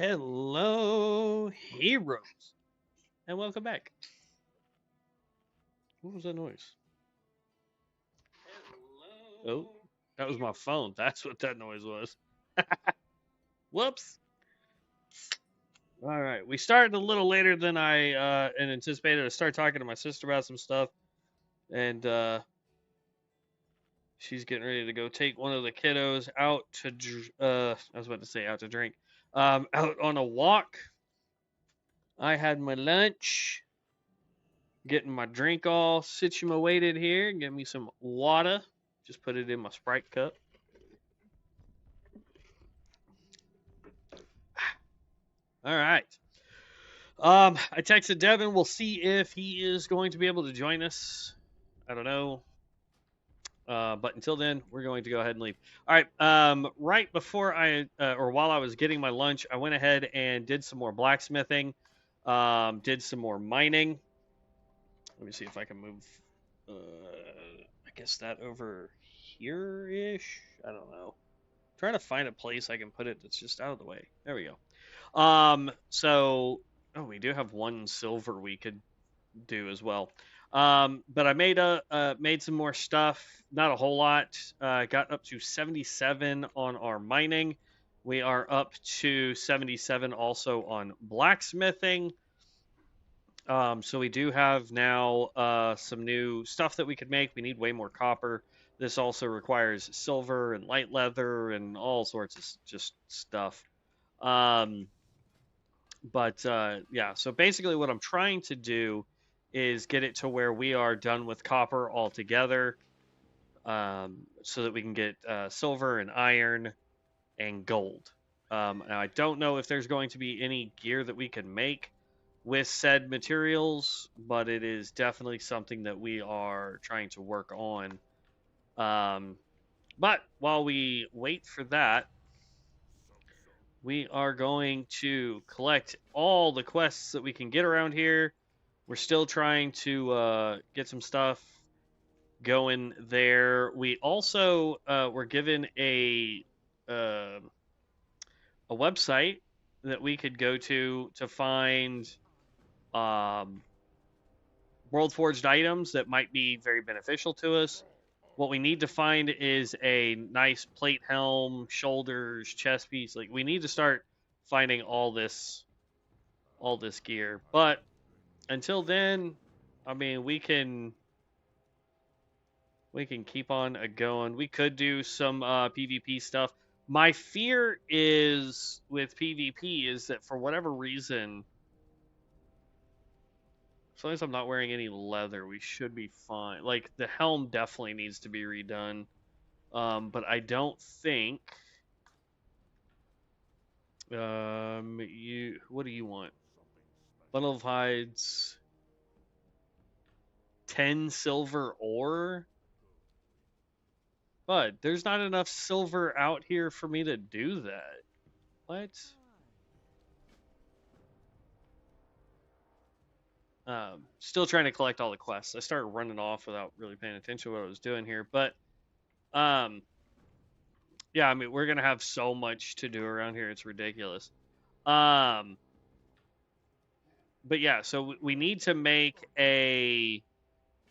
Hello, heroes, and welcome back. What was that noise? Oh, that was my phone. That's what that noise was. Whoops. All right, we started a little later than I anticipated. I started talking to my sister about some stuff, and she's getting ready to go take one of the kiddos out to. I was about to say out to drink. Out on a walk. I had my lunch, getting my drink all situated here. Give me some water. Just put it in my Sprite cup. All right. I texted Devin. We'll see if he is going to be able to join us. I don't know. But until then, we're going to go ahead and leave. All right. Right before or while I was getting my lunch, I went ahead and did some more blacksmithing. Did some more mining. Let me see if I can move. I guess that over here ish. I don't know. Trying to find a place I can put it that's just out of the way. There we go. So we do have one silver we could do as well. But I made some more stuff. Not a whole lot. Got up to 77 on our mining. We are up to 77 also on blacksmithing. So we do have now some new stuff that we could make. We need way more copper. This also requires silver and light leather and all sorts of just stuff. Um, but yeah, so basically what I'm trying to do is get it to where we are done with copper altogether, so that we can get silver and iron and gold. Now I don't know if there's going to be any gear that we can make with said materials, but it is definitely something that we are trying to work on. But while we wait for that, we are going to collect all the quests that we can get around here. We're still trying to get some stuff going there. We also were given a website that we could go to find um, world forged items that might be very beneficial to us. What we need to find is a nice plate helm, shoulders, chest piece. Like we need to start finding all this gear. But until then, I mean, we can keep on going. We could do some PvP stuff. My fear is with PvP is that for whatever reason, as long as I'm not wearing any leather, we should be fine. Like the helm definitely needs to be redone. But I don't think what do you want? Bundle of hides, 10 silver ore. But there's not enough silver out here for me to do that. What? Still trying to collect all the quests. I started running off without really paying attention to what I was doing here, but um, yeah, I mean we're gonna have so much to do around here. It's ridiculous. Um, but yeah, so we need to make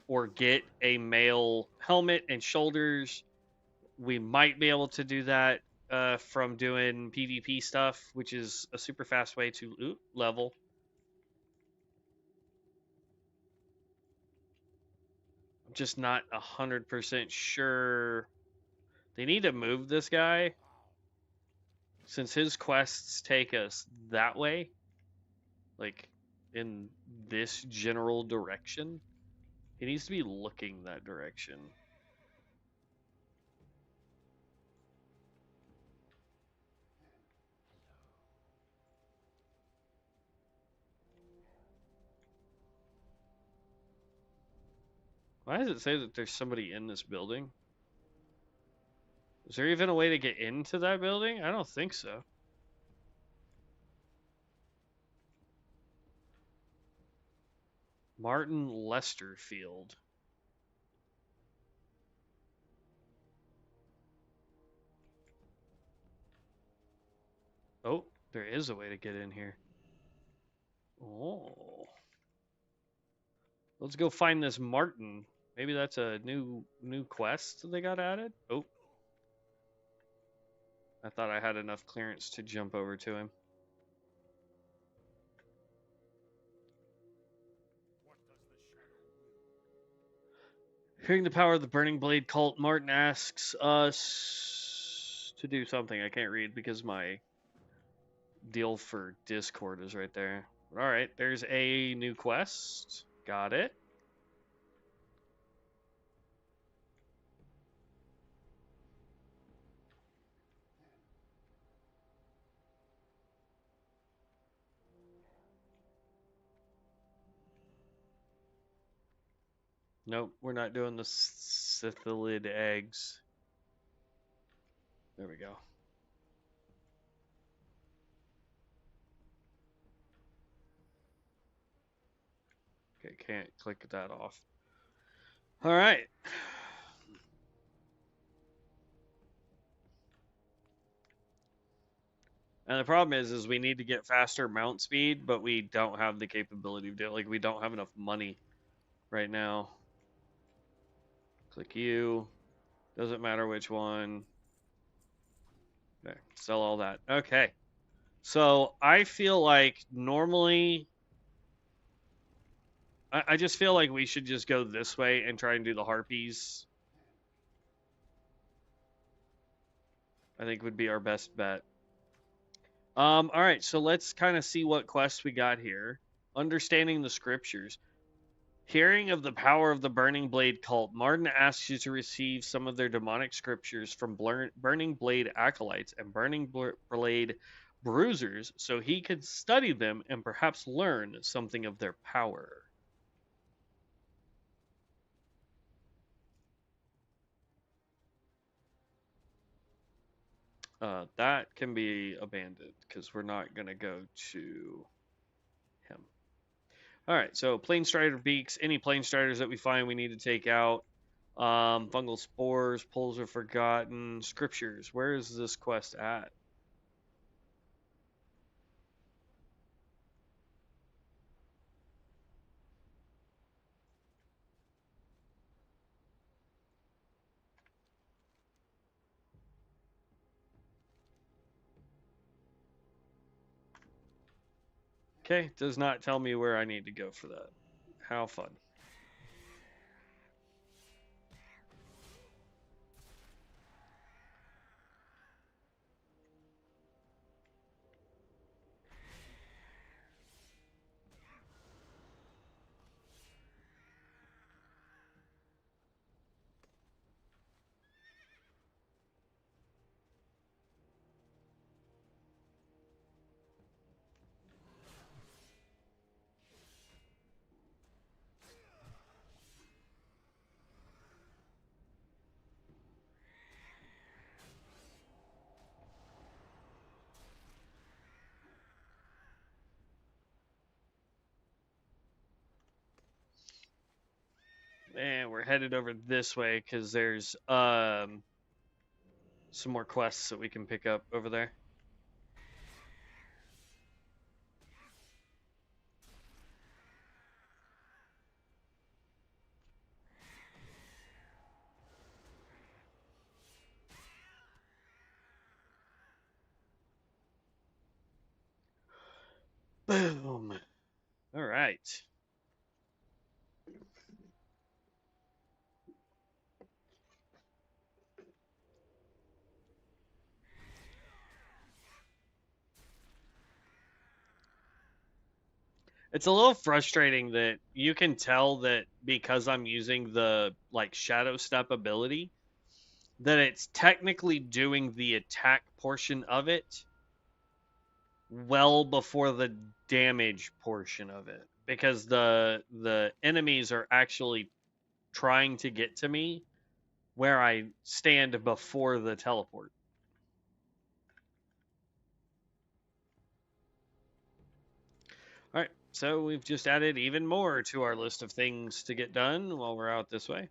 or get a male helmet and shoulders. We might be able to do that from doing PvP stuff, which is a super fast way to level. I'm just not 100% sure. They need to move this guy since his quests take us that way, like in this general direction. He needs to be looking that direction. Why does it say that there's somebody in this building? Is there even a way to get into that building? I don't think so. Martin Lesterfield. Oh, There is a way to get in here. Oh. Let's go find this Martin. Maybe that's a new quest they got added. Oh. I thought I had enough clearance to jump over to him. Hearing the power of the Burning Blade cult, Martin asks us to do something. I can't read because my deal for Discord is right there. All right, there's a new quest. Got it. Nope, we're not doing the Scythalid eggs. There we go. Okay, can't click that off. All right. And the problem is we need to get faster mount speed, but we don't have the capability to do it. Like, we don't have enough money right now. Click you. Doesn't matter which one. There, sell all that. Okay. So I feel like normally, I just feel like we should just go this way and try and do the harpies. I think would be our best bet. All right, so let's kind of see what quests we got here. Understanding the scriptures. Hearing of the power of the Burning Blade cult, Martin asks you to receive some of their demonic scriptures from Burning Blade acolytes and Burning Blade bruisers so he could study them and perhaps learn something of their power. That can be abandoned because we're not going to go to him. All right, so Plane Strider Beaks. Any Plane Striders that we find we need to take out. Fungal Spores, Poles are Forgotten, Scriptures. Where is this quest at? Okay, does not tell me where I need to go for that. How fun. And we're headed over this way because there's some more quests that we can pick up over there. Boom. All right. It's a little frustrating that you can tell that because I'm using the like Shadow Step ability, that it's technically doing the attack portion of it well before the damage portion of it, because the enemies are actually trying to get to me where I stand before the teleport. All right, so we've just added even more to our list of things to get done while we're out this way.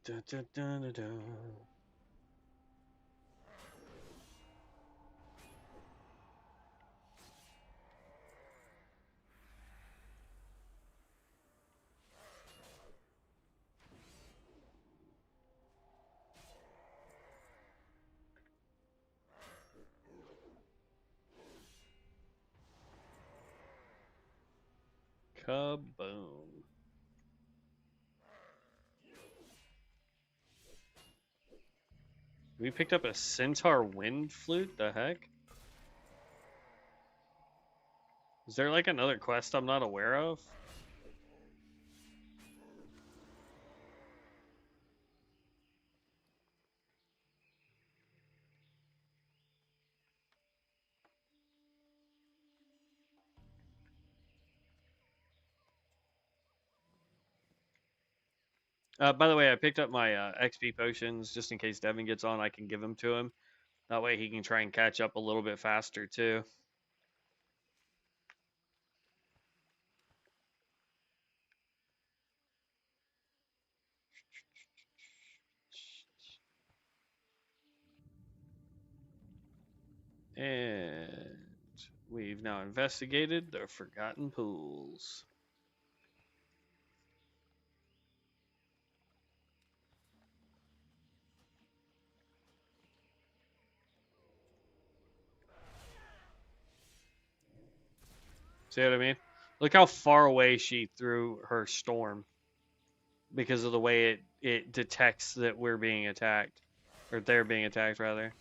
Da, da, da, da, da. Kaboom. We picked up a Centaur Wind Flute? The heck? Is there like another quest I'm not aware of? By the way, I picked up my XP potions just in case Devin gets on. I can give them to him. That way he can try and catch up a little bit faster too. And we've now investigated the Forgotten Pools. See what I mean? Look how far away she threw her storm because of the way it detects that we're being attacked. Or they're being attacked, rather.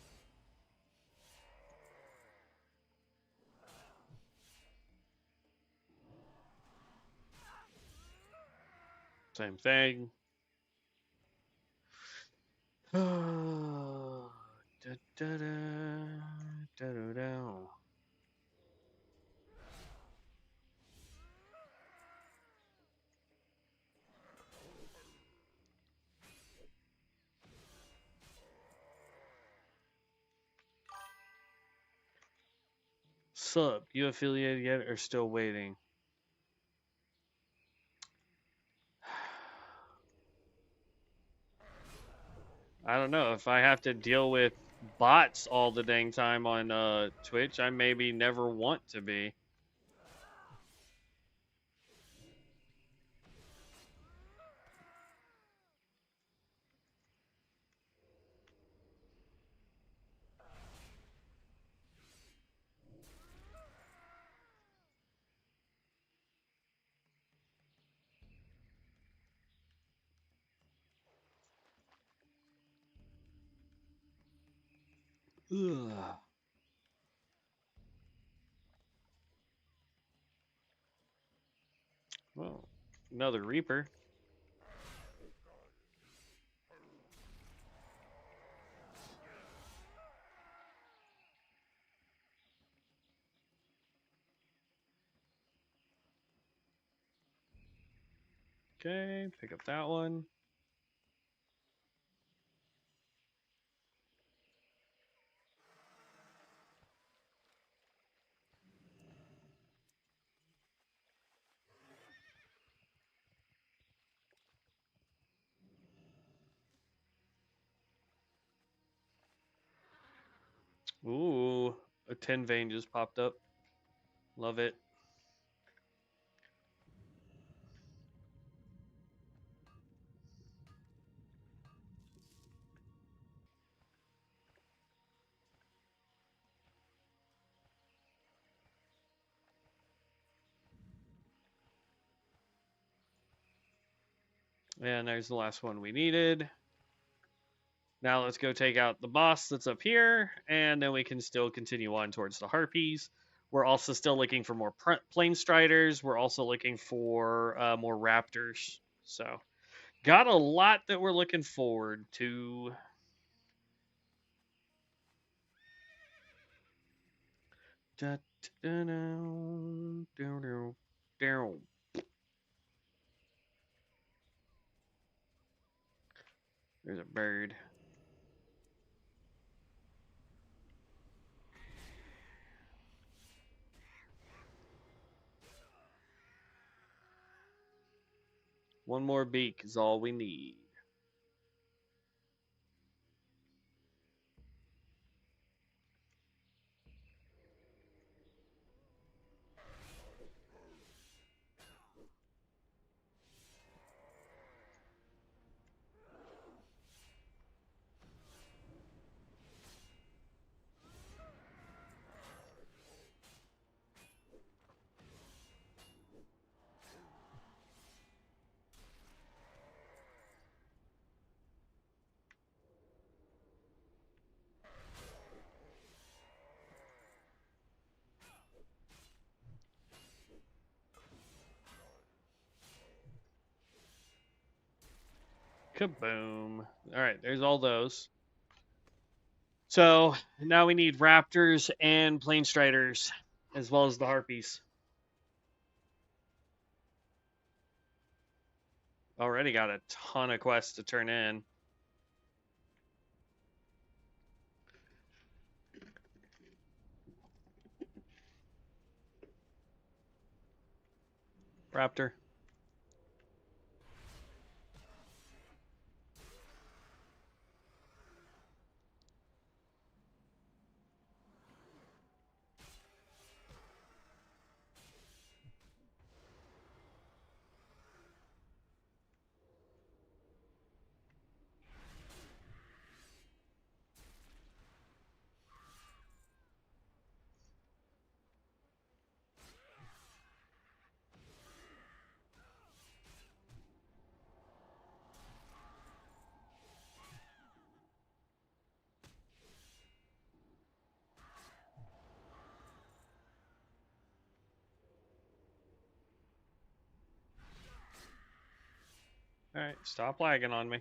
Same thing. Da, da, da, da, da, da. Sup, you affiliated yet or still waiting? I don't know. If I have to deal with bots all the dang time on Twitch, I maybe never want to be. Ugh. Well, another Reaper. Okay, pick up that one. Ooh, a 10 vein just popped up. Love it. And there's the last one we needed. Now let's go take out the boss that's up here, and then we can still continue on towards the Harpies. We're also still looking for more plane striders. We're also looking for more raptors. So, got a lot that we're looking forward to. Da, da, da, da. There's a bird. One more beak is all we need. Kaboom. All right, there's all those. So now we need raptors and plane striders, as well as the harpies. Already got a ton of quests to turn in. Raptor. All right, stop lagging on me.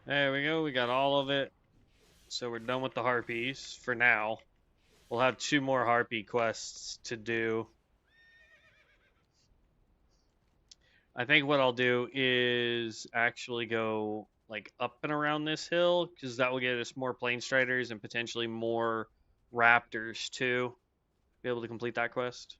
There we go. We got all of it. So we're done with the harpies for now. We'll have 2 more harpy quests to do. I think what I'll do is actually go like up and around this hill, because that will get us more plane striders and potentially more raptors too. Be able to complete that quest.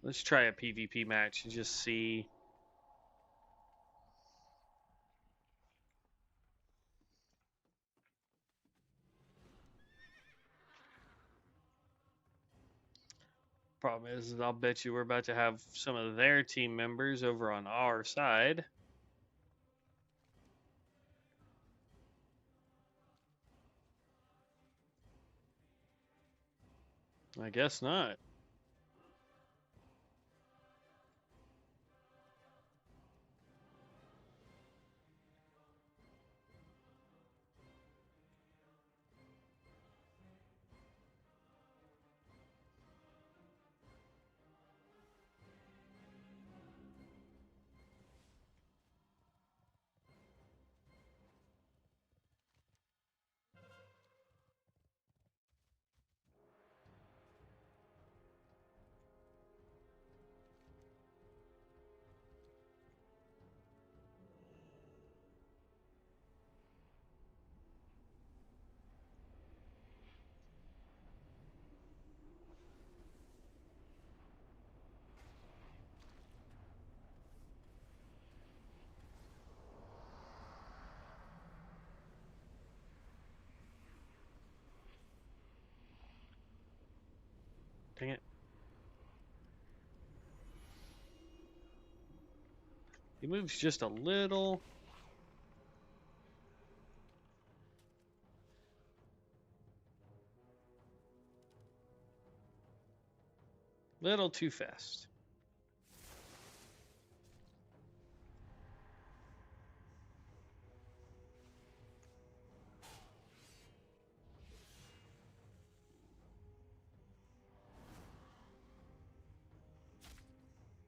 Let's try a PvP match and just see. Problem is, I'll bet you we're about to have some of their team members over on our side. I guess not. Dang it. He moves just a little. Little too fast.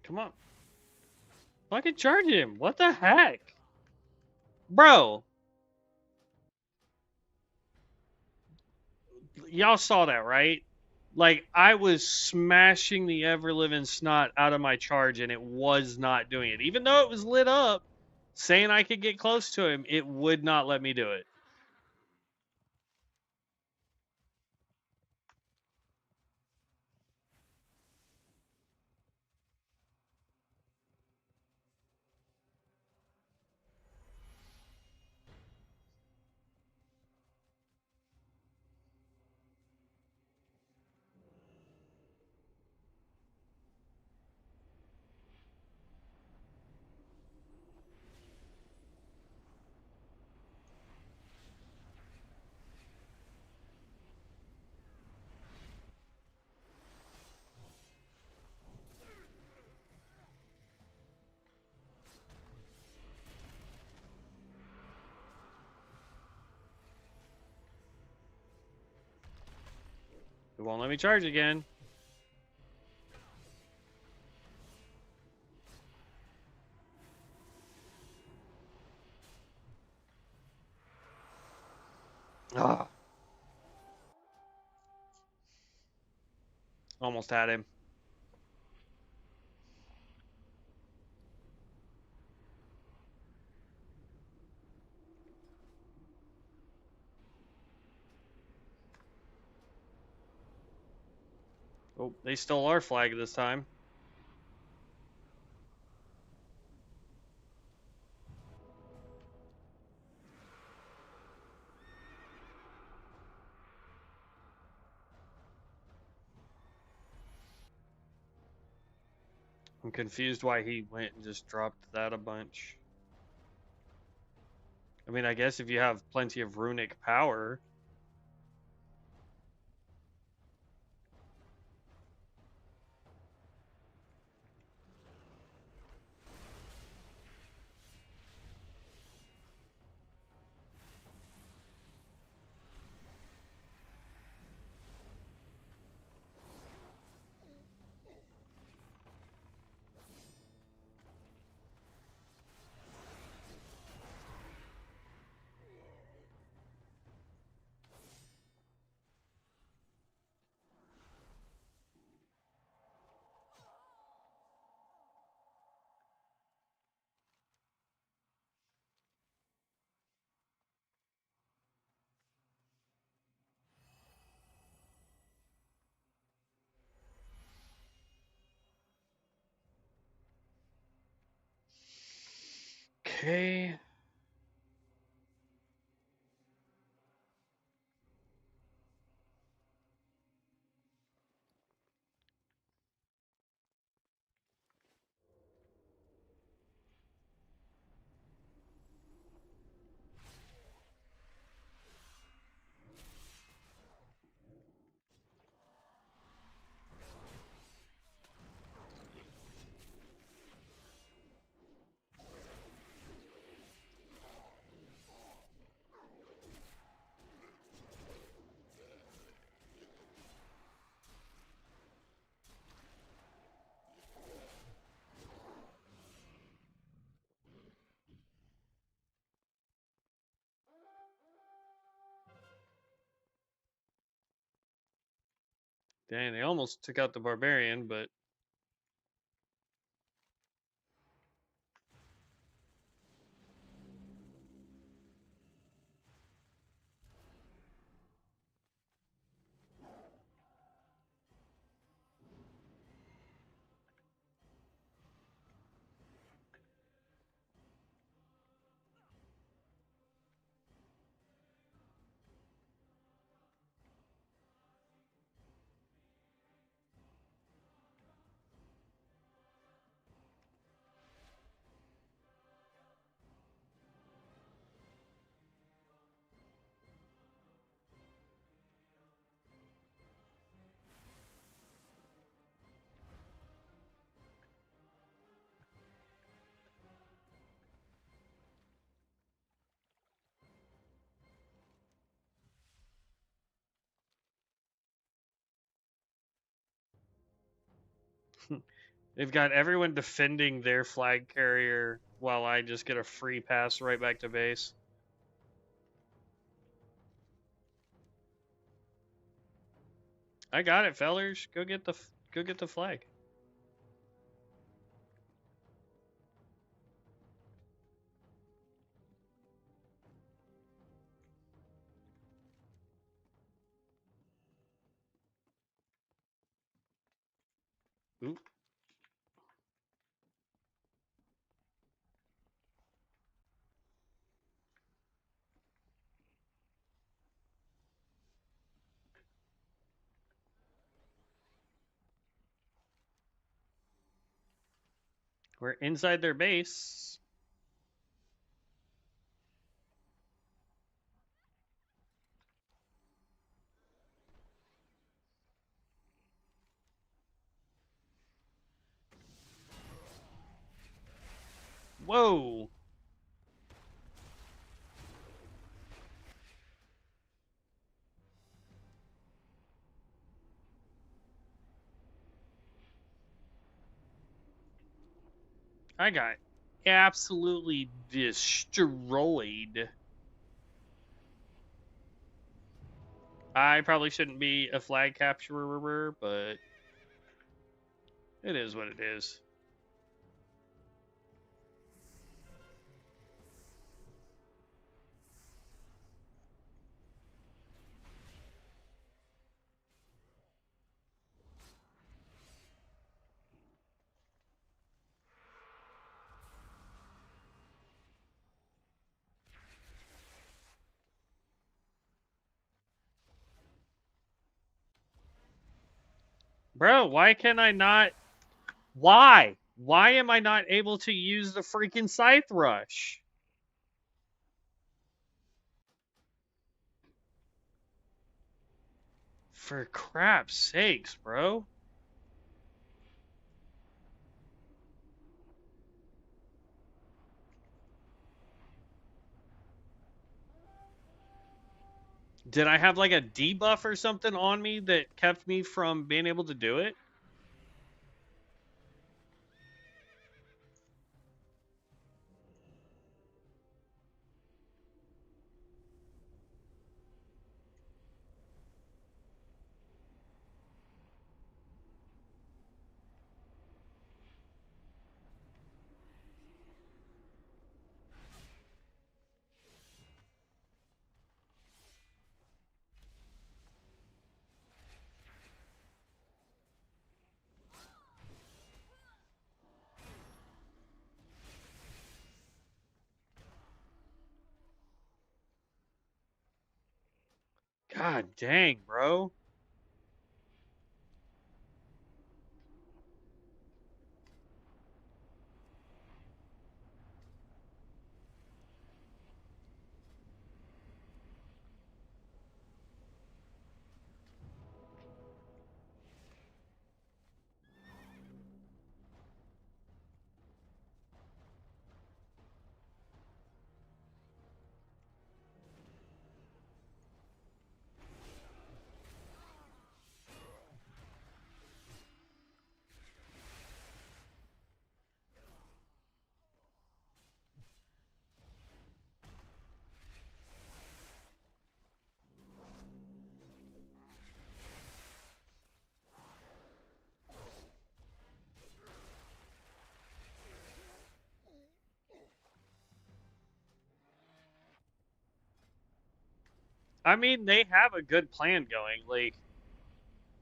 Come on. Fucking charge him. What the heck? Bro. Y'all saw that, right? Like, I was smashing the ever living snot out of my charge and it was not doing it. Even though it was lit up, saying I could get close to him, it would not let me do it. It won't let me charge again. Ah. Almost had him. Oh, they stole our flag this time. I'm confused why he went and just dropped that a bunch. I mean, I guess if you have plenty of runic power. Okay. Dang, they almost took out the barbarian, but They've got everyone defending their flag carrier while I just get a free pass right back to base. I got it, fellers. Go get the flag. Oop. We're inside their base. Whoa. I got absolutely destroyed. I probably shouldn't be a flag capturer, but it is what it is. Bro, why can I not? Why? Why am I not able to use the freaking Scythe Rush? For crap's sakes, bro. Did I have like a debuff or something on me that kept me from being able to do it? God dang, bro. I mean, they have a good plan going. Like,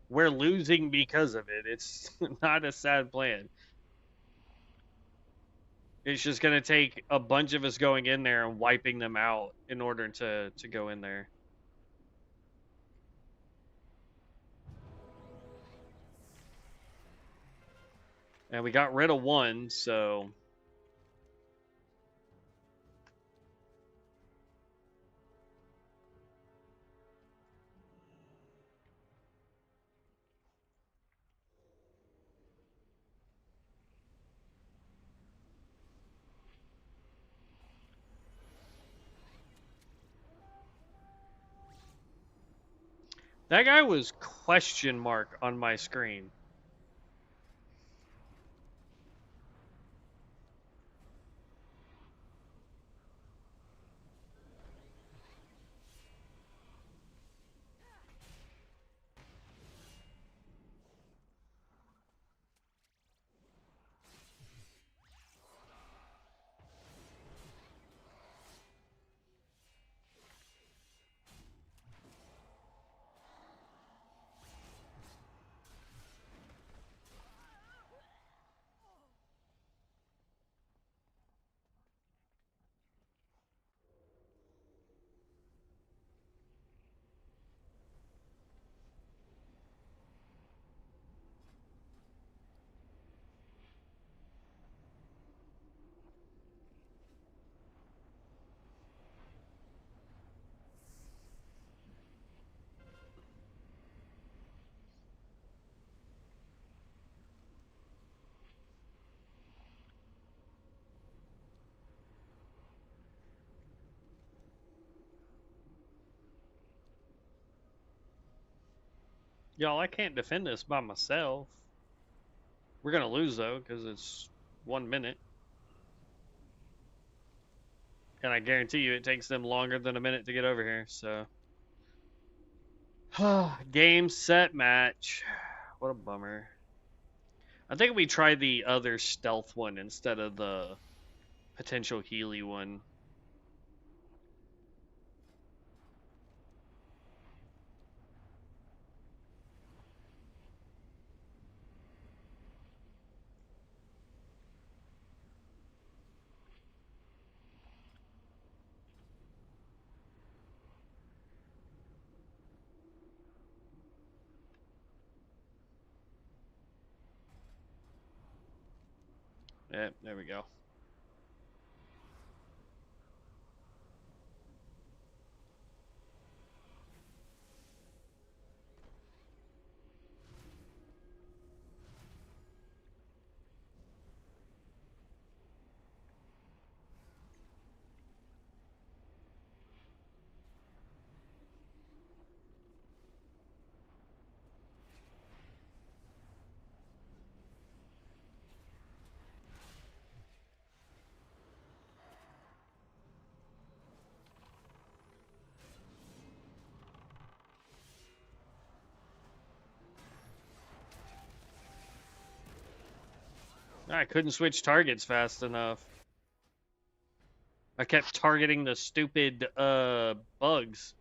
we're losing because of it. It's not a sad plan. It's just going to take a bunch of us going in there and wiping them out in order to go in there. And we got rid of one, so that guy was question mark on my screen. Y'all, I can't defend this by myself. We're gonna lose though, because it's 1 minute. And I guarantee you it takes them longer than a minute to get over here, so. Game, set, match. What a bummer. I think we try the other stealth one instead of the potential Healy one. Yeah, there we go. I couldn't switch targets fast enough. I kept targeting the stupid bugs.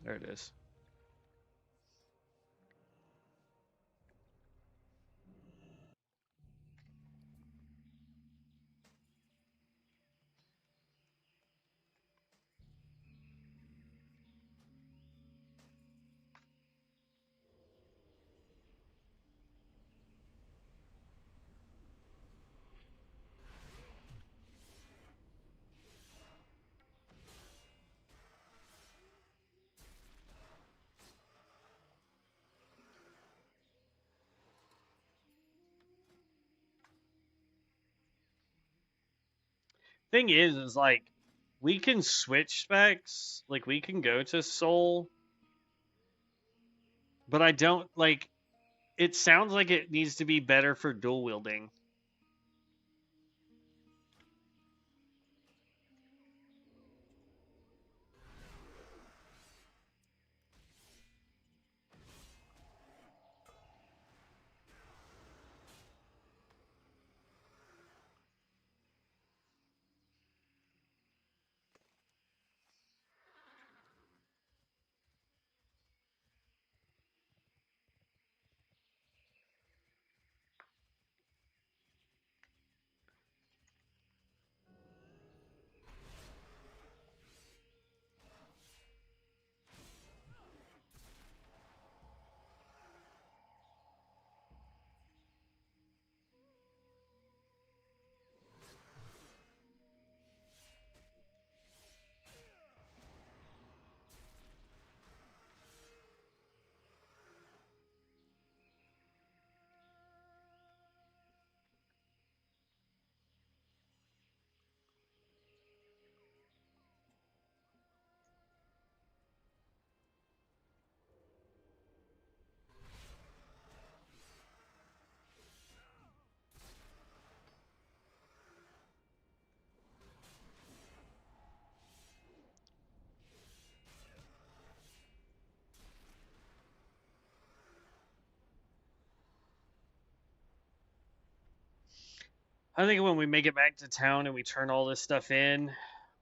There it is. Thing is like we can switch specs, like we can go to Soul, but I don't like. It sounds like it needs to be better for dual wielding. I think when we make it back to town and we turn all this stuff in,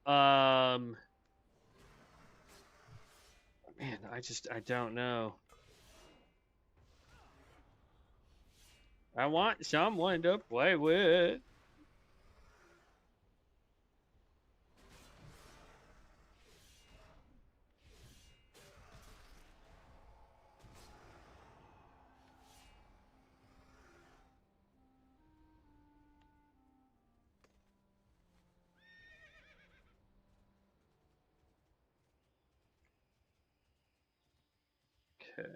man, I don't know. I want someone to play with. Okay.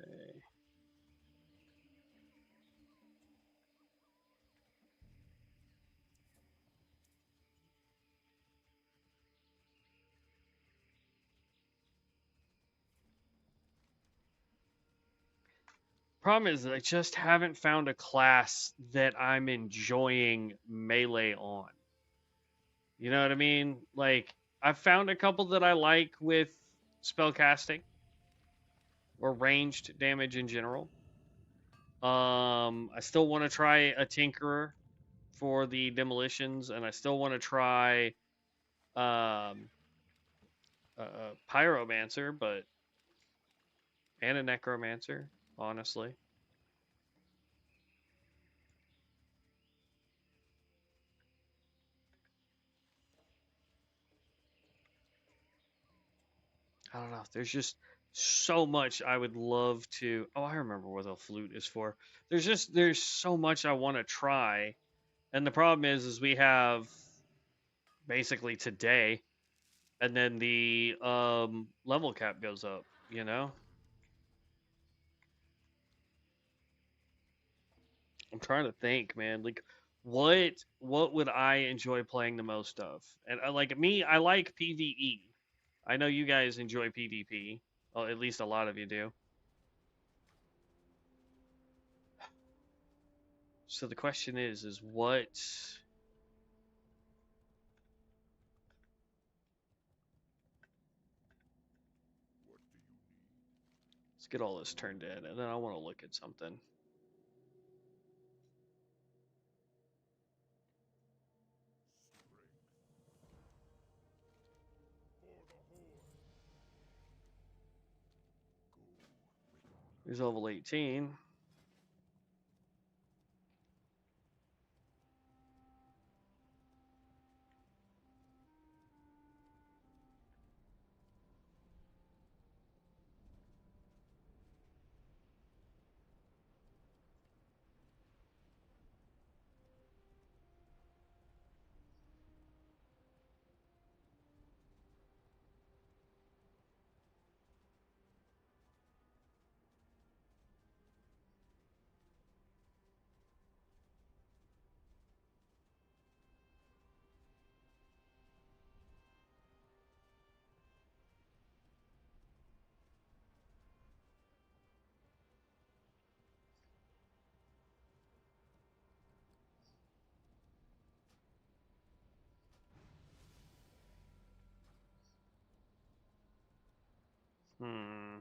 Problem is, I just haven't found a class that I'm enjoying melee on. You know what I mean? Like, I've found a couple that I like with spellcasting or ranged damage in general. I still want to try a Tinkerer for the demolitions, and I still want to try um, a Pyromancer, but and a Necromancer, honestly. I don't know. There's just so much I would love to. Oh, I remember what the flute is for. There's so much I want to try, and the problem is we have basically today, and then the level cap goes up. You know, I'm trying to think, man. Like, what would I enjoy playing the most of? And like me, I like PvE. I know you guys enjoy PvP. Well, at least a lot of you do. So the question is what? Let's get all this turned in, and then I want to look at something. Here's level 18. Hmm.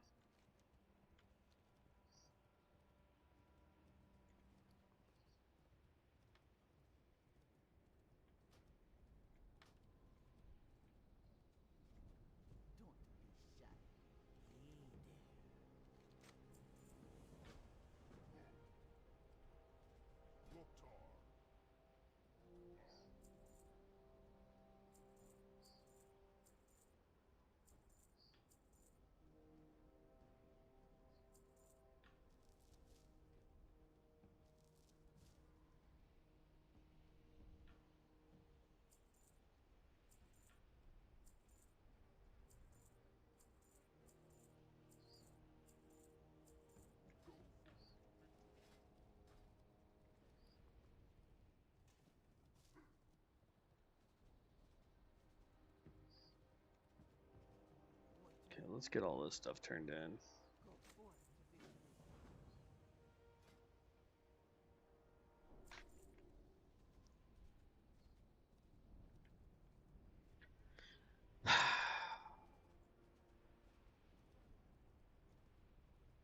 Okay, let's get all this stuff turned in.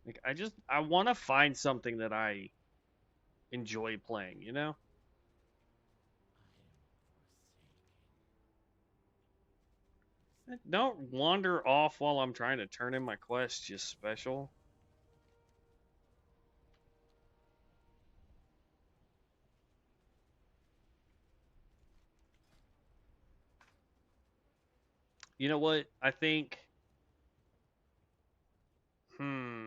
Like, I want to find something that I enjoy playing. You know? Don't wander off while I'm trying to turn in my quest. Just special. You know what? I think. Hmm.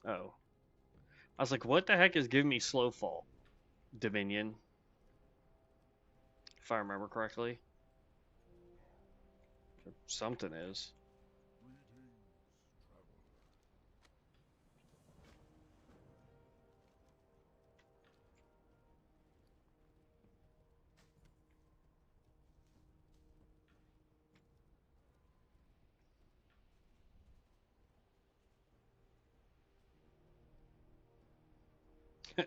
Oh. I was like, what the heck is giving me slow fall? Dominion. If I remember correctly. Something is.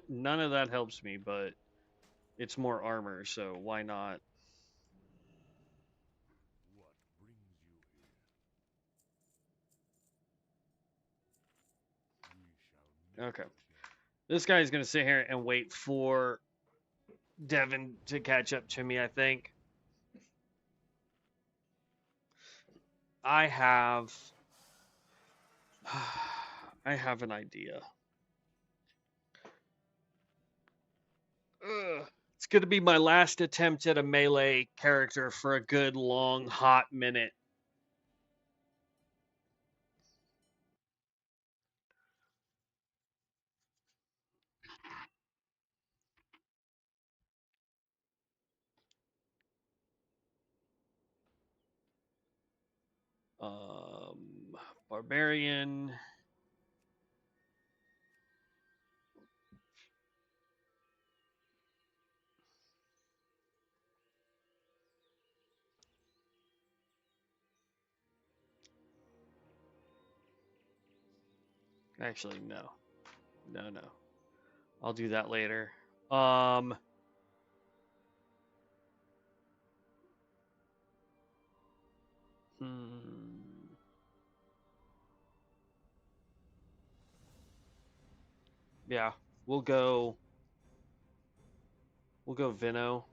None of that helps me, but it's more armor, so why not? Okay. This guy's going to sit here and wait for Devin to catch up to me, I think. I have I have an idea. Ugh. It's going to be my last attempt at a melee character for a good long hot minute. Barbarian. Actually, no. No, no. I'll do that later. Um hmm. Yeah, we'll go Vino.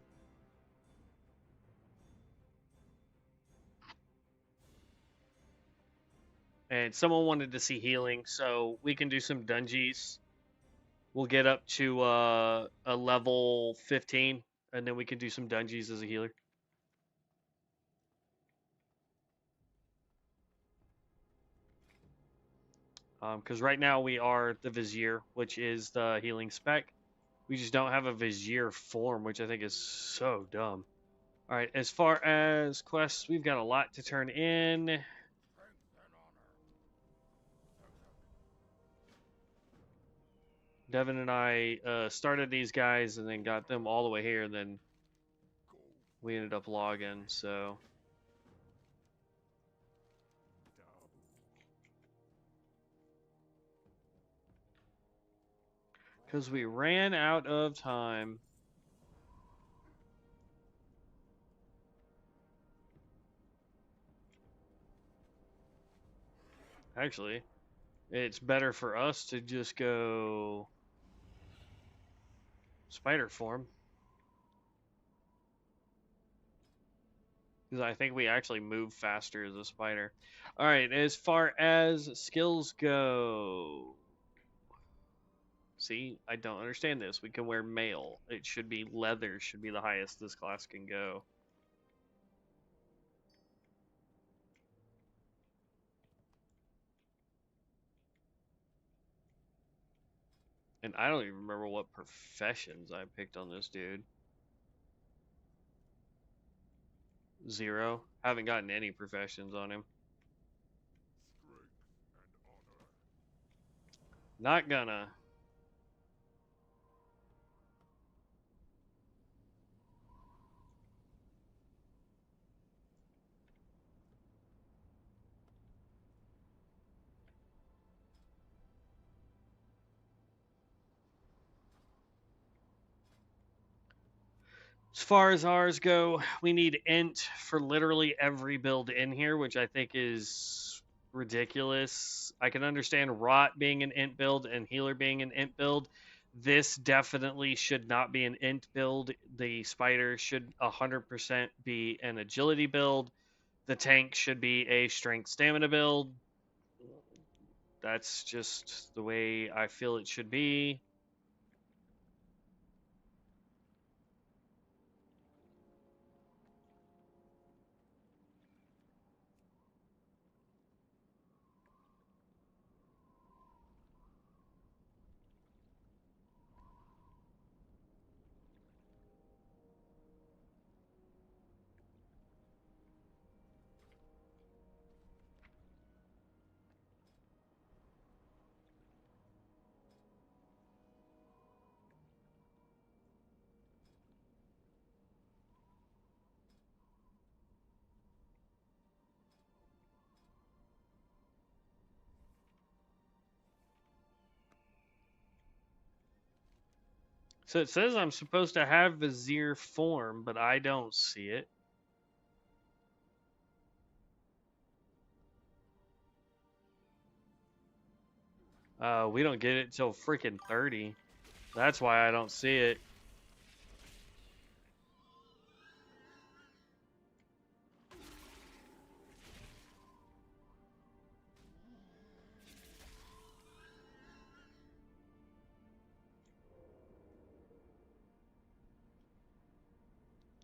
And someone wanted to see healing, so we can do some dungeons. We'll get up to a level 15, and then we can do some dungeons as a healer. Because right now we are the Vizier, which is the healing spec. We just don't have a Vizier form, which I think is so dumb. All right, as far as quests, we've got a lot to turn in. Devin and I started these guys and then got them all the way here, and then we ended up logging, so. Because we ran out of time. Actually, it's better for us to just go spider form. Because I think we actually move faster as a spider. Alright, as far as skills go. See, I don't understand this. We can wear mail. It should be leather, should be the highest this class can go. And I don't even remember what professions I picked on this dude. 0. Haven't gotten any professions on him. Not gonna. As far as ours go, we need int for literally every build in here, which I think is ridiculous. I can understand rot being an int build and healer being an int build. This definitely should not be an int build. The spider should 100% be an agility build. The tank should be a strength stamina build. That's just the way I feel it should be. So it says I'm supposed to have Vizier form, but I don't see it. We don't get it till freaking 30. That's why I don't see it.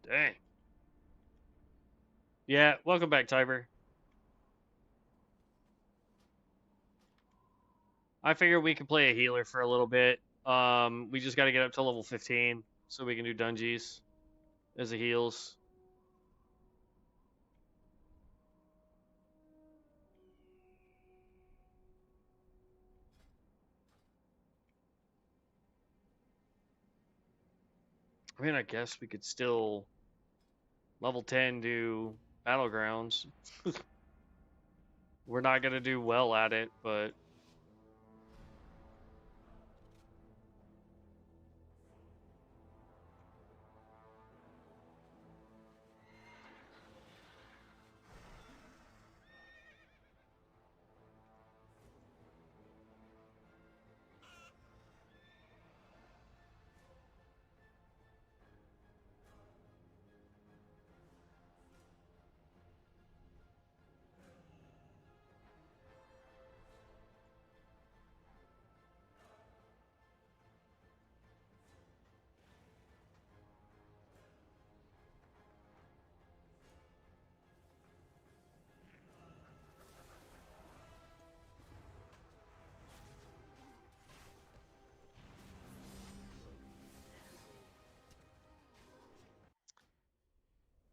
Dang. Yeah, welcome back, Tiber. I figure we can play a healer for a little bit. We just got to get up to level 15 so we can do dungeons as a heals. I mean, I guess we could still level 10 do battlegrounds. We're not going to do well at it, but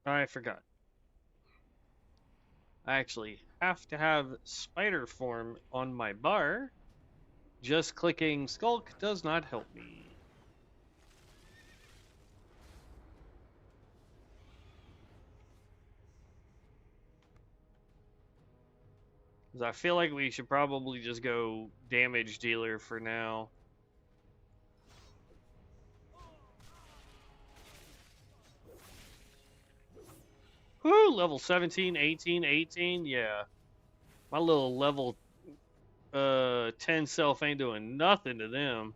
I forgot. I actually have to have spider form on my bar. Just clicking skulk does not help me. 'Cause I feel like we should probably just go damage dealer for now. Woo, level 17, 18, 18, yeah. My little level 10 self ain't doing nothing to them.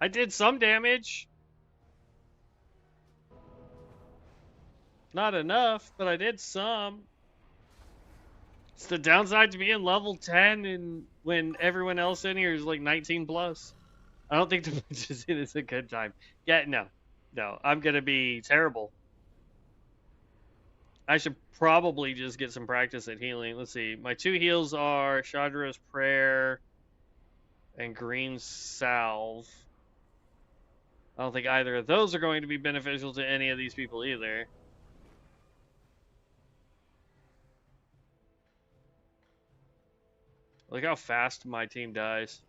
I did some damage. Not enough, but I did some. It's the downside to being level 10 and when everyone else in here is like 19 plus. I don't think the is in is a good time. Yeah, no. No, I'm going to be terrible. I should probably just get some practice at healing. Let's see. My two heals are Shadra's Prayer and Green Salve. I don't think either of those are going to be beneficial to any of these people either. Look how fast my team dies.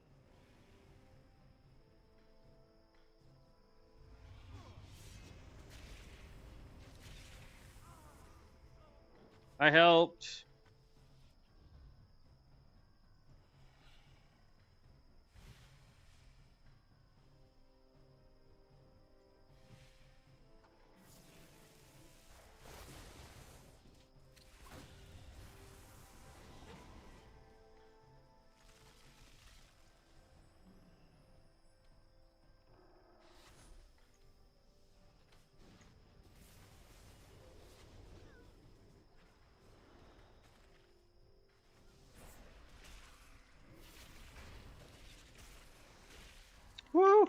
I helped. Woo!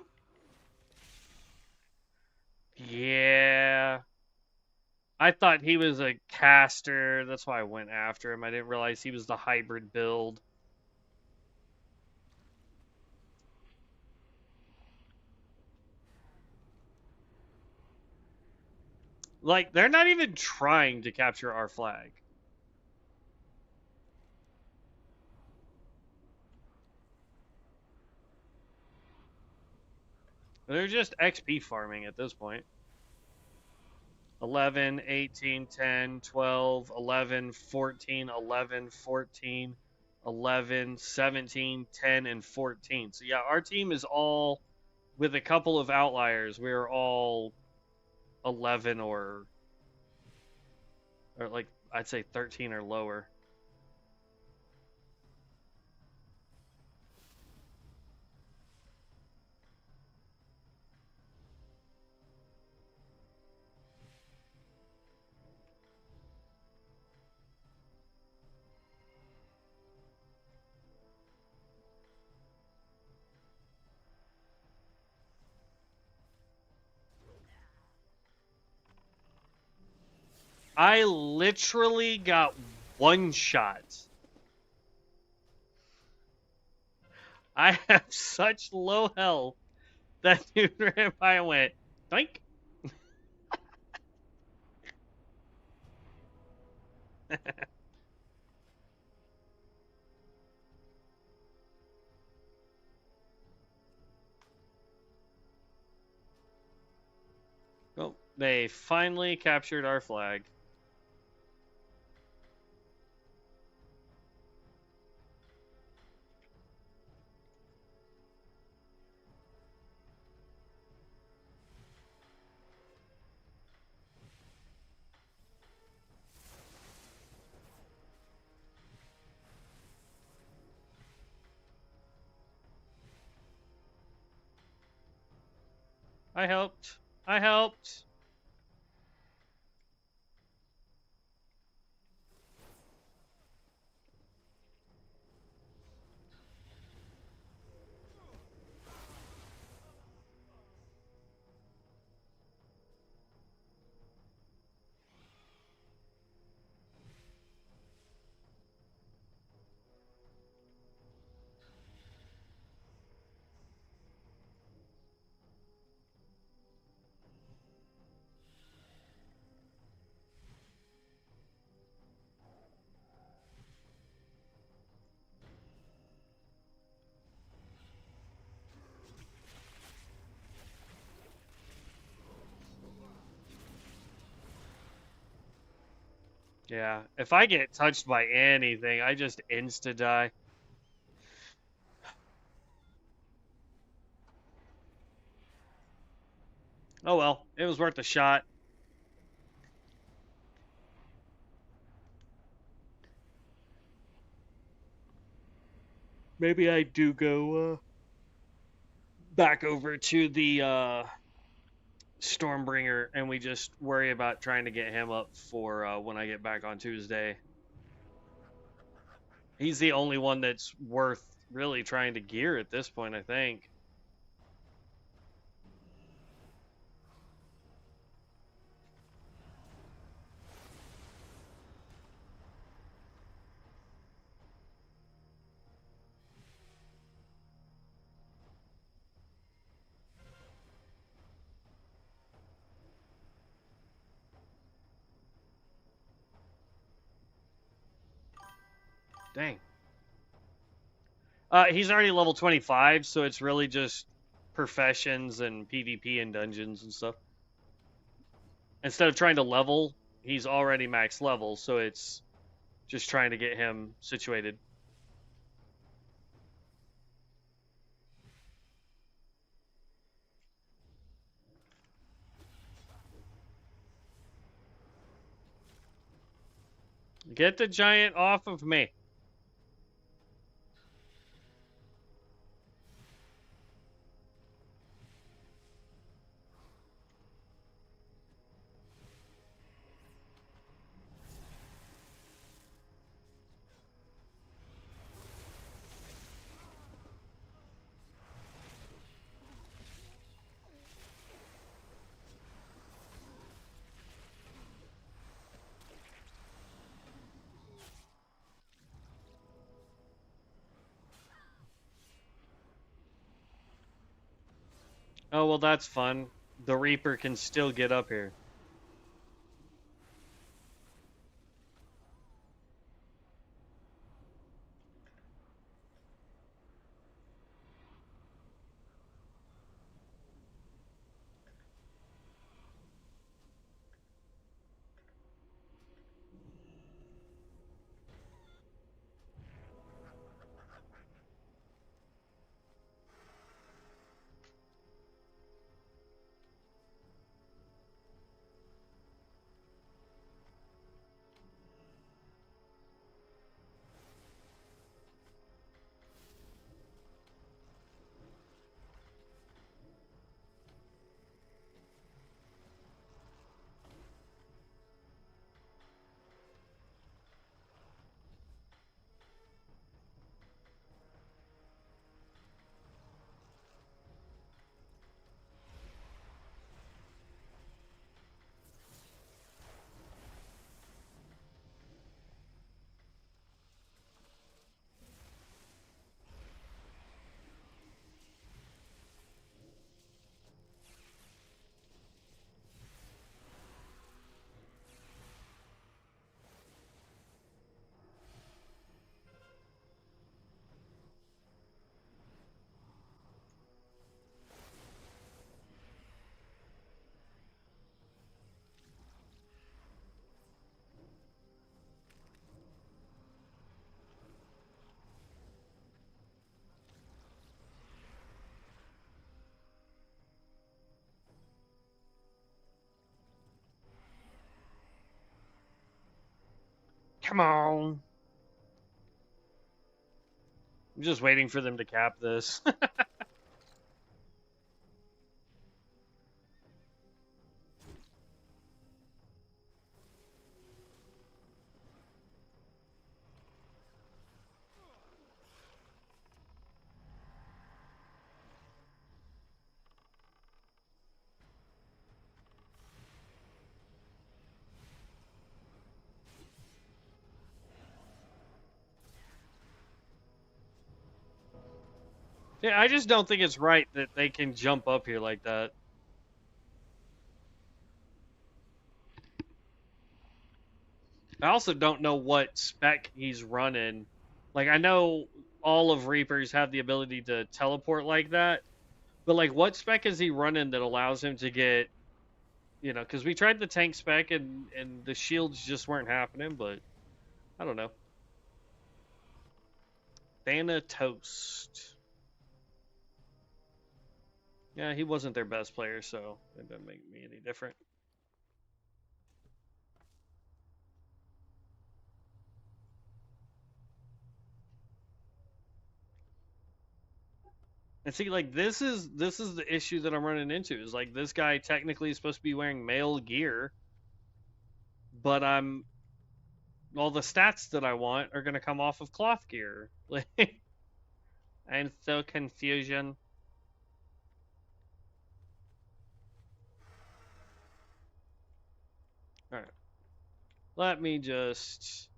Yeah. I thought he was a caster. That's why I went after him. I didn't realize he was the hybrid build. Like, they're not even trying to capture our flag. They're just XP farming at this point. 11, 18, 10, 12, 11, 14, 11, 14, 11, 17, 10, and 14. So yeah, our team is all, with a couple of outliers, we're all 11 or like, I'd say 13 or lower. I literally got one shot. I have such low health that dude ran by and went, doink. Oh, they finally captured our flag. I helped. I helped. Yeah, if I get touched by anything, I just insta die. Oh well, it was worth a shot. Maybe I do go back over to the Stormbringer and we just worry about trying to get him up for when I get back on Tuesday. He's the only one that's worth really trying to gear at this point, I think. Dang. He's already level 25, so it's really just professions and PvP and dungeons and stuff. Instead of trying to level, he's already max level, so it's just trying to get him situated. Get the giant off of me. Oh, well, that's fun. The Reaper can still get up here. Come on. I'm just waiting for them to cap this. Yeah, I just don't think it's right that they can jump up here like that. I also don't know what spec he's running. Like, I know all of Reapers have the ability to teleport like that, but like, what spec is he running that allows him to get, because we tried the tank spec and the shields just weren't happening, but I don't know. Thanatos. Yeah, he wasn't their best player, so it doesn't make me any different. And see, like this is the issue that I'm running into. Is like this guy technically is supposed to be wearing male gear, but all the stats that I want are gonna come off of cloth gear. Like I'm so confusion. All right, let me just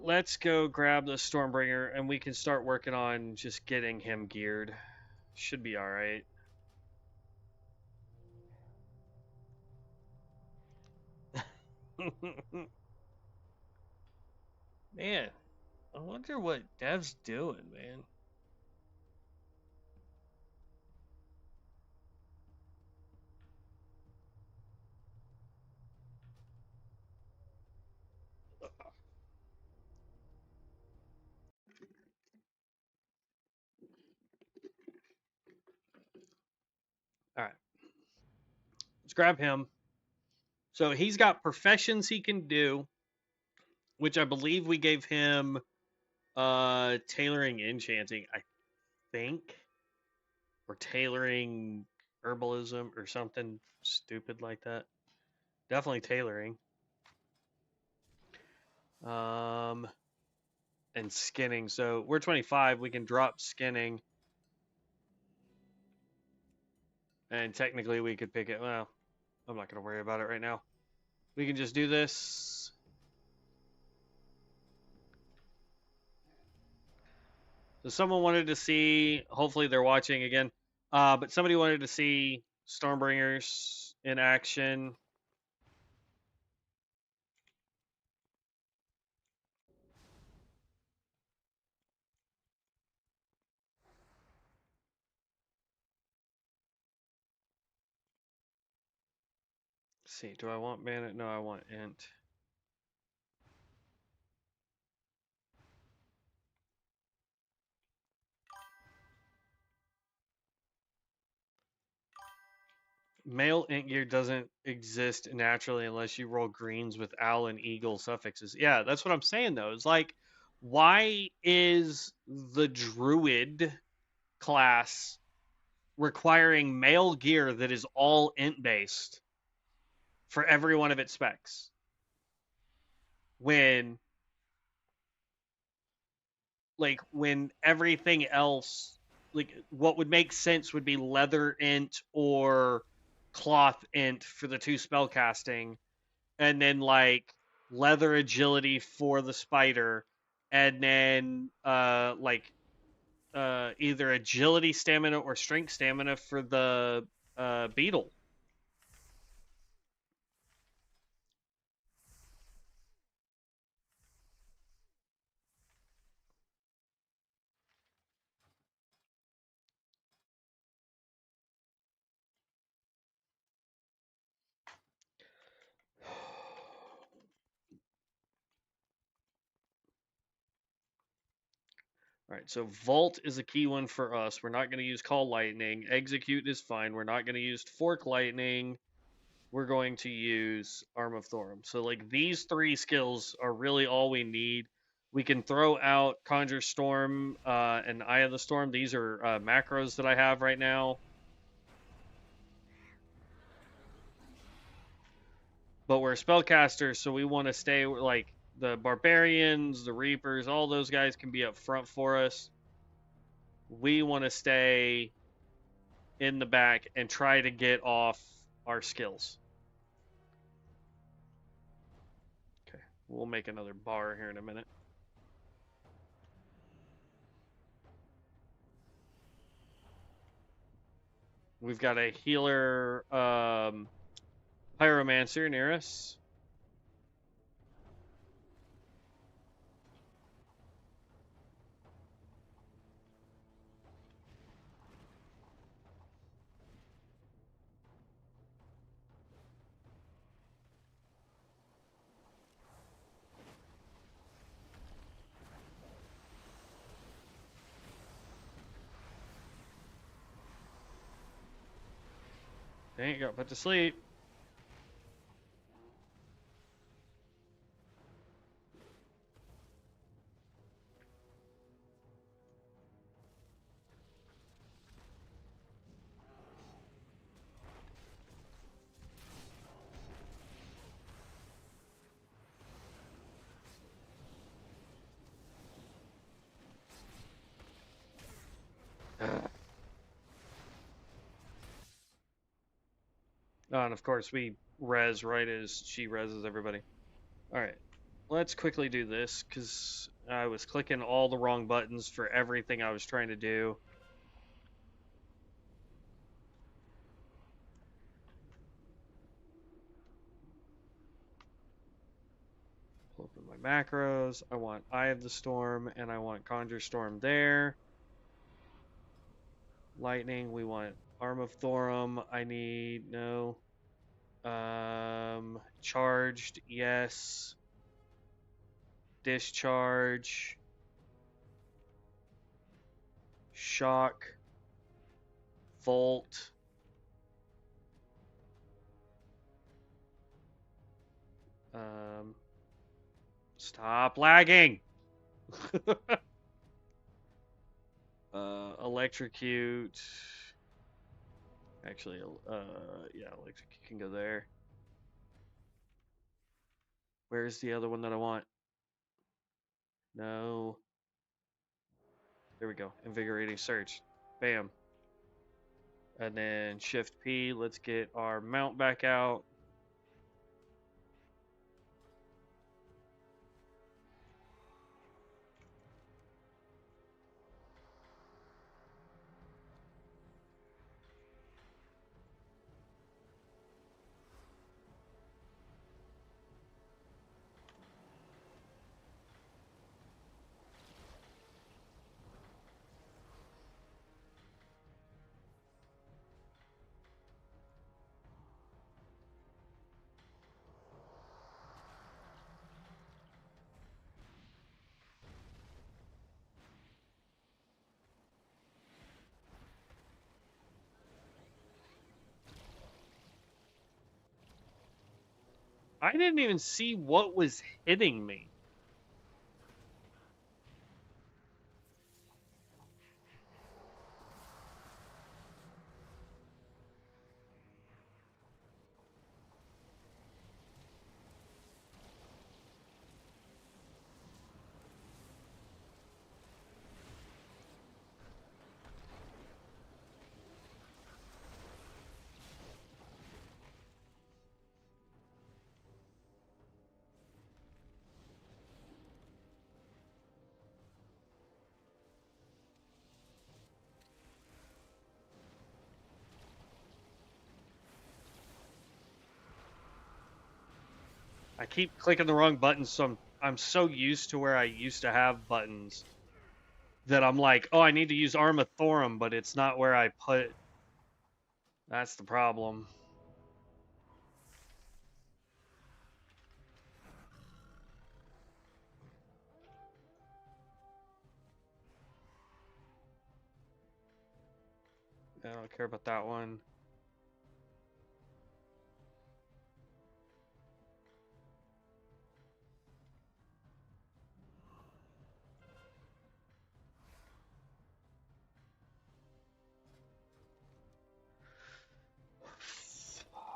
let's go grab the Stormbringer and we can start working on just getting him geared. Should be all right. Man, I wonder what Dev's doing, man. All right, let's grab him. So he's got professions he can do, which I believe we gave him tailoring enchanting, I think, or tailoring herbalism or something stupid like that. Definitely tailoring. Um and skinning. So we're 25, we can drop skinning. And technically we could pick it. Well, I'm not going to worry about it right now. We can just do this. So someone wanted to see, hopefully they're watching again. But somebody wanted to see Stormbringers in action. Let's see, do I want mana? No, I want int. Male int gear doesn't exist naturally unless you roll greens with owl and eagle suffixes. Yeah, that's what I'm saying though. It's like, why is the druid class requiring male gear that is all int based for every one of its specs? When when everything else, like what would make sense would be leather int or cloth int for the two spell casting, and then like leather agility for the spider, and then either agility stamina or strength stamina for the beetle. All right, so Vault is a key one for us. We're not going to use Call Lightning. Execute is fine. We're not going to use Fork Lightning. we're going to use Arm of Thorum. So like these three skills are really all we need. We can throw out Conjure Storm and Eye of the Storm. These are macros that I have right now. But we're spellcasters, so we want to stay like the Barbarians, the Reapers, all those guys can be up front for us. We want to stay in the back and try to get off our skills. Okay, we'll make another bar here in a minute. We've got a healer pyromancer near us. Dang, got put to sleep. Oh, and of course we res right as she reses everybody. All right, let's quickly do this because I was clicking all the wrong buttons for everything I was trying to do. Open my macros. I want Eye of the Storm and I want Conjure Storm there. Lightning, we want Arm of Thorum. I need no. Charged, yes. Discharge. Shock. Volt. Stop lagging. Electrocute. Actually, yeah, electrocute can go there. Where's the other one that I want? No. There we go. Invigorating Surge. Bam. And then Shift P. Let's get our mount back out. I didn't even see what was hitting me. I keep clicking the wrong buttons, so I'm so used to where I used to have buttons that I'm like, oh, I need to use Arm of Thorum, but it's not where I put. That's the problem. I don't care about that one.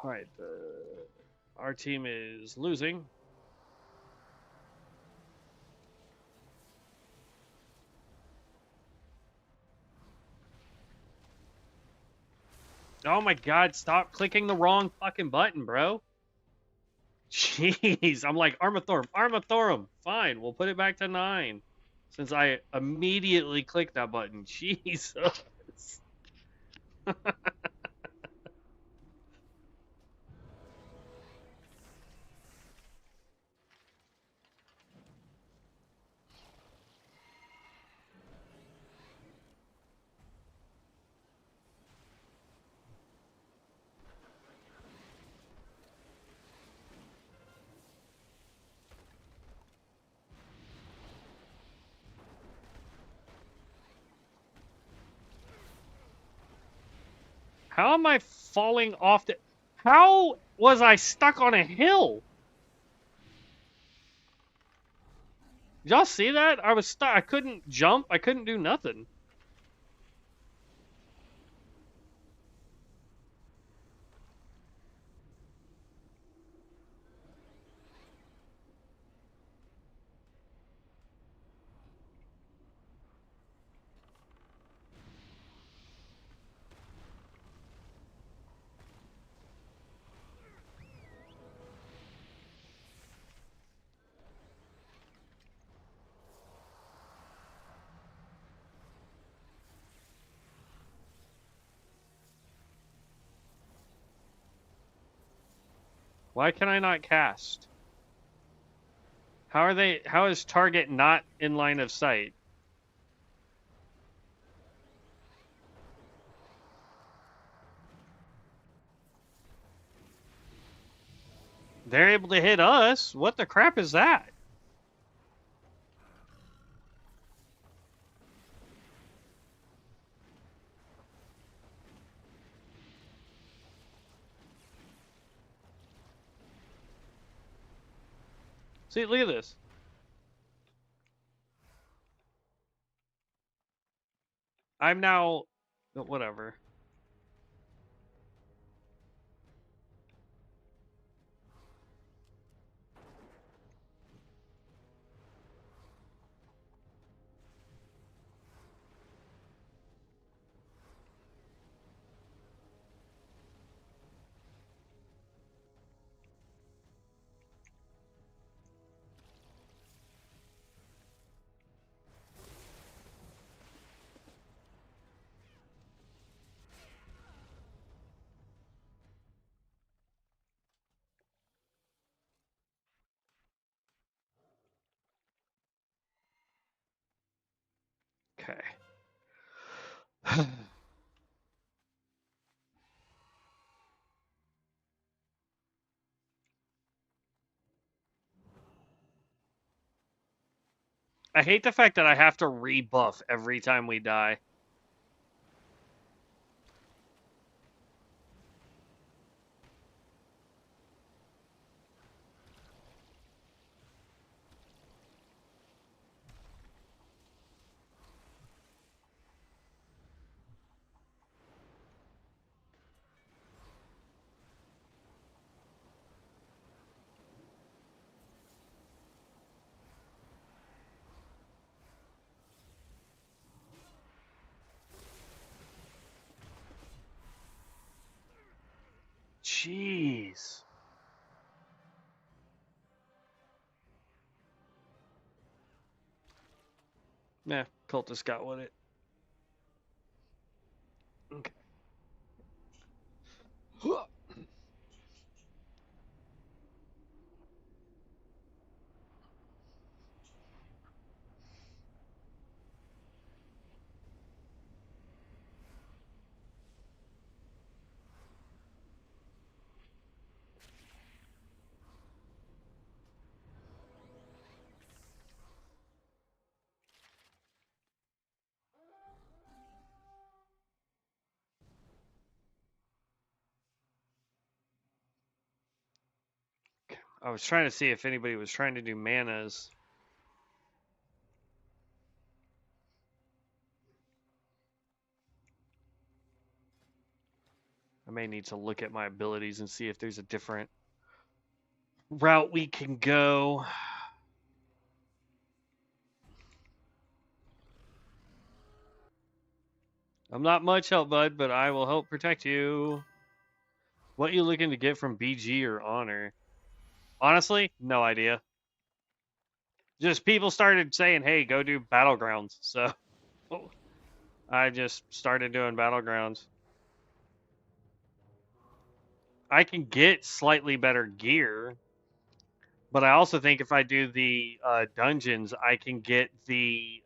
All right, our team is losing. Oh my god, stop clicking the wrong fucking button, bro. Jeez, I'm like, Armathorum. Fine, we'll put it back to 9. Since I immediately clicked that button. Jesus. How am I falling off the... How was I stuck on a hill? Did y'all see that? I was stuck. I couldn't jump. I couldn't do nothing. Why can I not cast? How is target not in line of sight? They're able to hit us? What the crap is that? See, look at this. I'm now... Whatever. Okay. I hate the fact that I have to rebuff every time we die. Jeez. Nah, cultist got with it. Okay. I was trying to see if anybody was trying to do manas. I may need to look at my abilities and see if there's a different route we can go. I'm not much help, bud, but I will help protect you. What you looking to get from BG or Honor? Honestly, no idea. Just people started saying, hey, go do Battlegrounds. So I just started doing Battlegrounds. I can get slightly better gear, but I also think if I do the dungeons, I can get the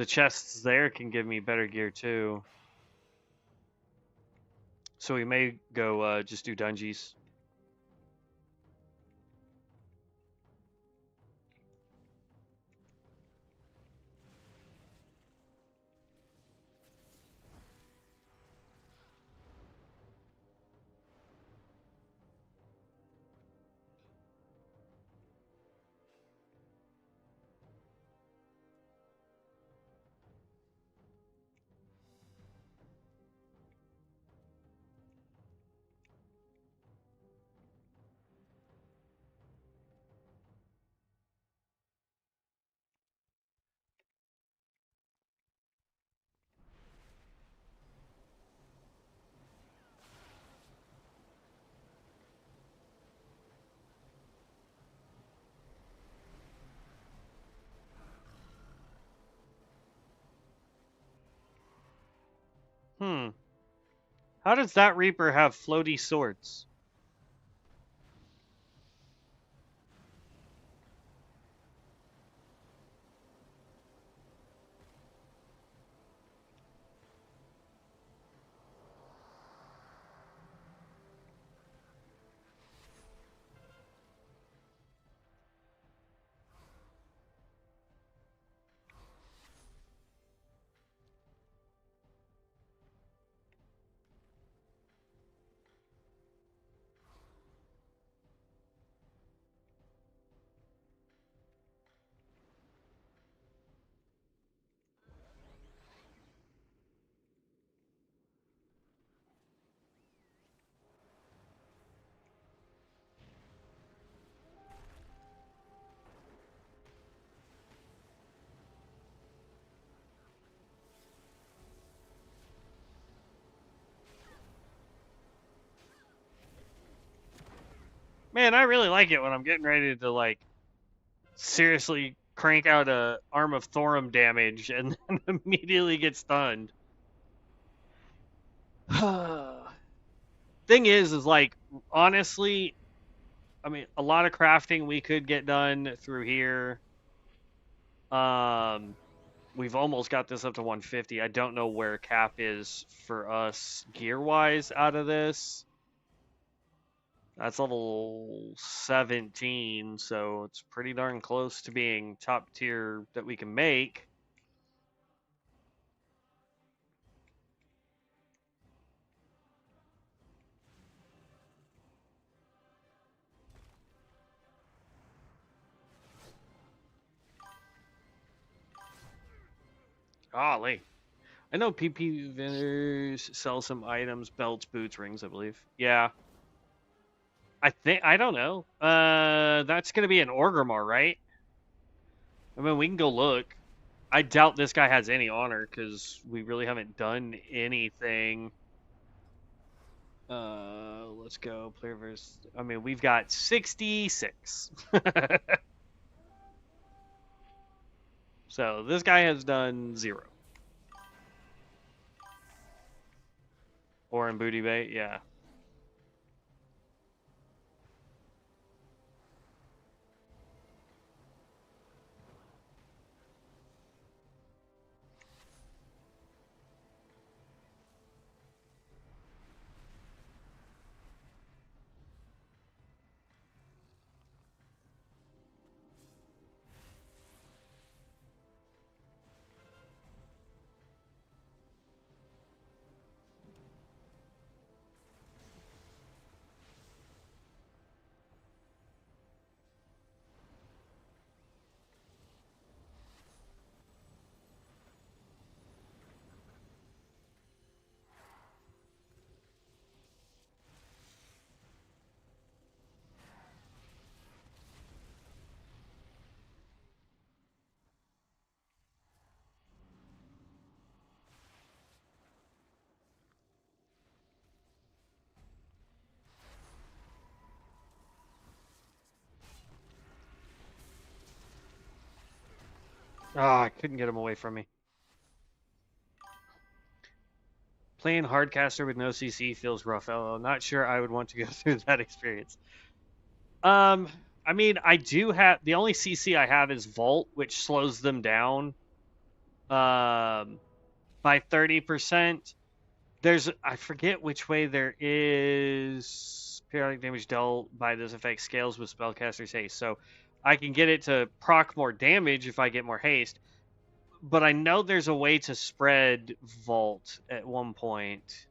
chests there can give me better gear too. So we may go just do dungeons. How does that Reaper have floaty swords? Man, I really like it when I'm getting ready to like seriously crank out a Arm of Thorum damage and then immediately get stunned. Thing is like honestly, I mean, a lot of crafting we could get done through here. We've almost got this up to 150. I don't know where cap is for us gear wise out of this. That's level 17, so it's pretty darn close to being top tier that we can make. Golly. I know PP vendors sell some items, belts, boots, rings, I believe. Yeah. I don't know. That's going to be an Orgrimmar, right? I mean, we can go look. I doubt this guy has any honor because we really haven't done anything. Let's go. Player versus. I mean, we've got 66. So this guy has done 0. Or in booty bait, yeah. Ah, I couldn't get him away from me. Playing hardcaster with no CC feels rough. I'm not sure I would want to go through that experience. Um, I mean, I do have the only CC I have is Vault, which slows them down by 30%. I forget which way there is periodic damage dealt by this effect scales with spellcaster's haste. So I can get it to proc more damage if I get more haste, but I know there's a way to spread Vault at one point.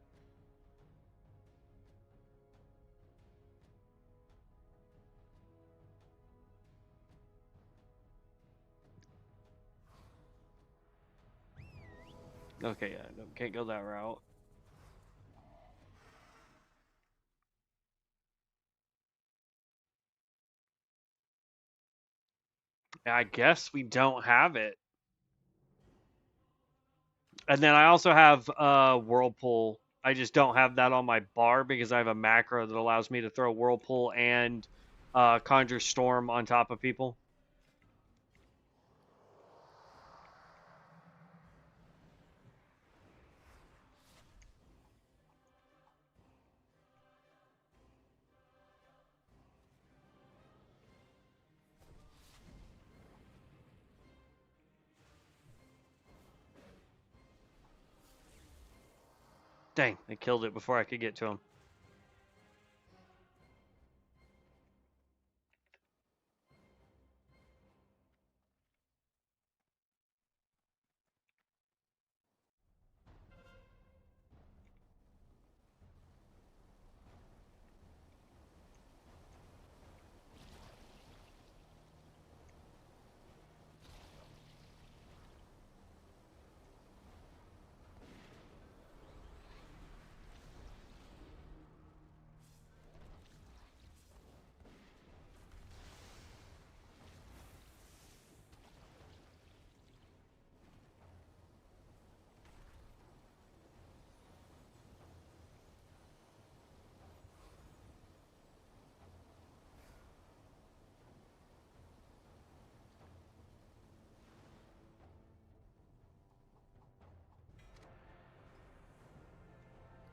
Okay, yeah, no, can't go that route. I guess we don't have it. And then I also have Whirlpool. I just don't have that on my bar because I have a macro that allows me to throw Whirlpool and Conjure Storm on top of people. Dang, they killed it before I could get to him.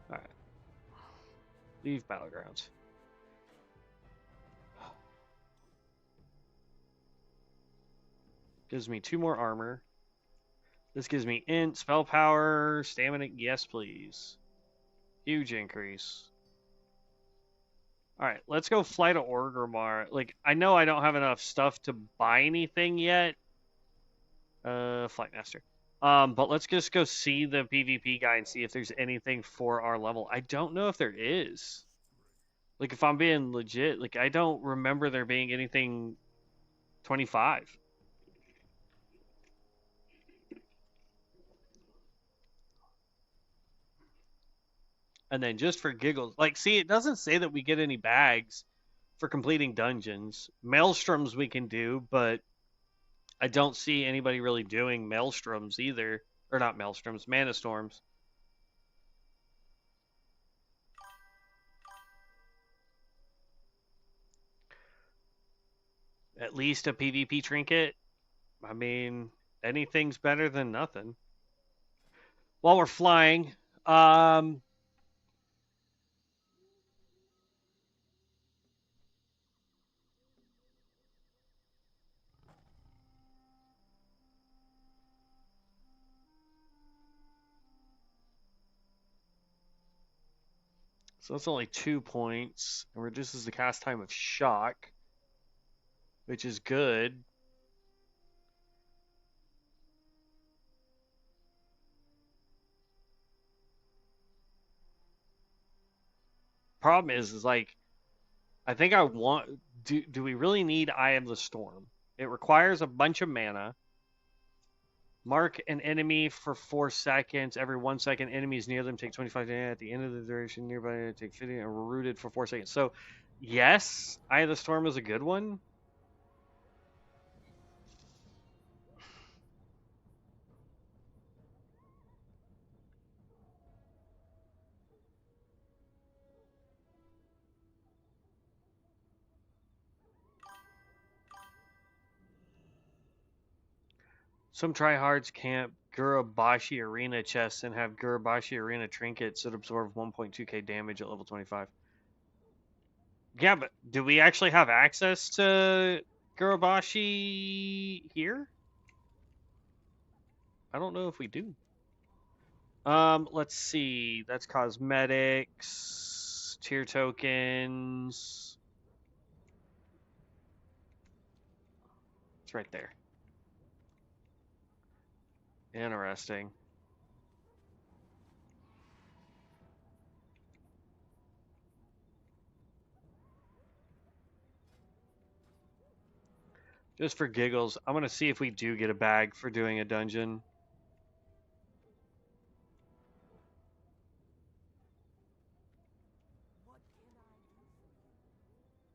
All right, leave Battlegrounds. Gives me 2 more armor. This gives me int, spell power, stamina. Yes, please. Huge increase. All right, let's go Flight of Orgrimmar. Like, I know I don't have enough stuff to buy anything yet. Flight Master. But let's just go see the PvP guy and see if there's anything for our level. I don't know if there is. Like, if I'm being legit, like, I don't remember there being anything 25. And then just for giggles, like, see, it doesn't say that we get any bags for completing dungeons. Maelstroms we can do, but I don't see anybody really doing Maelstroms either. Or not Maelstroms, Manastorms. At least a PvP trinket. I mean, anything's better than nothing. While we're flying, um, so that's only 2 points. And reduces the cast time of shock, which is good. Problem is like, I think I want. Do we really need Eye of the Storm? It requires a bunch of mana. Mark an enemy for 4 seconds. Every 1 second, enemies near them take 25 damage. At the end of the duration, nearby take 50 and are rooted for 4 seconds. So, yes, Eye of the Storm is a good one. Some tryhards camp Gurabashi Arena chests and have Gurabashi Arena trinkets that absorb 1.2k damage at level 25. Yeah, but do we actually have access to Gurabashi here? I don't know if we do. Let's see. That's cosmetics, tier tokens. It's right there. Interesting. Just for giggles, I'm gonna see if we do get a bag for doing a dungeon.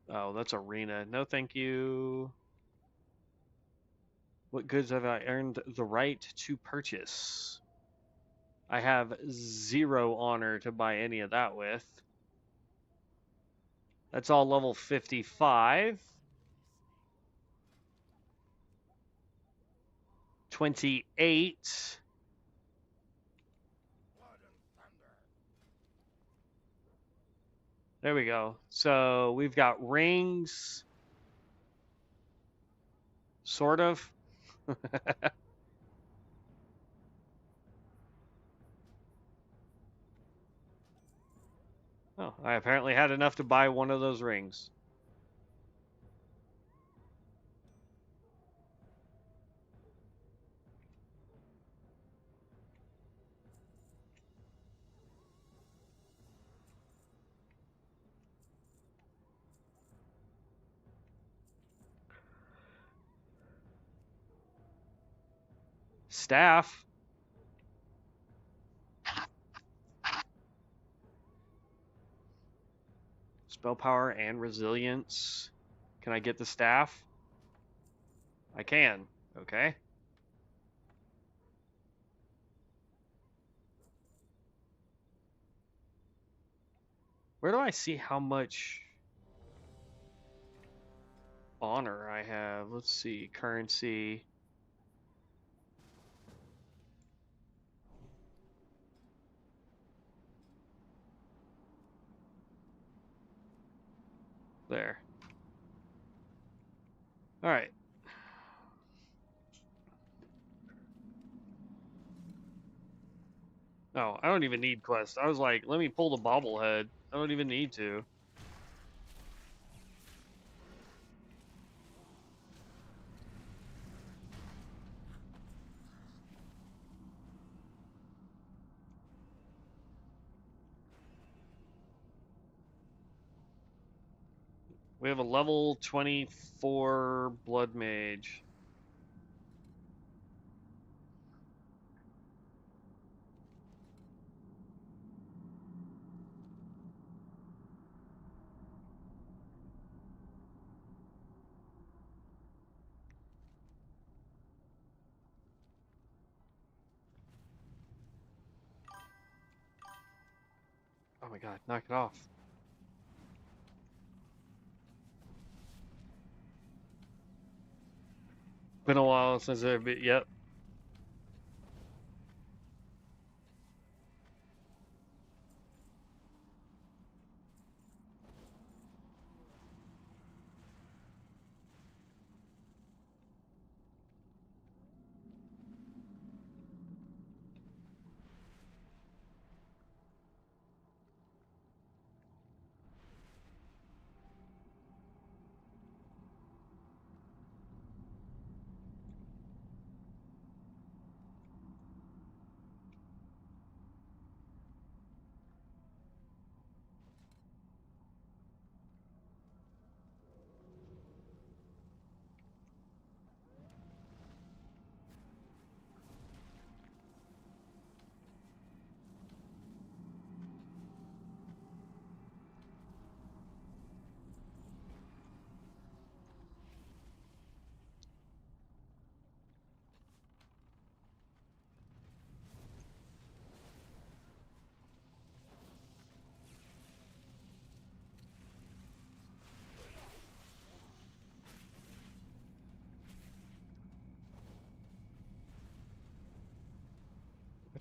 Oh, that's arena. No, thank you. What goods have I earned the right to purchase? I have 0 honor to buy any of that with. That's all level 55. 28. There we go. So we've got rings. Sort of. Oh, I apparently had enough to buy one of those rings. Staff. Spell power and resilience. Can I get the staff? I can. Okay. Where do I see how much honor I have? Let's see. Currency. There. All right. Oh, I don't even need quest. I was like, let me pull the bobblehead. I don't even need to. We have a level 24 blood mage. Oh my god, knock it off. Been a while since I've been, yep.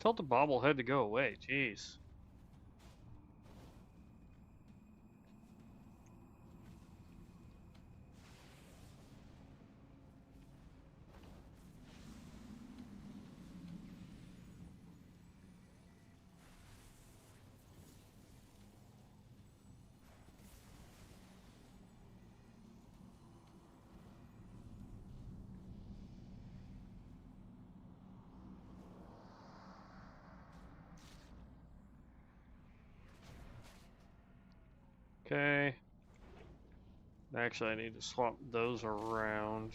told the bobblehead to go away. Jeez. Okay. Actually, I need to swap those around.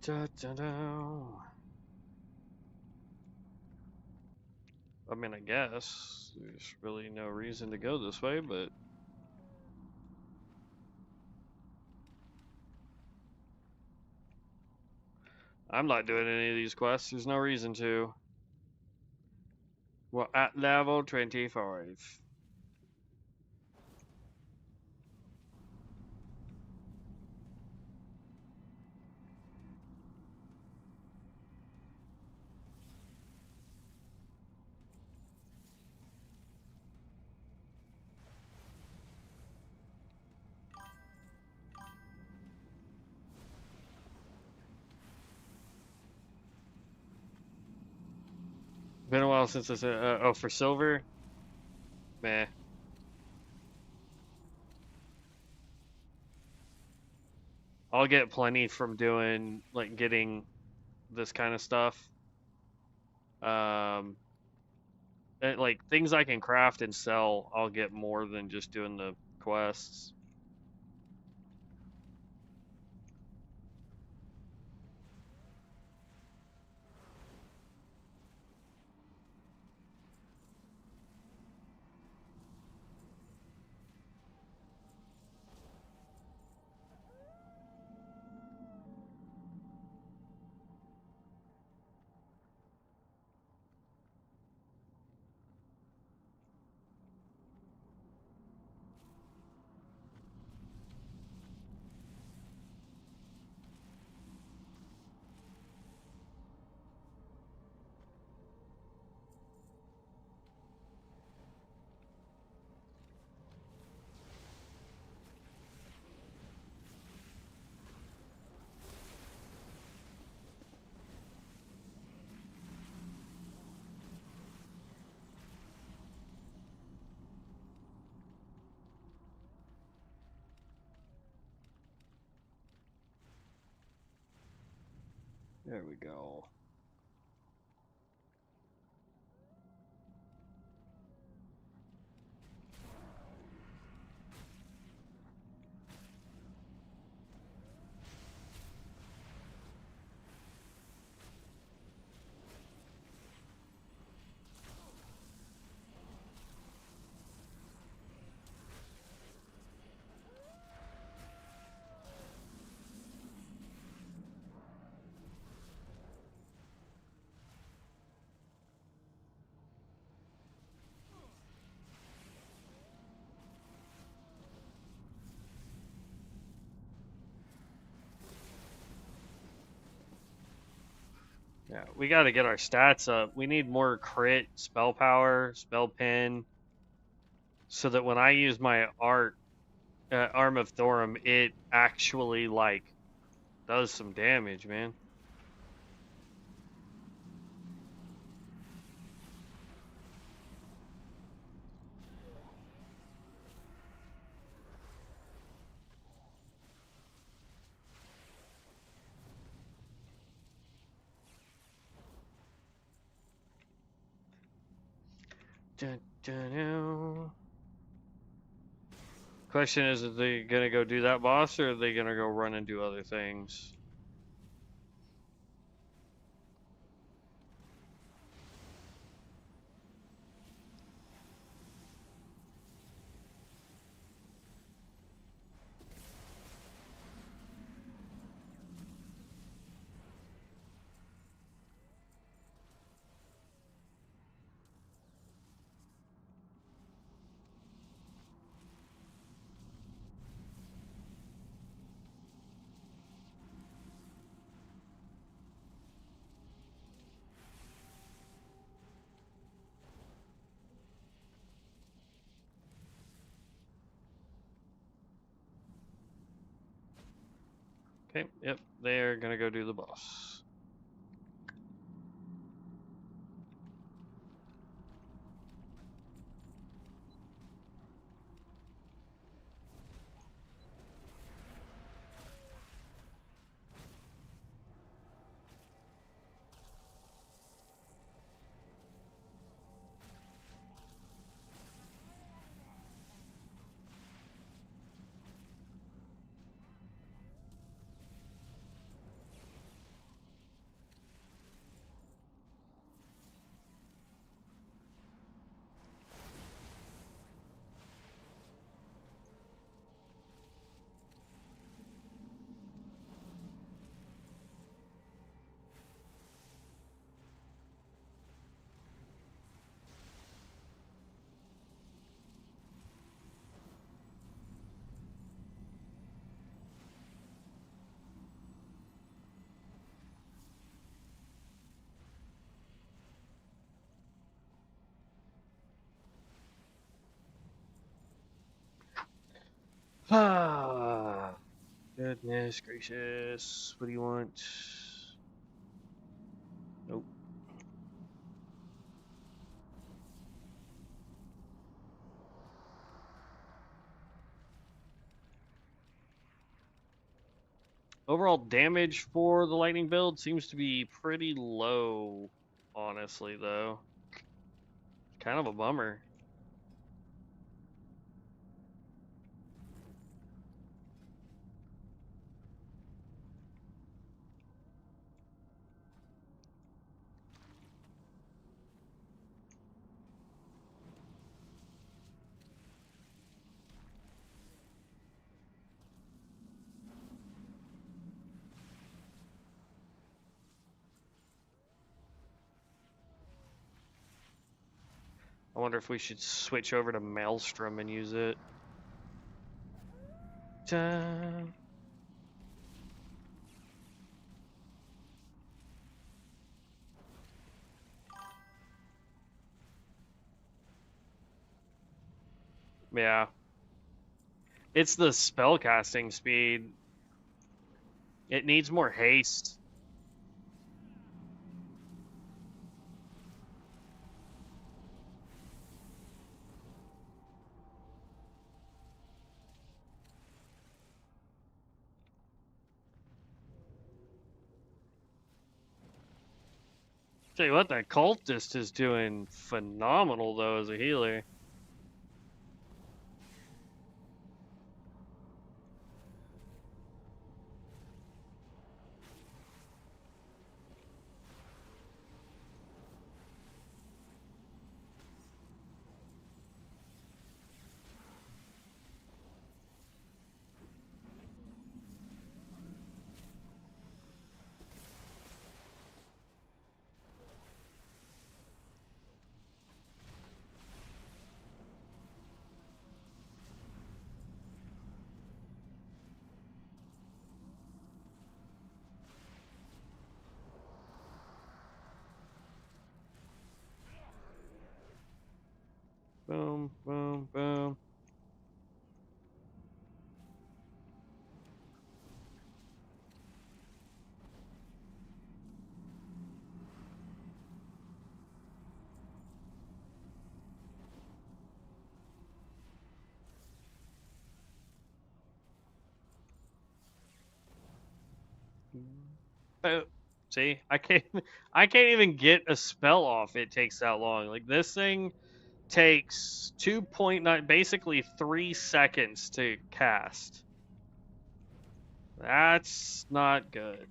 Da, da, da. I mean, I guess there's really no reason to go this way, but I'm not doing any of these quests. There's no reason to. We're at level 25. Been a while since I said, oh, for silver? Meh. I'll get plenty from doing, like, getting this kind of stuff. Like, things I can craft and sell, I'll get more than just doing the quests. There we go. Yeah, we got to get our stats up. We need more crit, spell power, spell pin, so that when I use my arm of Thorum, it actually like does some damage, man. Dun, dun, dun. Question is, are they gonna go do that boss, or are they gonna go run and do other things? Okay, yep, they're gonna go do the boss. Ah, goodness gracious. What do you want? Nope. Overall damage for the lightning build seems to be pretty low, honestly, though. Kind of a bummer. I wonder if we should switch over to Maelstrom and use it. Ta. Yeah. It's the spellcasting speed. It needs more haste. Tell you what, that cultist is doing phenomenal, though, as a healer. Boom, boom, boom. Oh, see, I can't even get a spell off. It takes that long. Like this thing takes 2.9, basically 3 seconds to cast. That's not good.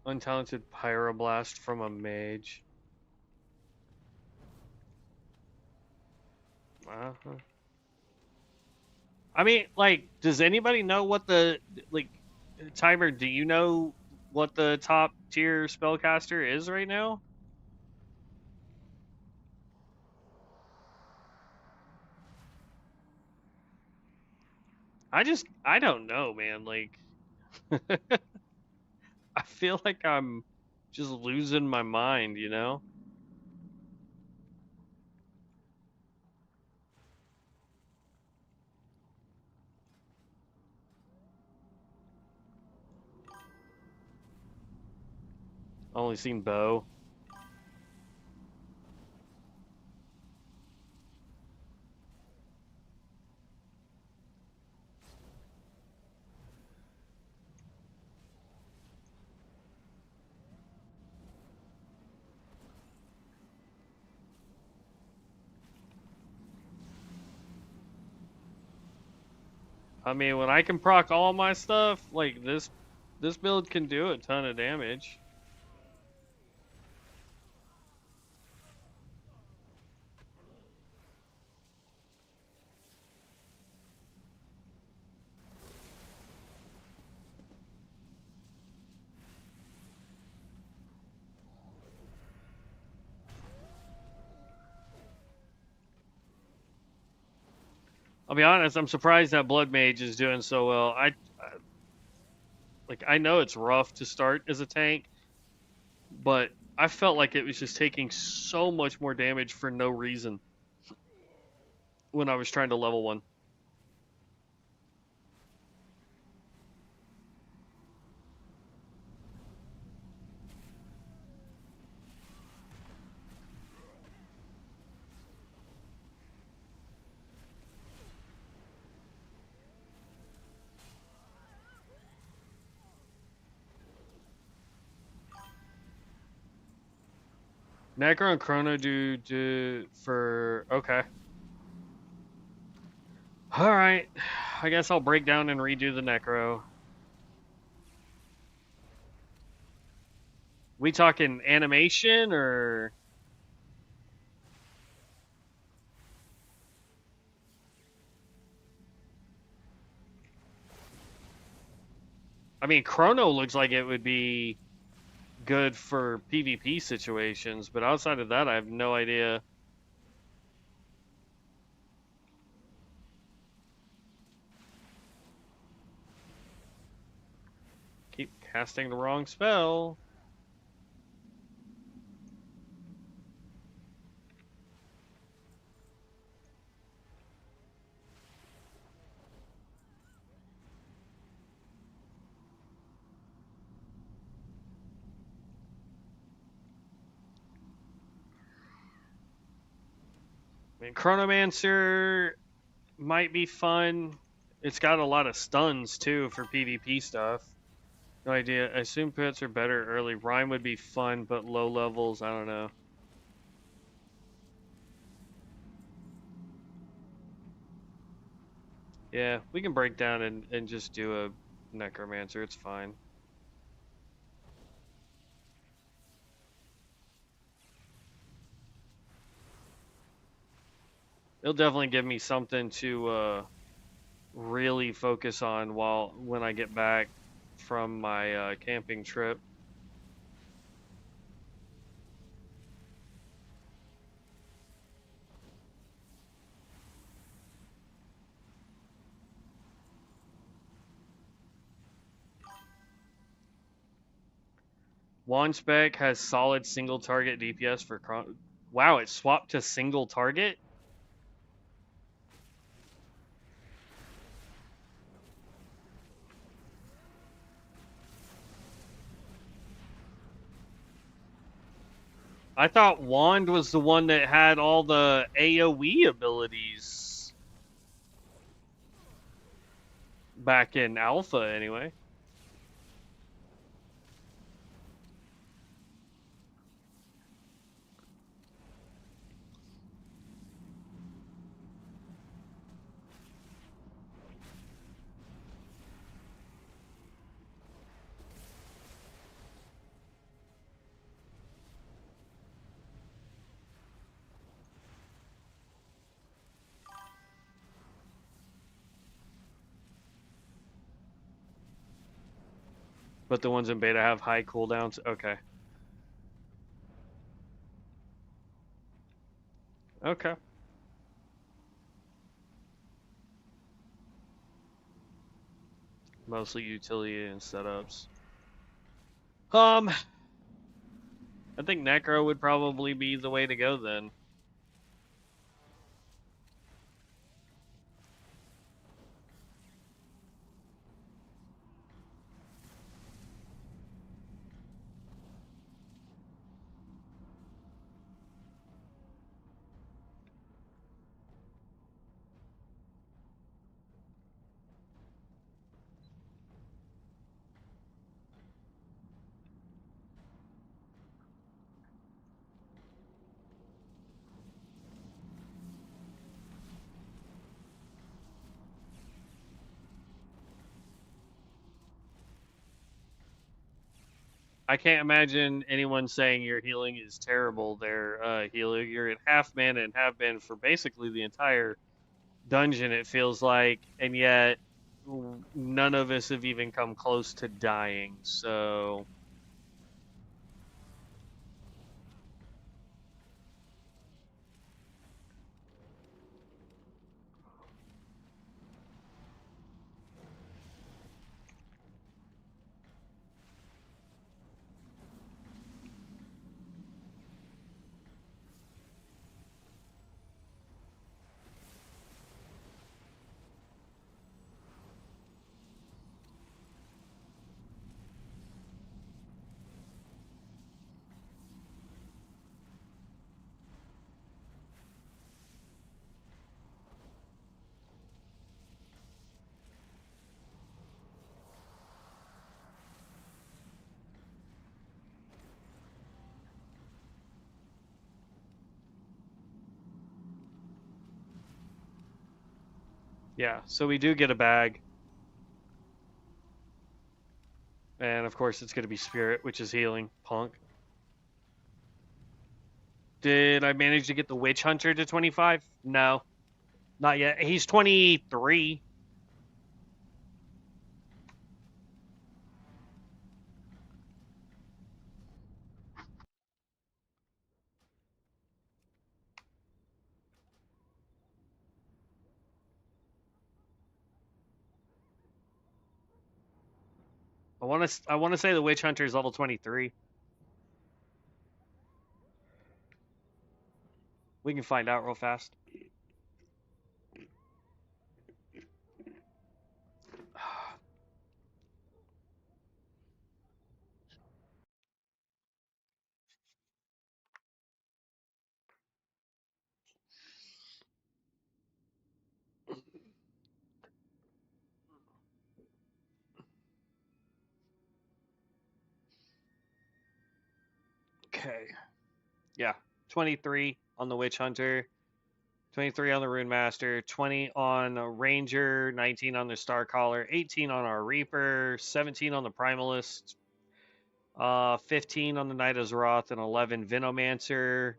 Untalented Pyroblast from a mage. Uh-huh. I mean, like, does anybody know what the, like, Timer, do you know what the top tier spellcaster is right now? I don't know, man. Like, I feel like I'm just losing my mind, you know? Only seen Bo. I mean, when I can proc all my stuff, like this build can do a ton of damage. I'll be honest, I'm surprised that Blood Mage is doing so well. Like, I know it's rough to start as a tank, but I felt like it was just taking so much more damage for no reason when I was trying to level one. Necro and Chrono do for okay. All right, I guess I'll break down and redo the Necro. We talking animation or? I mean, Chrono looks like it would be good for PvP situations, but outside of that, I have no idea. Keep casting the wrong spell. I mean, Chronomancer might be fun. It's got a lot of stuns too for PvP stuff. No idea. I assume pets are better early. Rhyme would be fun, but low levels, I don't know. Yeah, we can break down and just do a Necromancer. It's fine. It'll definitely give me something to really focus on when I get back from my camping trip. Wand spec has solid single target DPS for wow, it swapped to single target? I thought Wand was the one that had all the AoE abilities back in Alpha anyway. But the ones in beta have high cooldowns? Okay. Okay. Mostly utility and setups. I think Necro would probably be the way to go then. I can't imagine anyone saying your healing is terrible there, Healer. You're at half mana and have been for basically the entire dungeon, it feels like, and yet none of us have even come close to dying, so. Yeah, so we do get a bag. And of course, it's going to be Spirit, which is healing. Punk. Did I manage to get the Witch Hunter to 25? No, not yet. He's 23. I want to say the Witch Hunter is level 23. We can find out real fast. Okay. Yeah, 23 on the Witch Hunter, 23 on the Rune Master, 20 on a Ranger, 19 on the Star Caller, 18 on our Reaper, 17 on the Primalist, 15 on the Knight of Azeroth, and 11 Venomancer.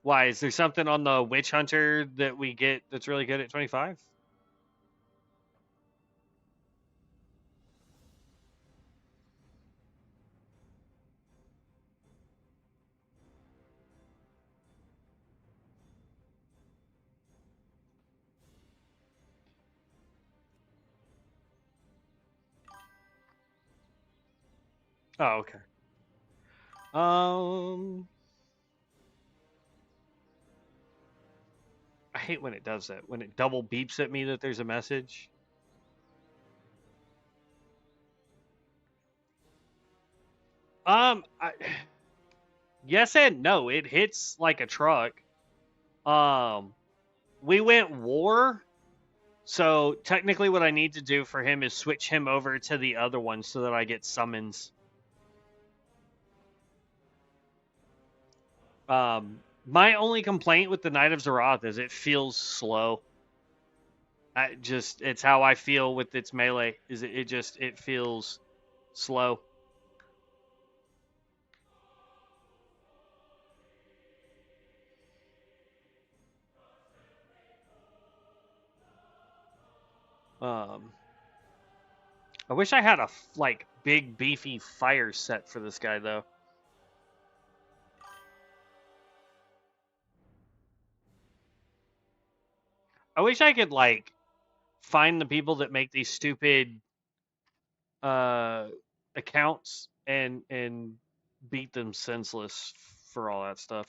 Why, is there something on the Witch Hunter that we get that's really good at 25? Oh, okay. I hate when it does that. When it double beeps at me that there's a message. I, yes and no. It hits like a truck. Um, we went war, so technically what I need to do for him is switch him over to the other one so that I get summons. My only complaint with the Knight of Azeroth is it feels slow. It's how I feel with its melee. Is it feels slow. Um, I wish I had a like big beefy fire set for this guy though. I wish I could like find the people that make these stupid uh accounts and beat them senseless for all that stuff.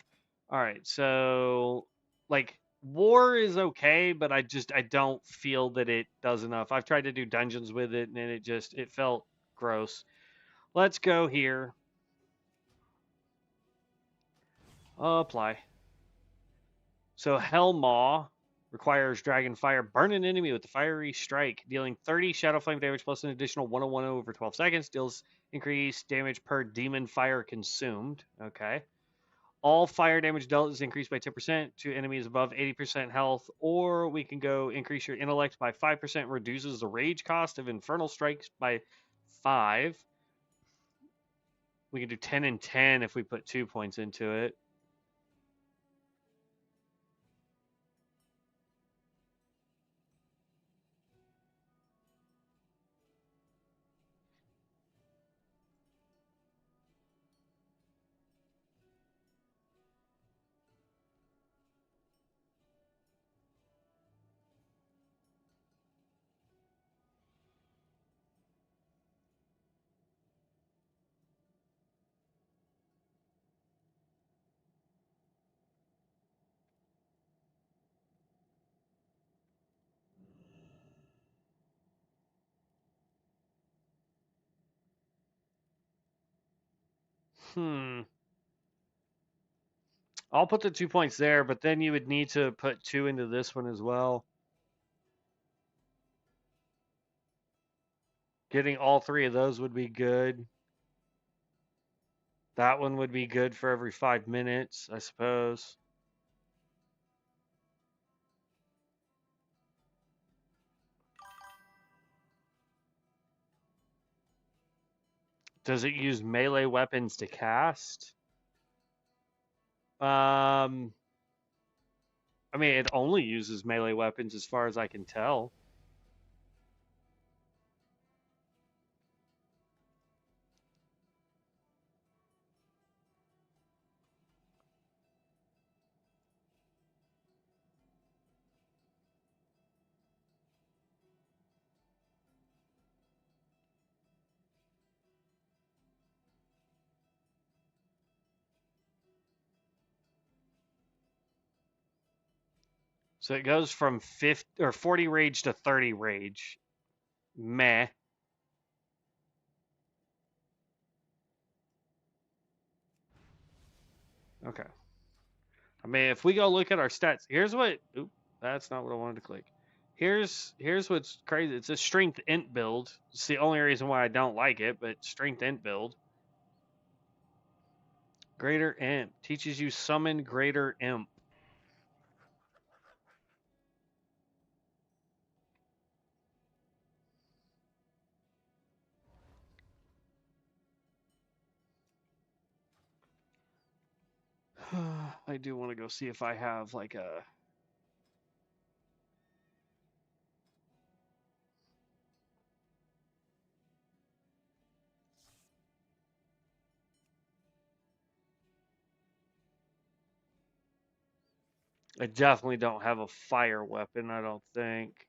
All right, so like war is okay, but I don't feel that it does enough. I've tried to do dungeons with it and it felt gross. Let's go here. Apply. So Hellmaw requires Dragon Fire. Burn an enemy with the Fiery Strike, dealing 30 Shadow Flame damage plus an additional 101 over 12 seconds. Deals increased damage per Demon Fire consumed. Okay. All fire damage dealt is increased by 10% to enemies above 80% health, or we can go increase your intellect by 5%, reduces the rage cost of Infernal Strikes by 5. We can do 10 and 10 if we put 2 points into it. Hmm. I'll put the 2 points there, but then you would need to put 2 into this one as well. Getting all 3 of those would be good. That one would be good for every 5 minutes, I suppose. Does it use melee weapons to cast? Um, I mean, it only uses melee weapons as far as I can tell. So it goes from 50 or 40 rage to 30 rage. Meh. Okay. I mean, if we go look at our stats, here's what. Oop, that's not what I wanted to click. Here's what's crazy. It's a strength int build. It's the only reason why I don't like it, but strength int build. Greater imp teaches you summon greater imp. I do want to go see if I have like a. I definitely don't have a fire weapon. I don't think.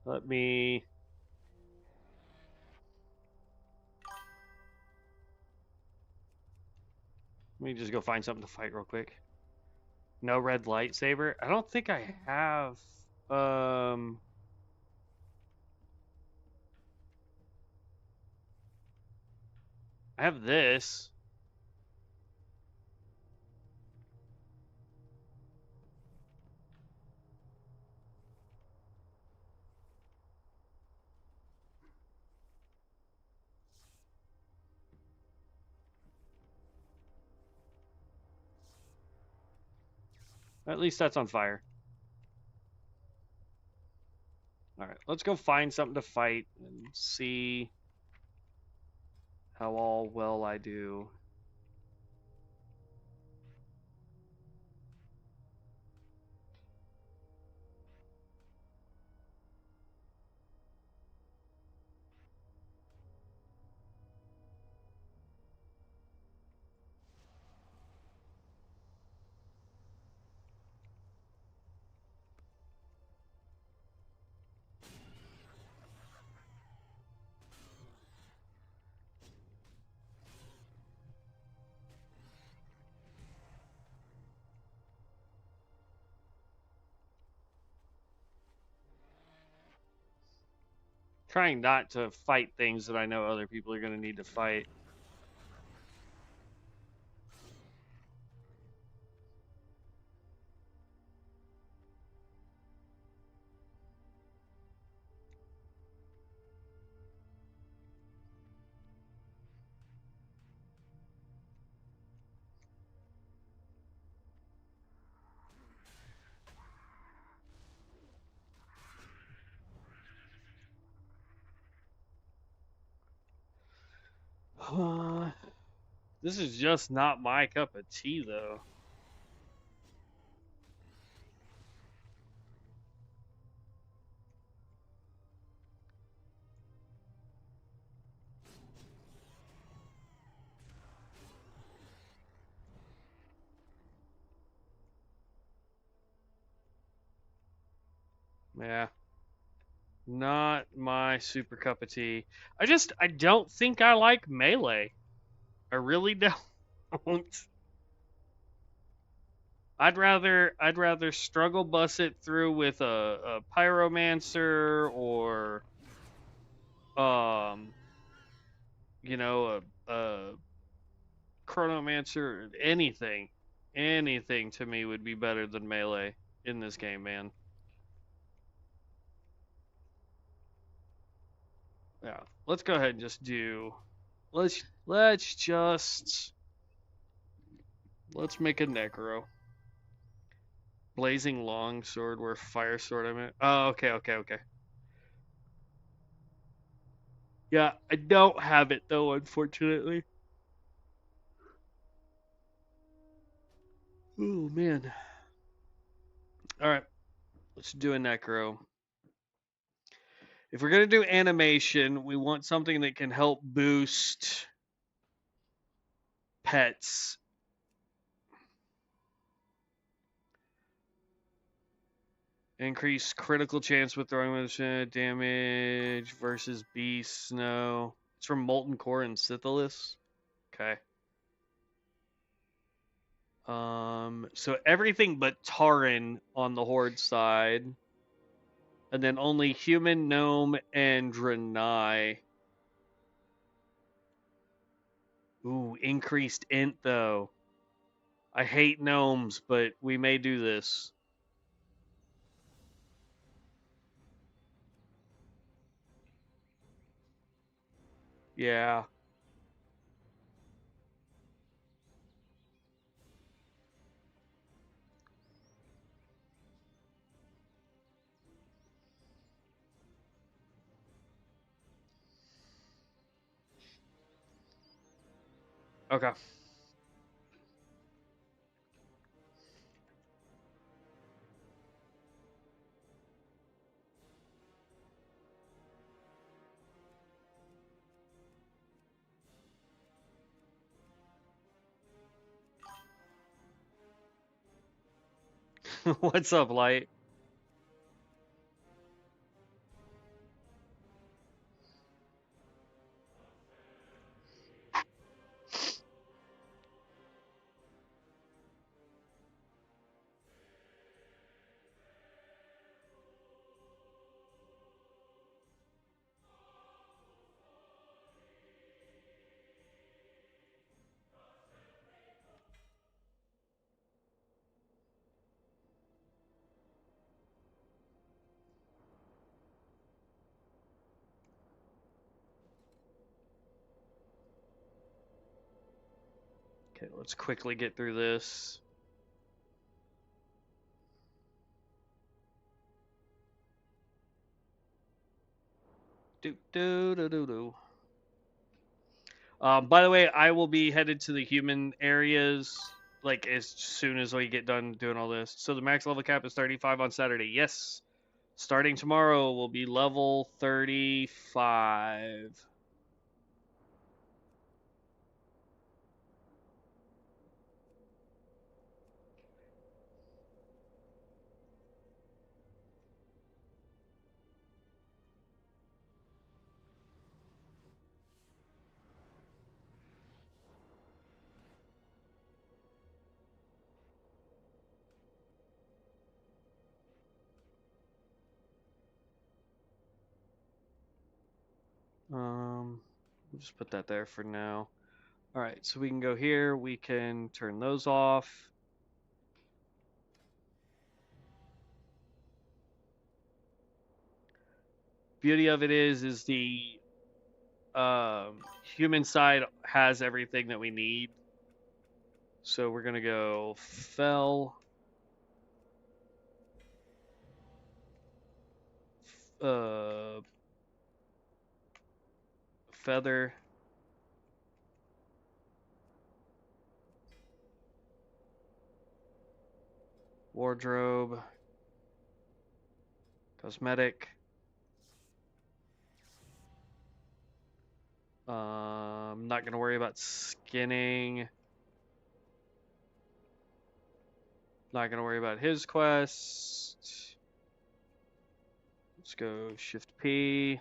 Let me. Let me just go find something to fight real quick. No red lightsaber. I don't think I have. Um. I have this. At least that's on fire. Alright, let's go find something to fight and see how all well I do. Trying not to fight things that I know other people are going to need to fight. This is just not my cup of tea, though. Yeah. Not my super cup of tea. I don't think I like melee. I really don't. I'd rather struggle bus it through with a pyromancer or um a chronomancer. Anything to me would be better than melee in this game, man. Yeah, let's go ahead and just do. Let's just let's make a necro. Blazing longsword, where fire sword I meant. Oh, okay. Yeah, I don't have it though, unfortunately. Oh man. All right, let's do a necro. If we're gonna do animation, we want something that can help boost pets. Increase critical chance with throwing damage versus beasts. No, it's from Molten Core and Scythelus. Okay. So everything but Taran on the Horde side, and then only human, gnome, and Draenei. Ooh, increased int though. I hate gnomes, but we may do this. Yeah. Okay. What's up, Light? Okay, let's quickly get through this. Do do do do do. By the way, I will be headed to the human areas like as soon as we get done doing all this. So the max level cap is 35 on Saturday. Yes. Starting tomorrow will be level 35. We'll just put that there for now. All right, so we can go here. We can turn those off. Beauty of it is the human side has everything that we need. So we're gonna go fell, uh, feather, wardrobe, cosmetic. I'm not gonna worry about skinning. Not gonna worry about his quest. Let's go Shift P.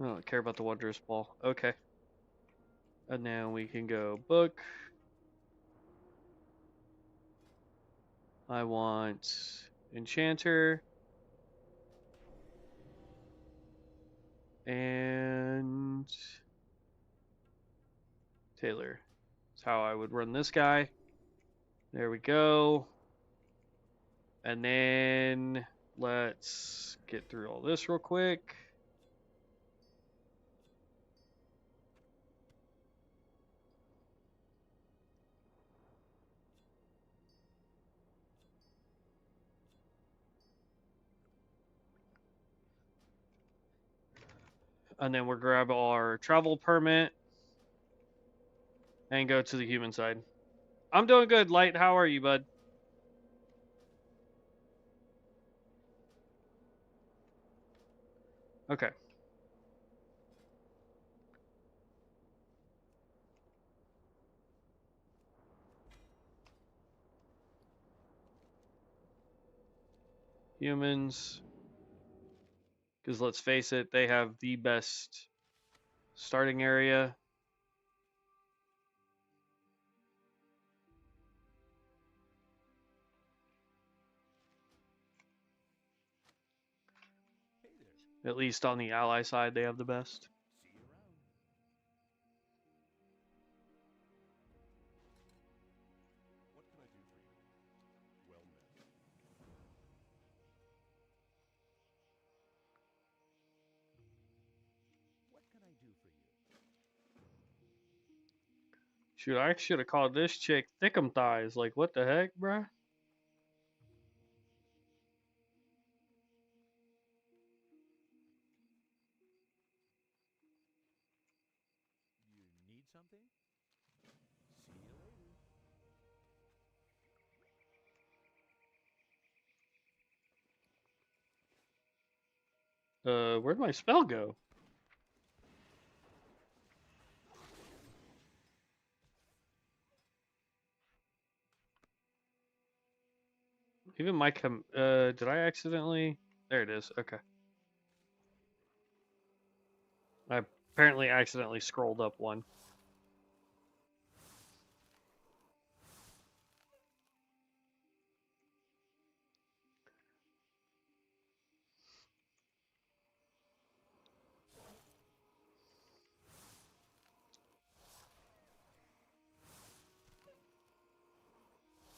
I don't care about the Wondrous Ball. Okay. And then we can go book. I want Enchanter. And Taylor. That's how I would run this guy. There we go. And then let's get through all this real quick. And then we'll grab our travel permit and go to the human side. I'm doing good, Light. How are you, bud? Okay. Humans. Because let's face it, they have the best starting area. At least on the ally side, they have the best. Shoot, I should have called this chick Thickum Thighs. Like, what the heck, bruh? You need something? See you later. Where'd my spell go? Even my did I accidentally? There it is. Okay. I apparently accidentally scrolled up one.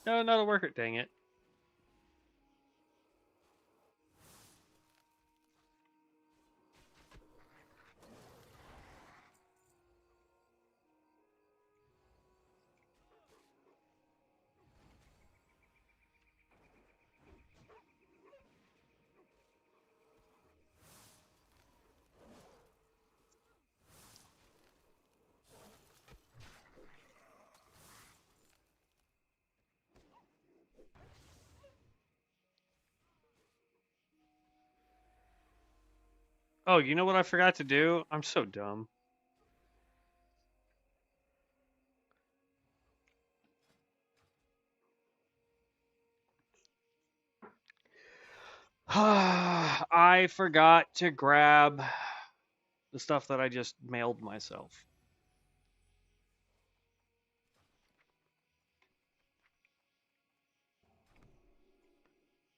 No, another worker. Dang it. Oh, you know what I forgot to do? I'm so dumb. I forgot to grab the stuff that I just mailed myself.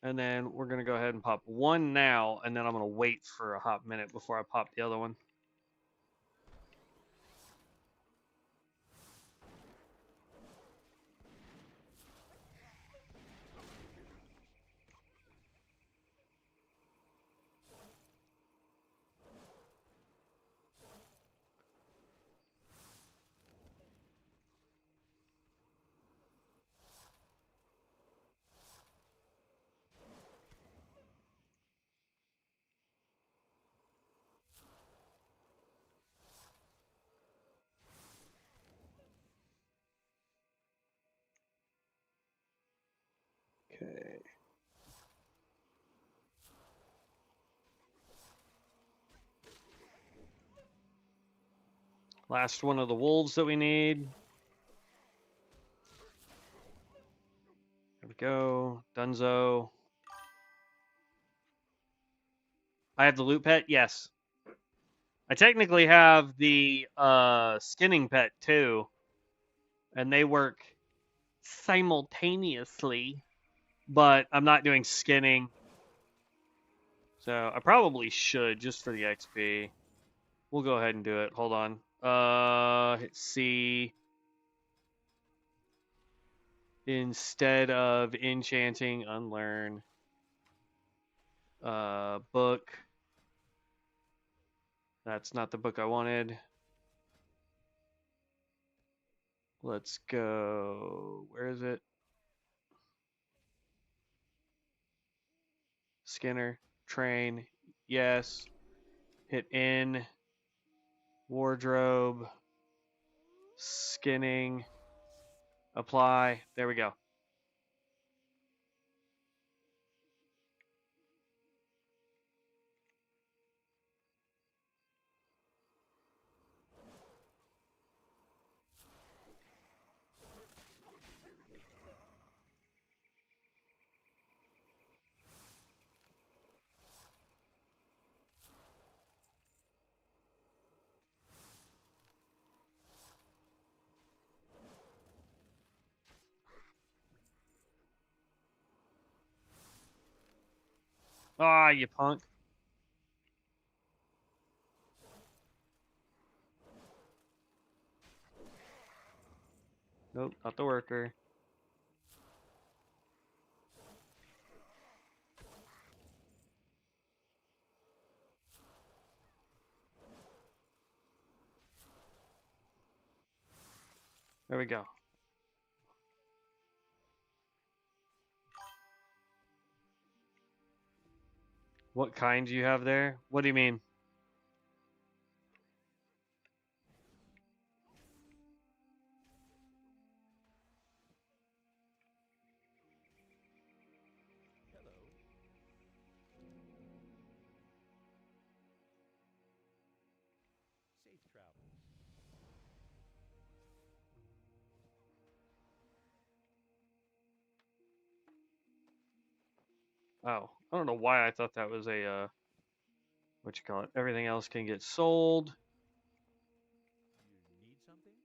And then we're going to go ahead and pop one now, and then I'm going to wait for a hot minute before I pop the other one. Okay. Last one of the wolves that we need. There we go. Dunzo. I have the loot pet? Yes. I technically have the skinning pet too. And they work simultaneously. But I'm not doing skinning. So I probably should just for the XP. We'll go ahead and do it. Hold on. Hit C. Instead of enchanting, unlearn. Book. That's not the book I wanted. Let's go. Where is it? Skinner. Train. Yes. Hit in. Wardrobe. Skinning. Apply. There we go. Ah, you punk. Nope, not the worker. There we go. What kind do you have there? What do you mean? Hello. Safe travels. Oh, I don't know why I thought that was a what you call it. Everything else can get sold. You need something?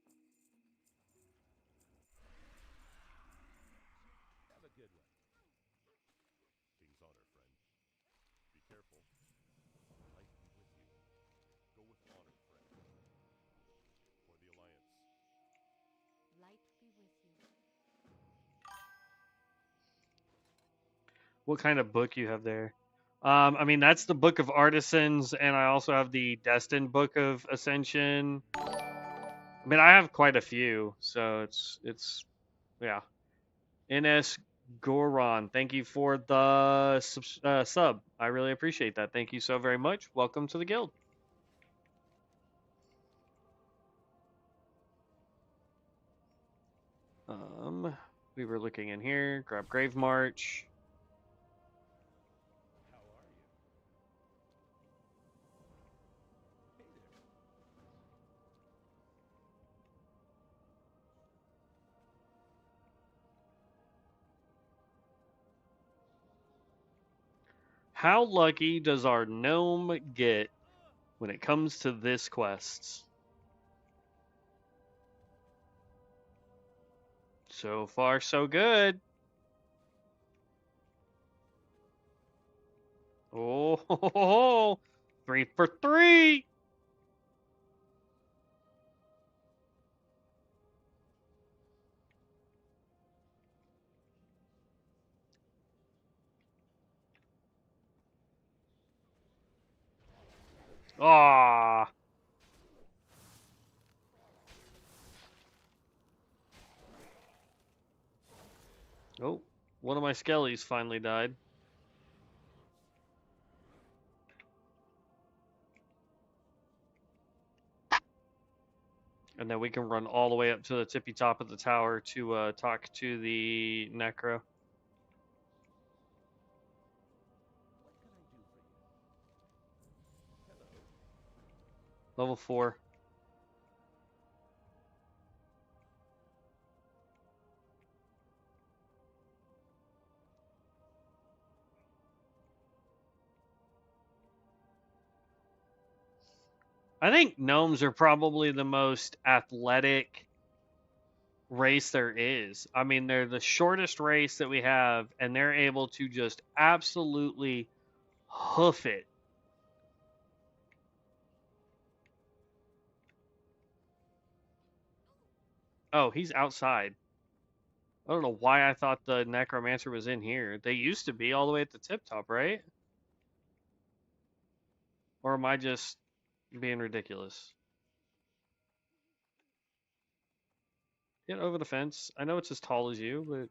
Have a good one. King's honor, friend. Be careful. Light be with you. Go with honor, friend. For the Alliance. Light be with you. what kind of book you have there. I mean, that's the Book of Artisans, and I also have the Destined Book of Ascension. I mean, I have quite a few, so it's yeah. NS Goron, thank you for the sub. I really appreciate that. Thank you so very much. Welcome to the guild. We were looking in here. Grab Grave March. How are you? Hey there. How lucky does our gnome get when it comes to this quest? So far, so good. Oh, 3 for 3. Ah. Oh, one of my skellies finally died. And then we can run all the way up to the tippy top of the tower to talk to the Necro. What can I do for you? Hello. Level 4. I think gnomes are probably the most athletic race there is. I mean, they're the shortest race that we have, and they're able to just absolutely hoof it. Oh, he's outside. I don't know why I thought the necromancer was in here. They used to be all the way at the tip top, right? Or am I just being ridiculous? Get over the fence. I know it's as tall as you, but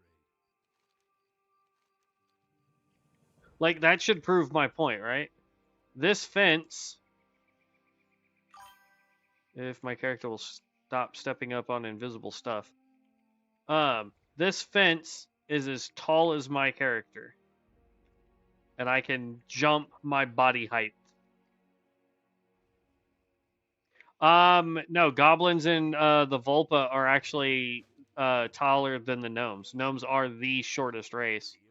like that should prove my point, right? This fence, if my character will stop stepping up on invisible stuff. This fence is as tall as my character. And I can jump my body height. No, goblins and the Volpa are actually taller than the gnomes. Gnomes are the shortest race. See you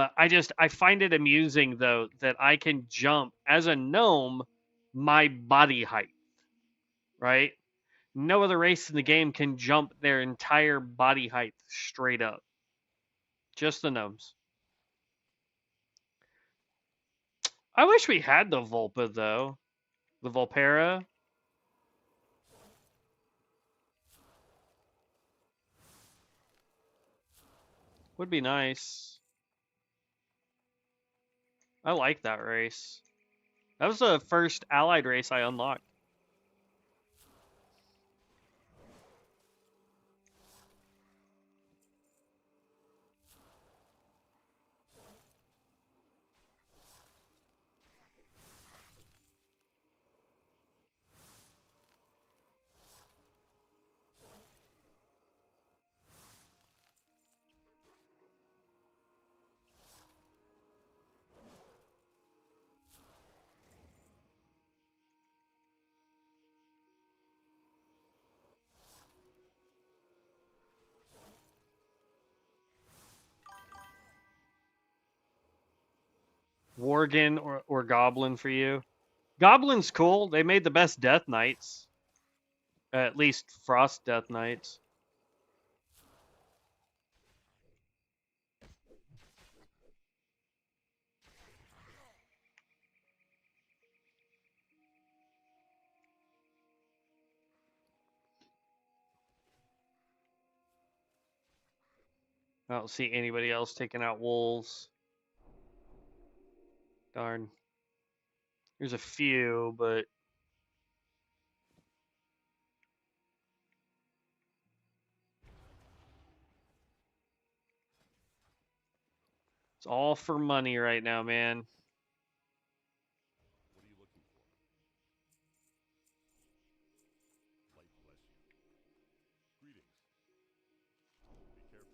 around. But I find it amusing though that I can jump as a gnome my body height, right? No other race in the game can jump their entire body height straight up. Just the gnomes. I wish we had the Volpa though. The Volpera. Would be nice. I like that race. That was the first allied race I unlocked. Worgen or Goblin for you. Goblin's cool. They made the best Death Knights. At least Frost Death Knights. I don't see anybody else taking out wolves. Darn. There's a few, but it's all for money right now, man. What are you looking for? Light bless you. Greetings. Be careful.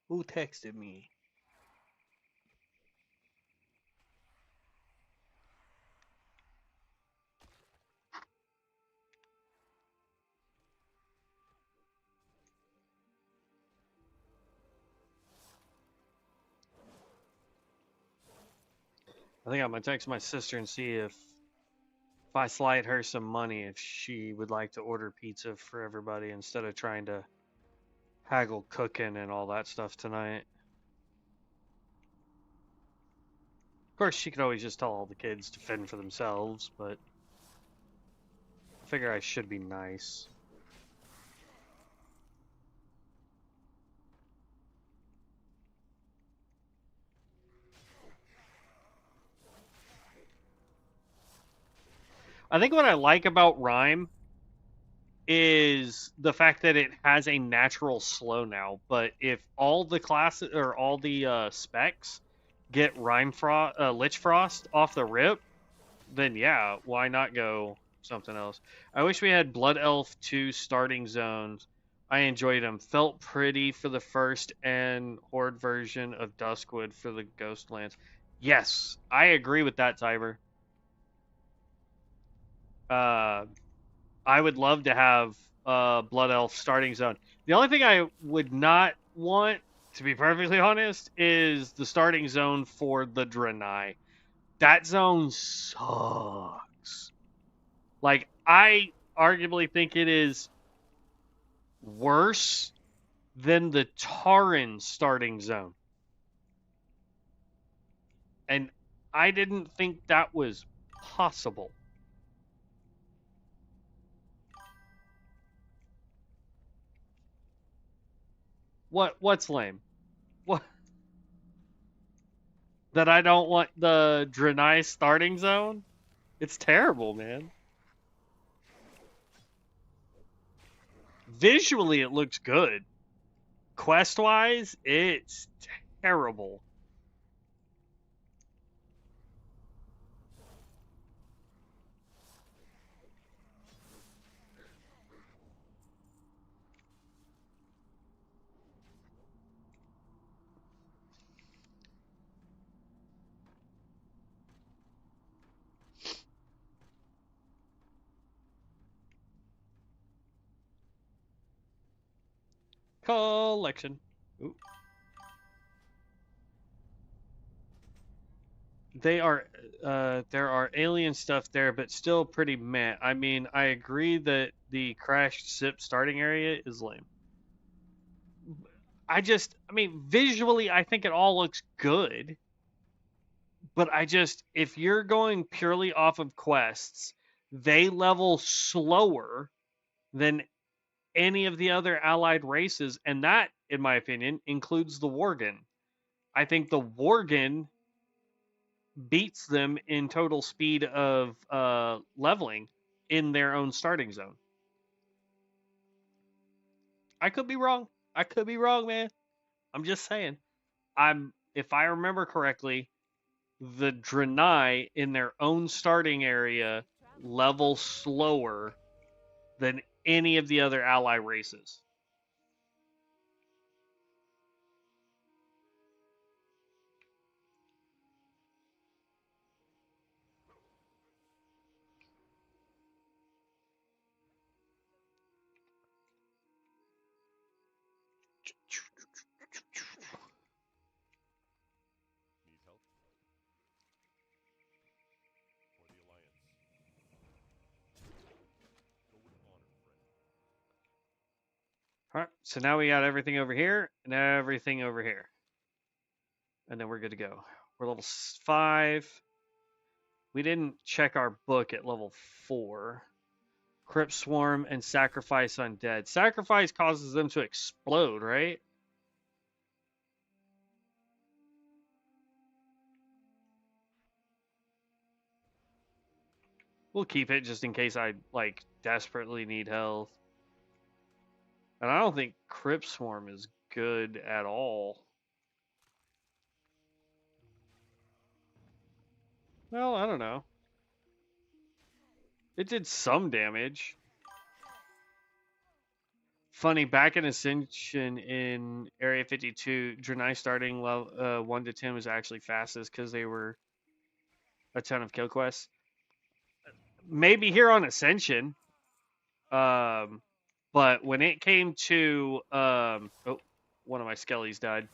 Who texted me? I think I'm gonna text my sister and see if I slide her some money if she would like to order pizza for everybody instead of trying to haggle cooking and all that stuff tonight. Of course, she could always just tell all the kids to fend for themselves, but I figure I should be nice. I think what I like about Rhyme is the fact that it has a natural slow now. But if all the classes or all the specs get Lich Frost off the rip, then yeah, why not go something else? I wish we had Blood Elf 2 starting zones. I enjoyed them. Felt pretty for the first and Horde version of Duskwood for the Ghostlands. Yes, I agree with that, Tiber. Uh, I would love to have Blood Elf starting zone. The only thing I would not want, to be perfectly honest, is the starting zone for the Draenei. That zone sucks. Like, I arguably think it is worse than the Tauren starting zone. And I didn't think that was possible. What's lame? What that I don't want the Draenei starting zone? It's terrible, man. Visually it looks good. Quest wise, it's terrible. Collection. Ooh. They are there are alien stuff there, but still pretty meh. I mean, I agree that the crashed ship starting area is lame. I mean, visually, I think it all looks good, but if you're going purely off of quests, they level slower than any of the other allied races, and that, in my opinion, includes the Worgen. I think the Worgen beats them in total speed of leveling in their own starting zone. I could be wrong. I could be wrong, man. I'm just saying. If I remember correctly, the Draenei in their own starting area level slower than any of the other ally races. Need help? For the Alliance. Go with honor, friend. All right, so now we got everything over here and everything over here. And then we're good to go. We're level 5. We didn't check our book at level 4. Crypt Swarm and Sacrifice Undead. Sacrifice causes them to explode, right? We'll keep it just in case I, like, desperately need health. And I don't think Crypt Swarm is good at all. Well, I don't know. It did some damage. Funny, back in Ascension in Area 52, Draenei starting level 1 to 10 was actually fastest because they were a ton of kill quests. Maybe here on Ascension, but when it came to oh, one of my skellies died.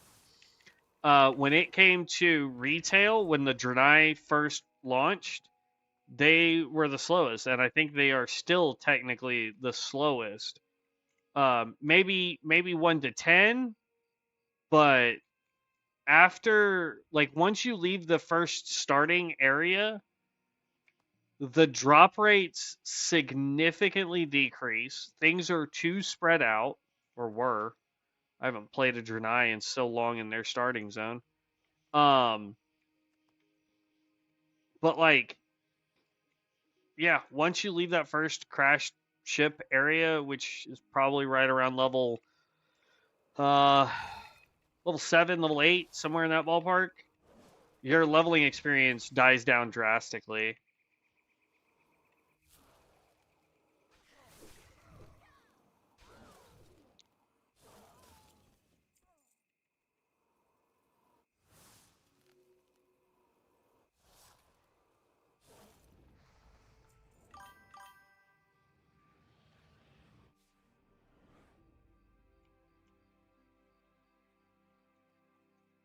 When it came to retail, when the Draenei first launched, they were the slowest, and I think they are still technically the slowest. Maybe 1 to 10, but after, like, once you leave the first starting area, the drop rates significantly decrease. Things are too spread out, or were. I haven't played a Draenei in so long in their starting zone. But like, yeah, once you leave that first crashed ship area, which is probably right around uh level 7, level 8, somewhere in that ballpark, your leveling experience dies down drastically.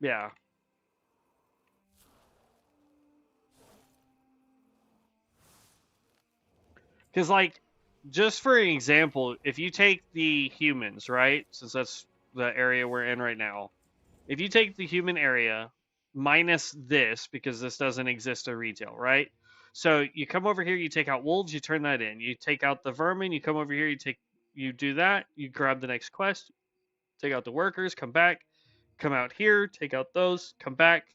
Yeah. Because, like, just for an example, if you take the humans, right? Since that's the area we're in right now. If you take the human area minus this, because this doesn't exist in retail, right? So you come over here, you take out wolves, you turn that in. You take out the vermin, you come over here, you do that, you grab the next quest, take out the workers, come back, come out here, take out those, come back.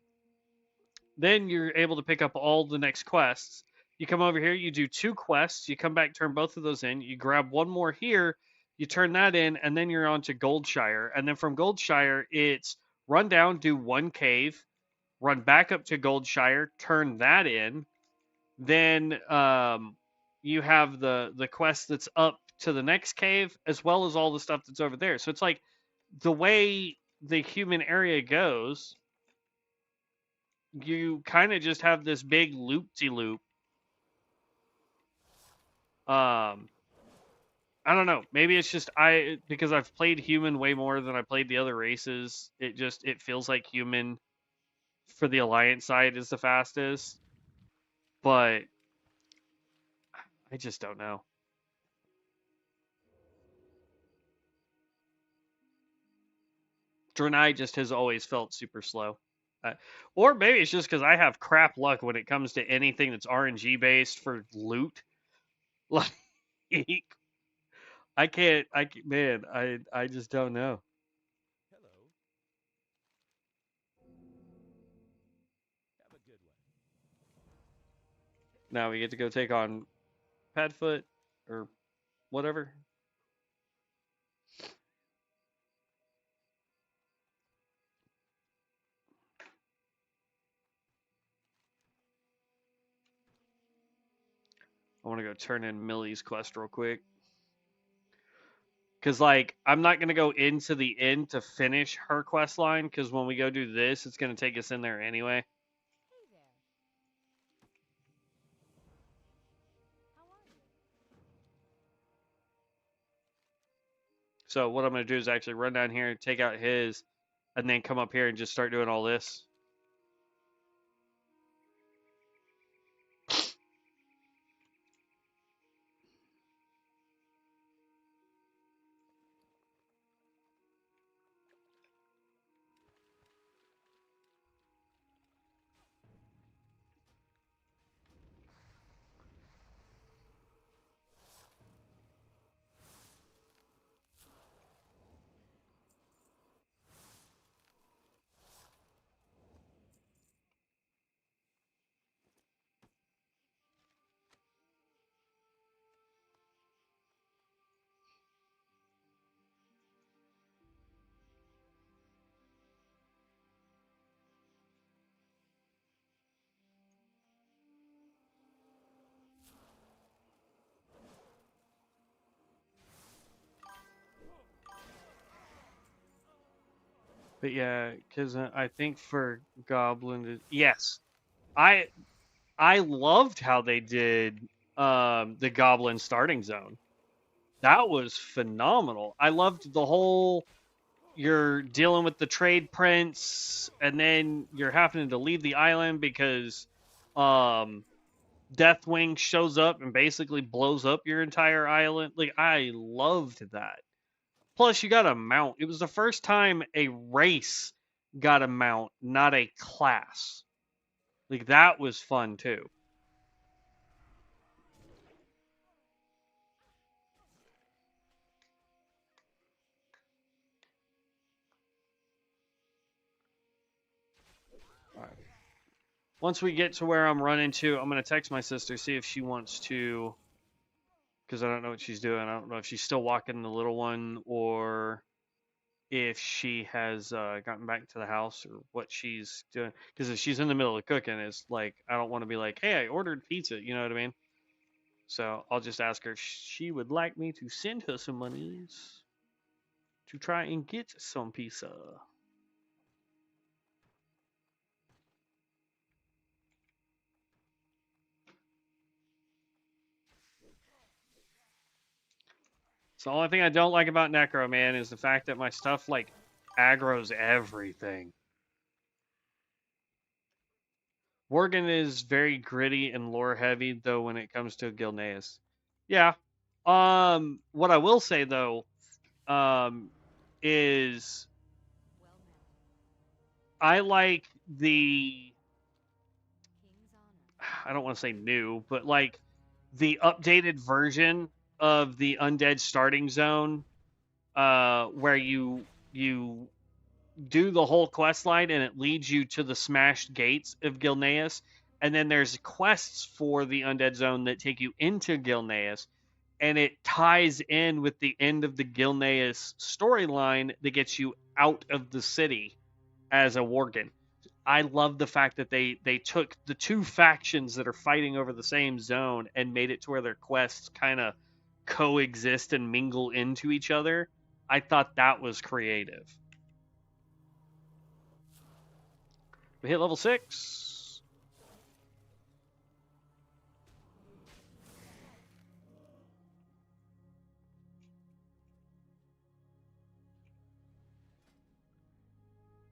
Then you're able to pick up all the next quests. You come over here, you do 2 quests, you come back, turn both of those in, you grab one more here, you turn that in, and then you're on to Goldshire. And then from Goldshire, it's run down, do 1 cave, run back up to Goldshire, turn that in. Then you have the quest that's up to the next cave, as well as all the stuff that's over there. So it's like the way the human area goes, you kind of just have this big loop-de-loop. I don't know. Maybe it's just because I've played human way more than I played the other races. It feels like human for the alliance side is the fastest, but I just don't know. Draenei just has always felt super slow. Or maybe it's just because I have crap luck when it comes to anything that's RNG based for loot. Like, man, I just don't know. Hello. Have a good one. Now we get to go take on Padfoot or whatever. I want to go turn in Millie's quest real quick. Because, like, I'm not going to go into the inn to finish her quest line, because when we go do this, it's going to take us in there anyway. Hey there. How are you? So what I'm going to do is actually run down here, take out his, and then come up here and just start doing all this. But yeah, because I think for Goblin, yes, I I loved how they did the Goblin starting zone. That was phenomenal. I loved the whole you're dealing with the trade prince, and then you're having to leave the island because um Deathwing shows up and basically blows up your entire island. Like I loved that. Plus, you got a mount. It was the first time a race got a mount, not a class. Like that was fun too. All right. Once we get to where I'm running to, I'm gonna text my sister, see if she wants to, because I don't know what she's doing. I don't know if she's still walking the little one or if she has gotten back to the house or what she's doing. Because if she's in the middle of cooking, it's like I don't want to be like, "Hey, I ordered pizza." You know what I mean? So I'll just ask her if she would like me to send her some monies to try and get some pizza. So the only thing I don't like about Necro, man, is the fact that my stuff like aggroes everything. Worgen is very gritty and lore heavy, though, when it comes to Gilneas. Yeah. What I will say though, um, is Well met. I like the King's honor. I don't want to say new, but like the updated version of the undead starting zone, where you do the whole quest line and it leads you to the smashed gates of Gilneas, and then there's quests for the undead zone that take you into Gilneas, and it ties in with the end of the Gilneas storyline that gets you out of the city as a Worgen. I love the fact that they took the two factions that are fighting over the same zone and made it to where their quests kind of coexist and mingle into each other. I thought that was creative. We hit level 6.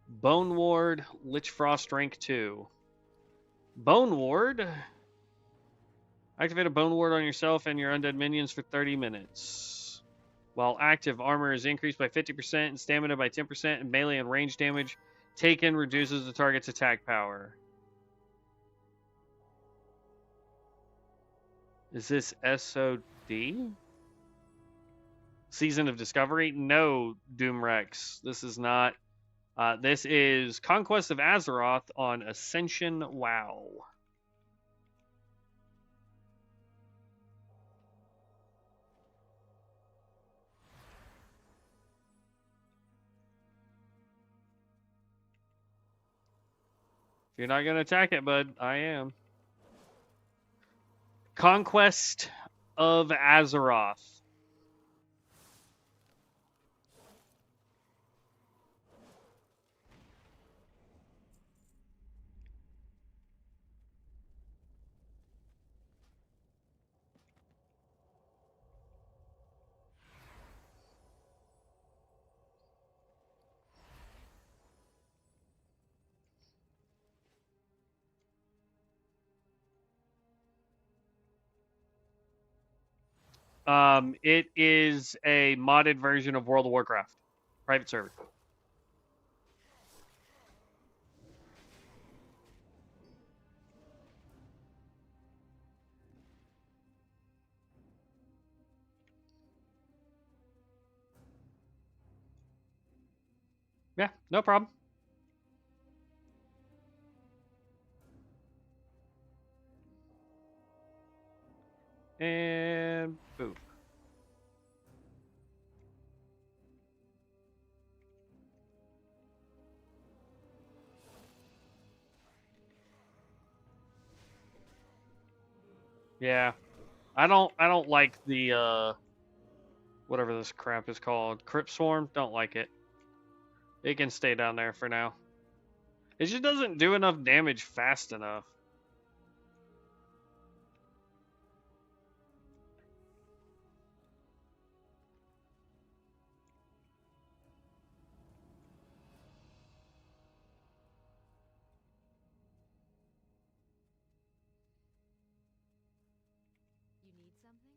Bone Ward, Lich Frost rank 2. Bone Ward. Activate a Bone Ward on yourself and your undead minions for 30 minutes. While active, armor is increased by 50% and stamina by 10%, and melee and range damage taken reduces the target's attack power. Is this SOD? Season of Discovery? No, Doomrex. This is not. This is Conquest of Azeroth on Ascension WoW. If you're not going to attack it, bud, I am. Conquest of Azeroth. It is a modded version of World of Warcraft, private server. Yeah, no problem. And boom. Yeah, I don't like the whatever this crap is called, Crypt Swarm. Don't like it. It can stay down there for now. It just doesn't do enough damage fast enough. You need something?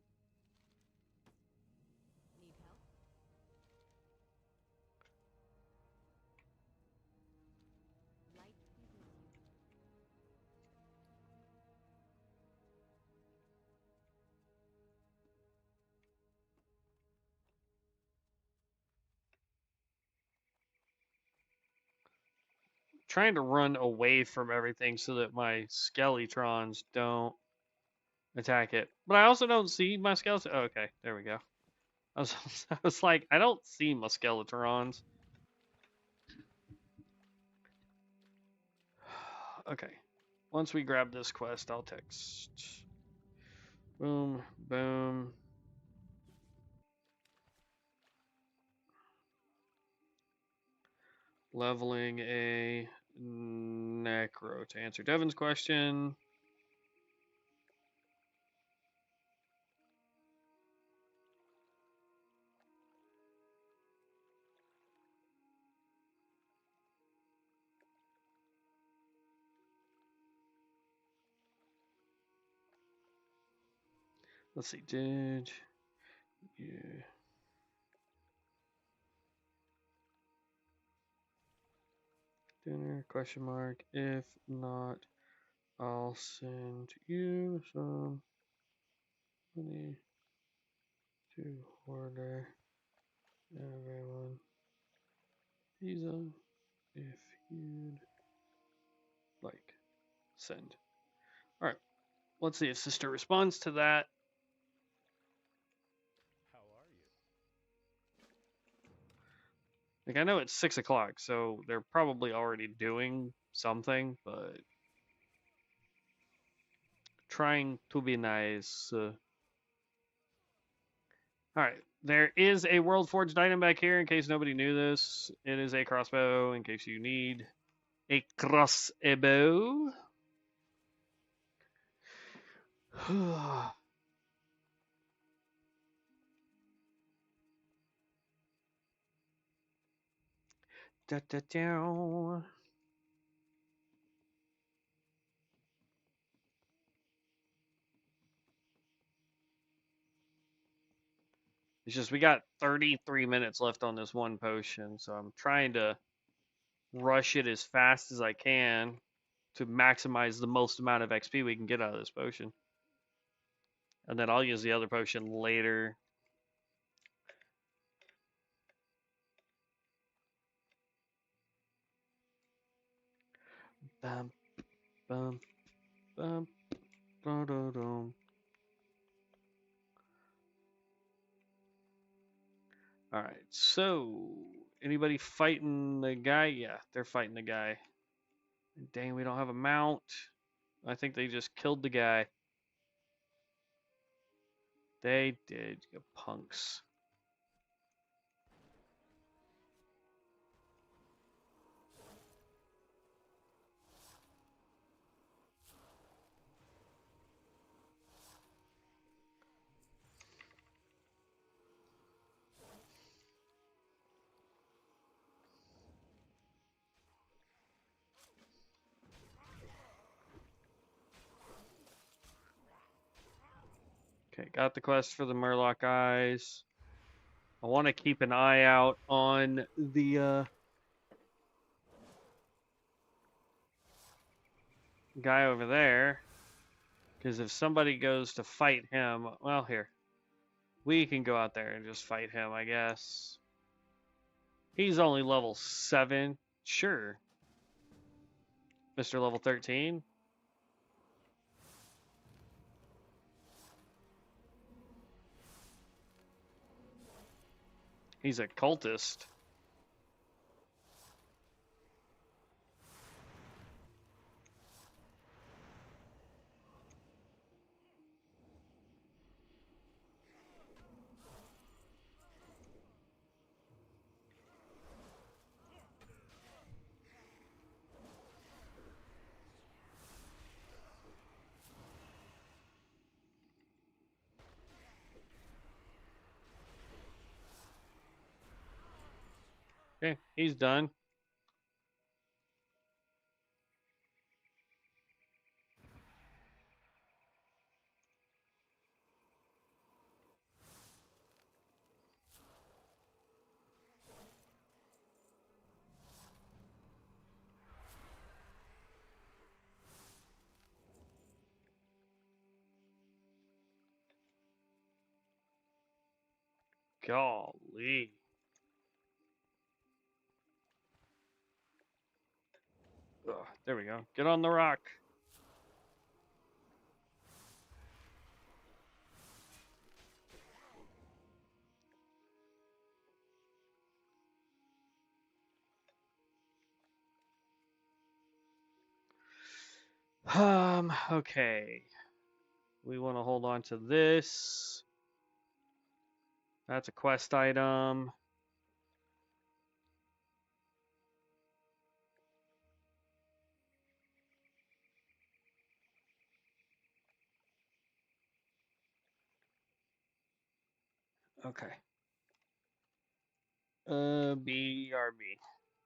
Need help? Light be with you. Trying to run away from everything so that my Skeletrons don't attack it. But I also don't see my skeleton. Oh, okay, there we go. I was, I was like, I don't see my Skeletrons. Okay. Once we grab this quest, I'll text. Boom, boom. Leveling a Necro to answer Devin's question. Let's see, did you... Dinner, question mark. If not, I'll send you some money to order everyone pizza if you'd like. Send. Alright, let's see if Sister responds to that. How are you? Like, I know it's 6 o'clock, so they're probably already doing something, but trying to be nice. Alright, there is a World Forged item back here in case nobody knew this. It is a crossbow in case you need a crossbow. Da, da, da. It's just we got 33 minutes left on this one potion, so I'm trying to rush it as fast as I can to maximize the most amount of XP we can get out of this potion. And then I'll use the other potion later. Bum, bum, bum, ba-da-dum. All right, so anybody fighting the guy? Yeah, they're fighting the guy. Dang, we don't have a mount. I think they just killed the guy. They did, you punks. Okay, got the quest for the Murloc eyes. I want to keep an eye out on the guy over there. Because if somebody goes to fight him, well, here. We can go out there and just fight him, I guess. He's only level 7. Sure. Mr. Level 13. He's a cultist. Okay, he's done. Golly. Ugh, there we go. Get on the rock. Okay. We want to hold on to this. That's a quest item. Okay. BRB.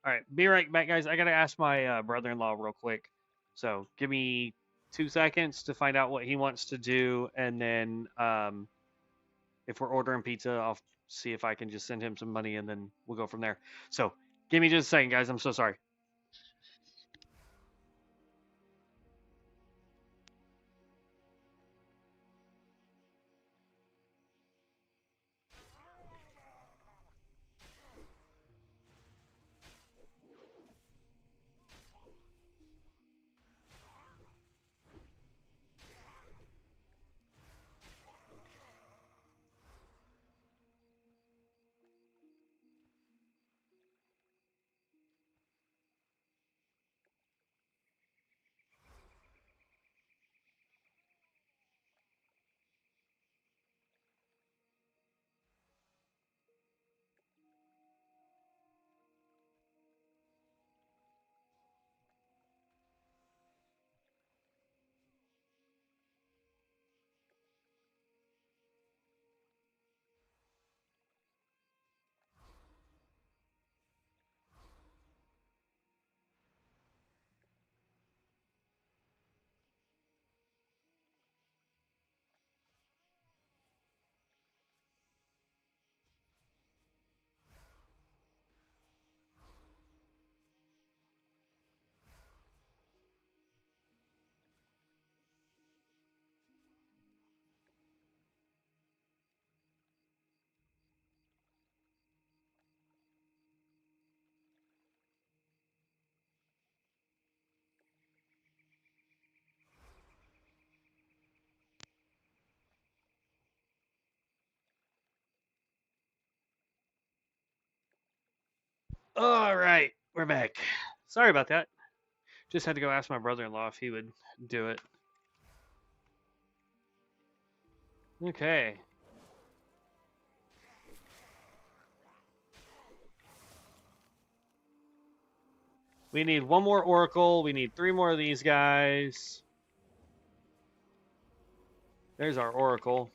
All right, be right back, guys. I gotta ask my brother-in-law real quick. So give me 2 seconds to find out what he wants to do, and then if we're ordering pizza, I'll see if I can just send him some money, and then we'll go from there. So give me just a second, guys. I'm so sorry. All right, we're back. Sorry about that. Just had to go ask my brother-in-law if he would do it. Okay. We need one more Oracle. We need 3 more of these guys. There's our Oracle.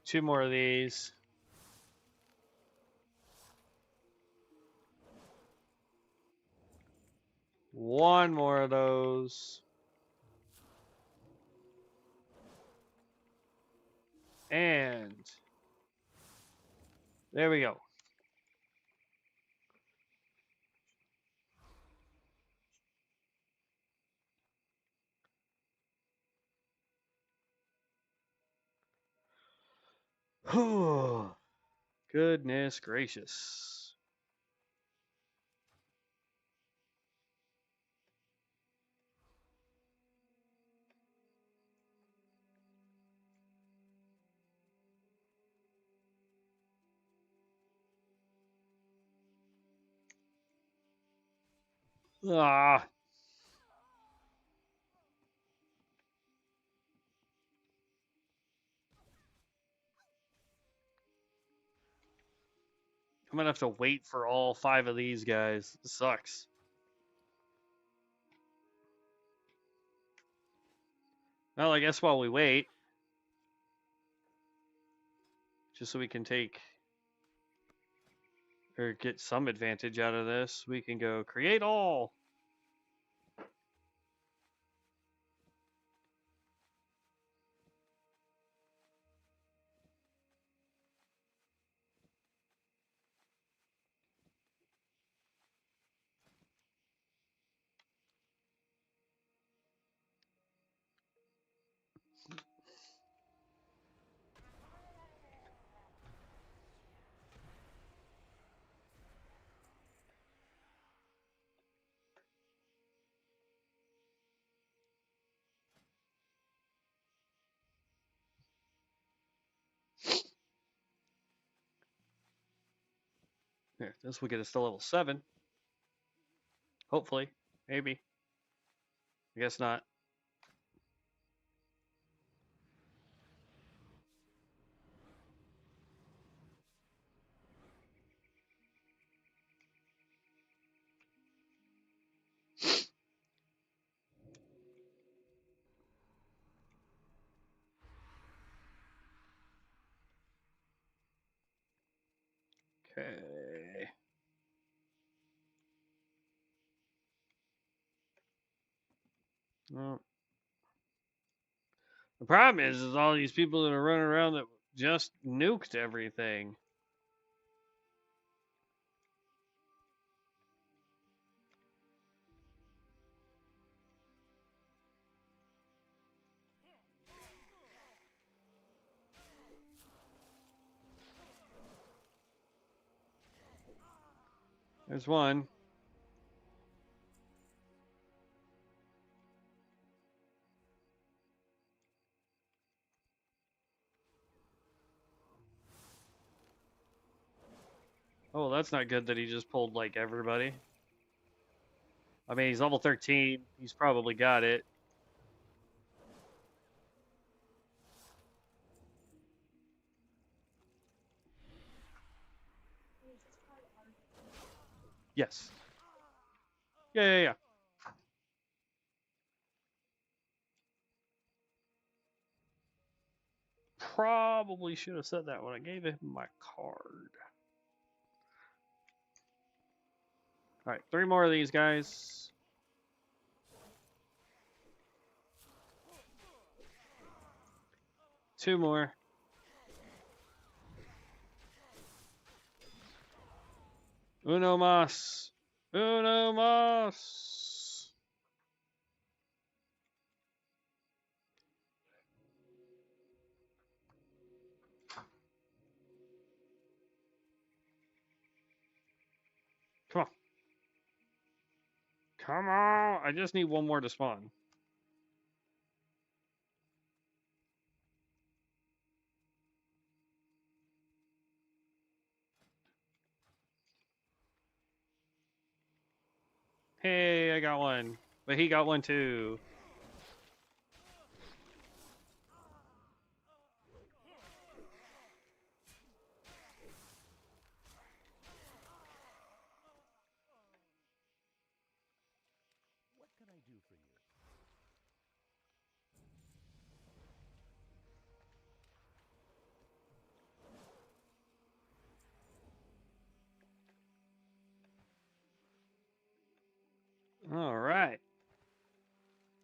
Two more of these. One more of those. And there we go. Whew. Goodness gracious. Ah. I'm gonna have to wait for all 5 of these guys. This sucks. Well, I guess while we wait, just so we can take or get some advantage out of this, we can go create all. Here, this will get us to level 7. Hopefully. Maybe. I guess not. Okay. Well, the problem is all these people that are running around that just nuked everything. There's one. Oh, that's not good that he just pulled like everybody. I mean, he's level 13. He's probably got it. Yes. Yeah. Probably should have said that when I gave him my card. All right, 3 more of these guys. Two more. Uno mas. Uno mas. Come on. Come on. I just need one more to spawn. Hey, I got one. But he got one too. What can I do for you? All right.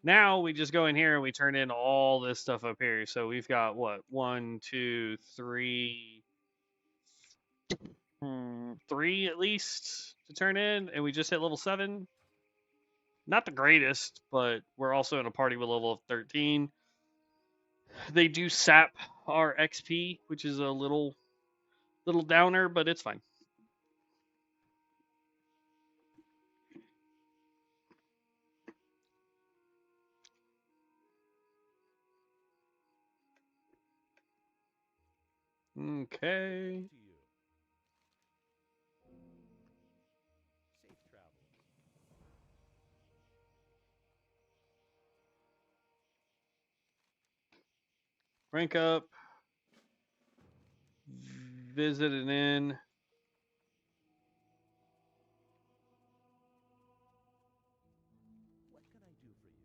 Now we just go in here and we turn in all this stuff up here. So we've got what? 1, 2, 3, 3 at least to turn in, and we just hit level 7. Not the greatest, but we're also in a party with level of 13. They do sap our XP, which is a little downer, but it's fine. Okay. To you. Safe travel. Rank up. Visit an inn. What can I do for you?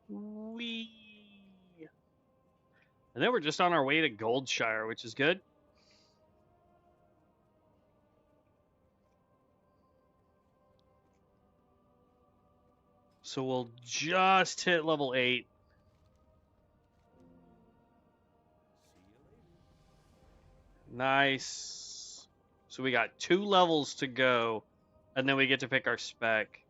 something? Wee. And then we're just on our way to Goldshire, which is good. So we'll just hit level 8. See you later. Nice. So we got 2 levels to go, and then we get to pick our spec.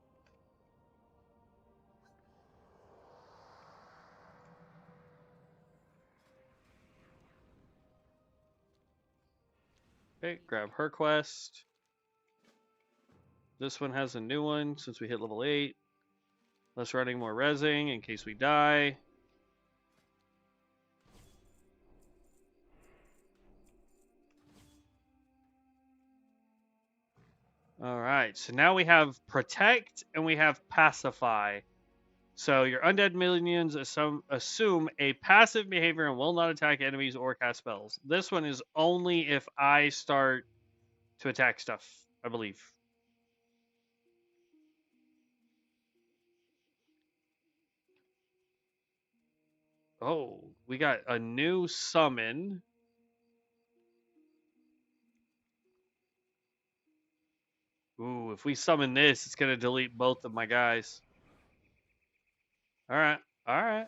Okay, grab her quest. This one has a new one since we hit level 8. Less running, more rezzing in case we die. Alright, so now we have Protect and we have Pacify. So your undead minions assume a passive behavior and will not attack enemies or cast spells. This one is only if I start to attack stuff, I believe. Oh, we got a new summon. Ooh, if we summon this, it's going to delete both of my guys. All right. All right.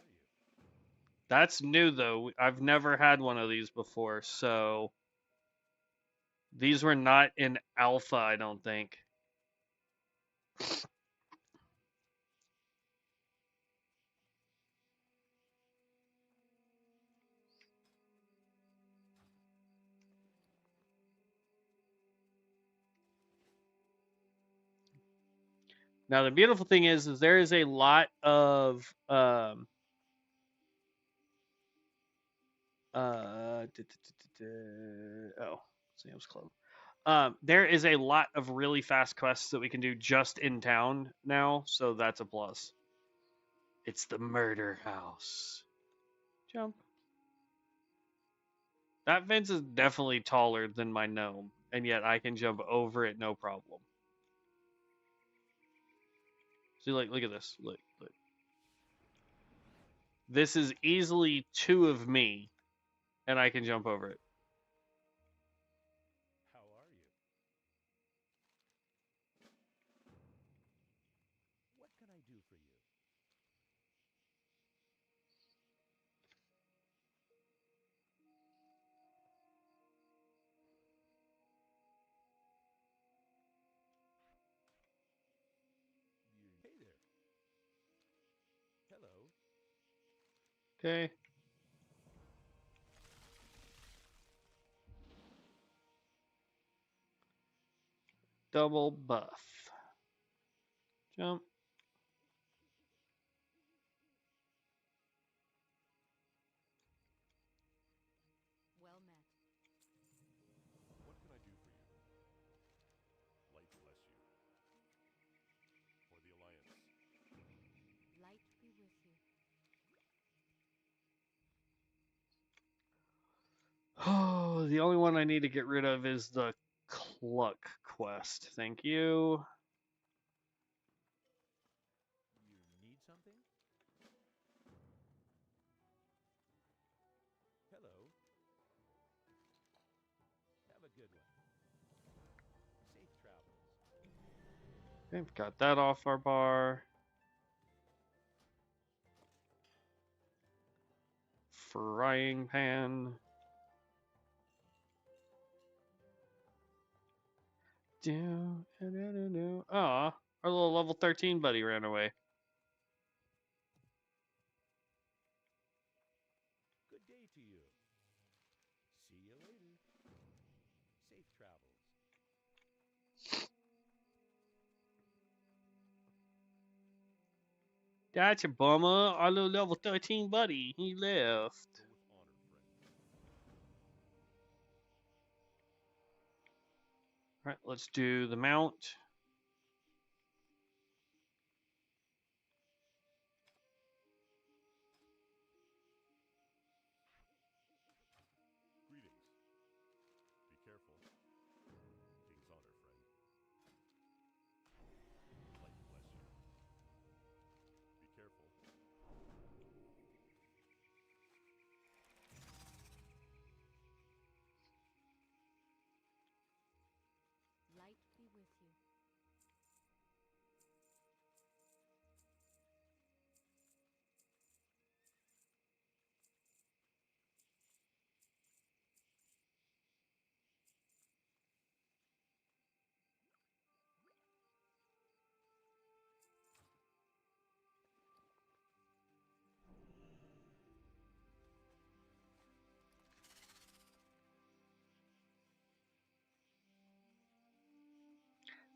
That's new, though. I've never had one of these before, so these were not in alpha, I don't think. Now, the beautiful thing is there is a lot of oh, Sam's Club. There is a lot of really fast quests that we can do just in town now, so that's a plus. It's the murder house. Jump. That fence is definitely taller than my gnome, and yet I can jump over it no problem. See, look at this. Look. This is easily 2 of me, and I can jump over it. How are you? What can I do for you? Hey there. Hello. Okay. Double buff. Jump. Well met. What can I do for you? Light bless you. For the Alliance. Light be with you. Oh, the only one I need to get rid of is the Cluck quest. Thank you. You need something? Hello. Have a good one. Safe travels. Okay, got that off our bar. Frying pan. Aw, our little level 13 buddy ran away. Good day to you. See you later. Safe travels. That's a bummer. Our little level 13 buddy, he left. Go with honor, friend. Alright, let's do the mount.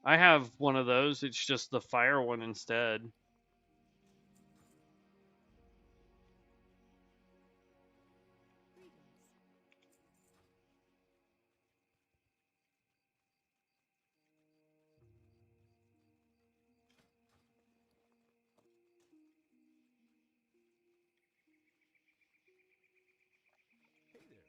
I have one of those. It's just the fire one instead. Greetings. Hey there.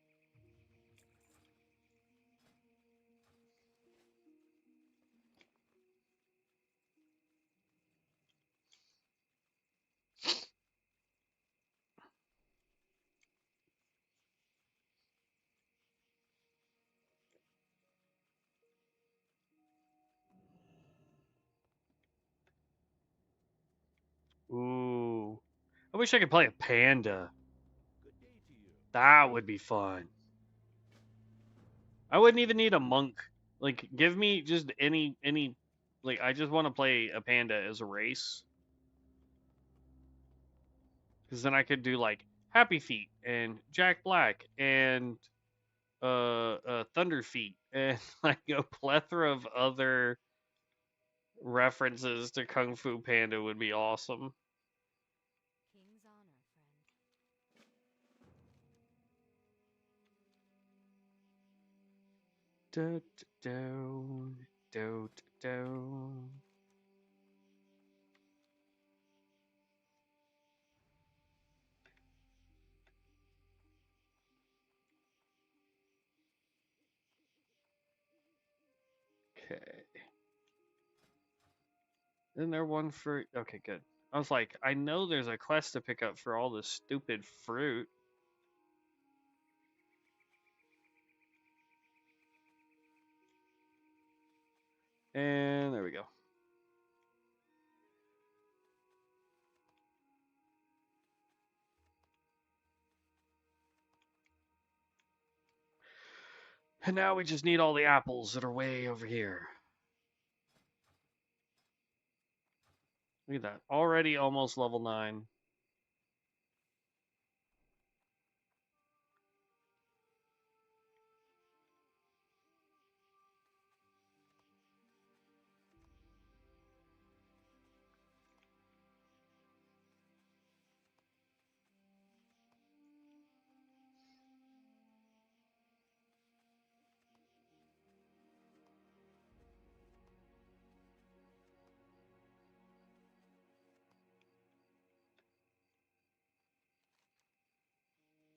Ooh. I wish I could play a panda. Good day to you. That would be fun. I wouldn't even need a monk. Like, give me just any. Like, I just want to play a panda as a race, because then I could do like Happy Feet and Jack Black and Thunder Feet and like a plethora of other references to Kung Fu Panda would be awesome. King's honor, friend. Do, do, do, do. Okay. Isn't there one for? Okay, good. I was like, I know there's a quest to pick up for all this stupid fruit. And there we go. And now we just need all the apples that are way over here. Look at that. Already almost level 9.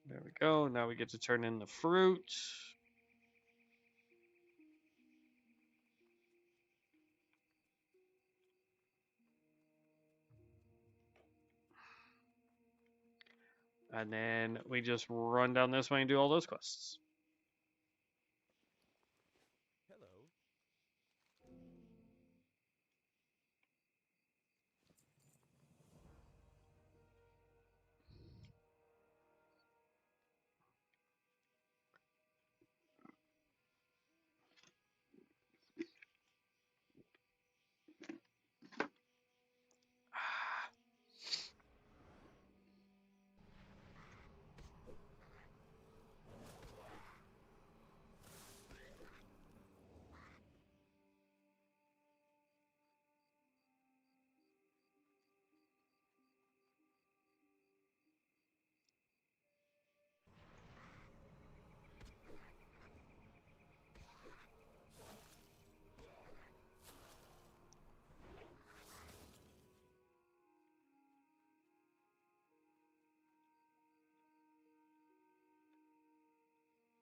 There we go. Now we get to turn in the fruit. And then we just run down this way and do all those quests. Hello.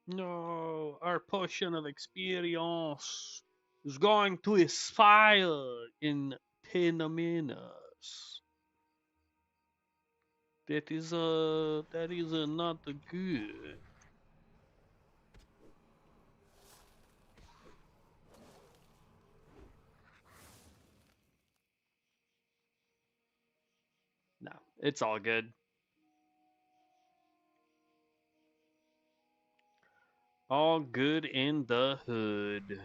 No, our potion of experience is going to expire in 10 minutes. That is not good. No, it's all good. All good in the hood. Let's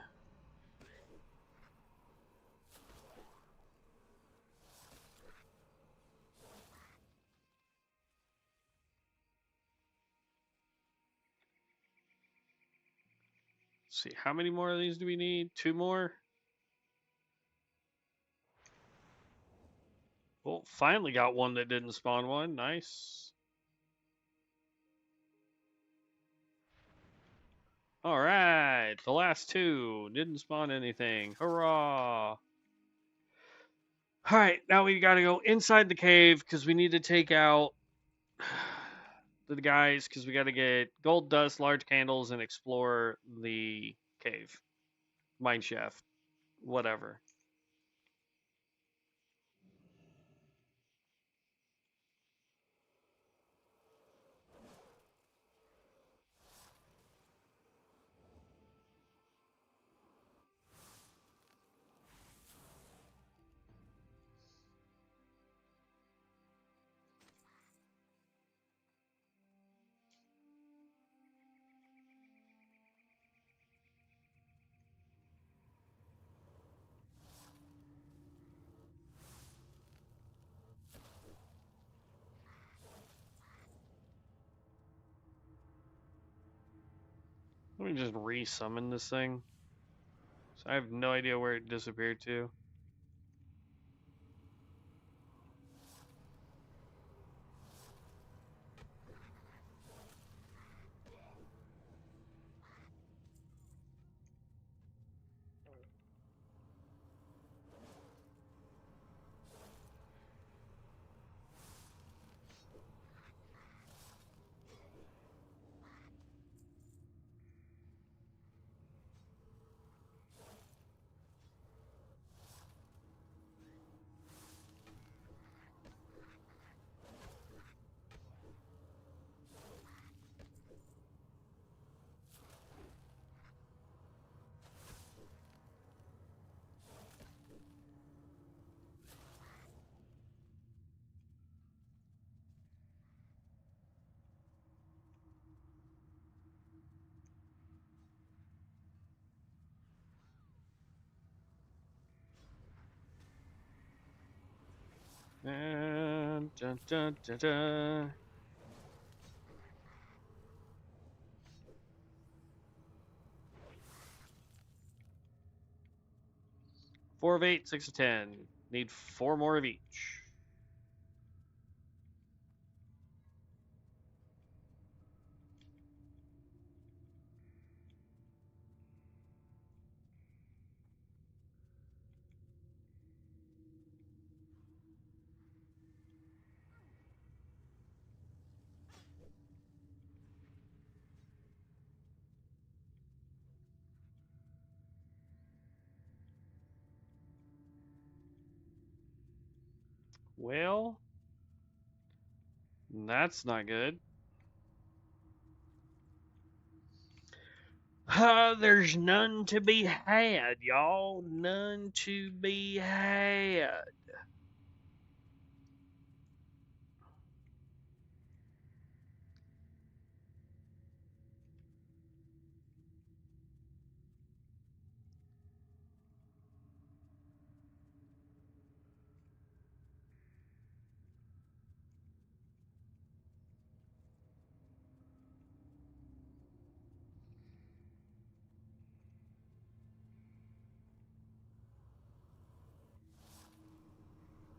see, how many more of these do we need? 2 more? Oh, finally got one that didn't spawn one. Nice. All right, the last two didn't spawn anything. Hurrah! All right, now we got to go inside the cave because we need to take out the guys because we got to get gold dust, large candles, and explore the cave, mine shaft, whatever. Let me just re-summon this thing. So I have no idea where it disappeared to. And dun, dun, dun, dun. Four of 8, 6 of 10. Need 4 more of each. Well, that's not good. There's none to be had, y'all. None to be had.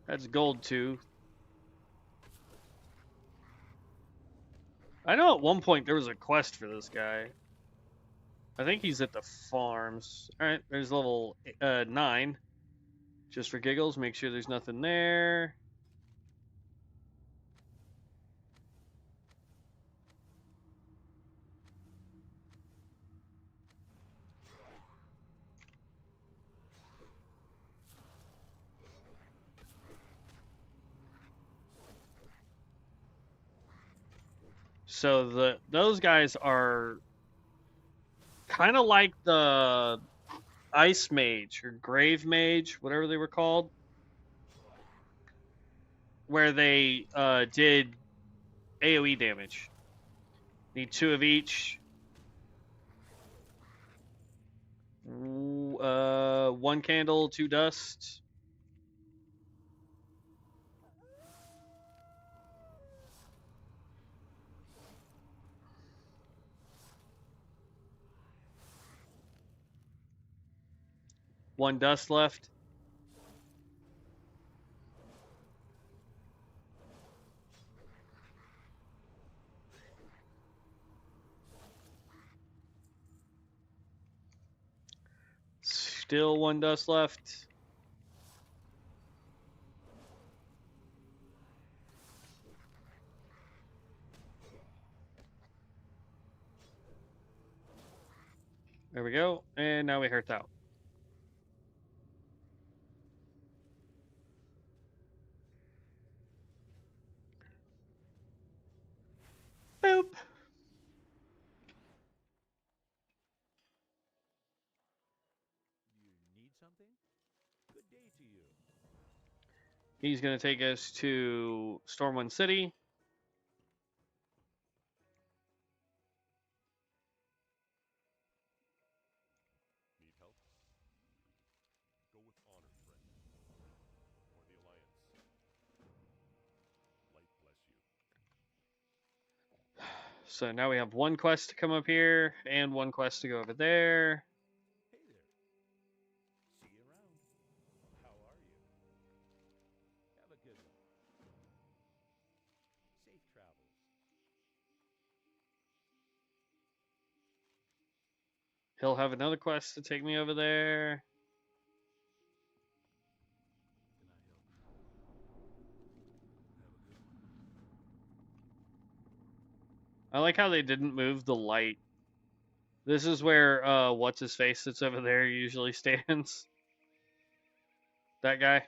That's gold too. I know at one point there was a quest for this guy. I think he's at the farms. Alright, there's level 9. Just for giggles, make sure there's nothing there. So those guys are kind of like the Ice Mage or Grave Mage, whatever they were called, where they did AoE damage. Need 2 of each. 1 candle, 2 dust. One dust left. still one dust left. There we go. And now we hurt out. Boop. You need something? Good day to you. He's going to take us to Stormwind City. Need help? Go with honor, friend. Or the Alliance. Light bless you. So now we have one quest to come up here and one quest to go over there. Hey there. See you around. How are you? Have a good one. Safe travels. He'll have another quest to take me over there. Can I help you? Have a good one. I like how they didn't move the light. This is where what's his face that's over there usually stands. That guy,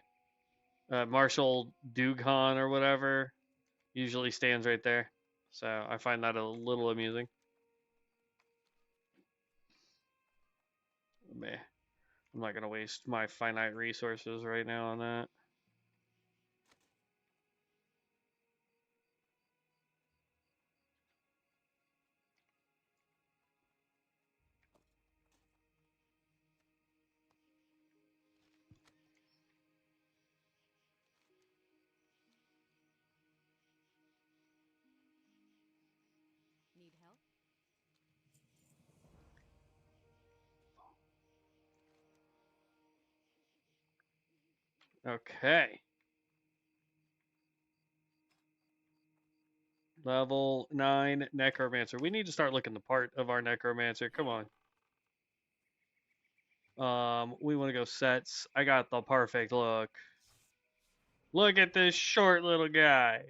Marshall Dugan or whatever, usually stands right there. So I find that a little amusing. Meh. I'm not gonna waste my finite resources right now on that. Need help? Okay. Level 9 Necromancer. We need to start looking the part of our Necromancer. Come on. We want to go sets. I got the perfect look. Look at this short little guy.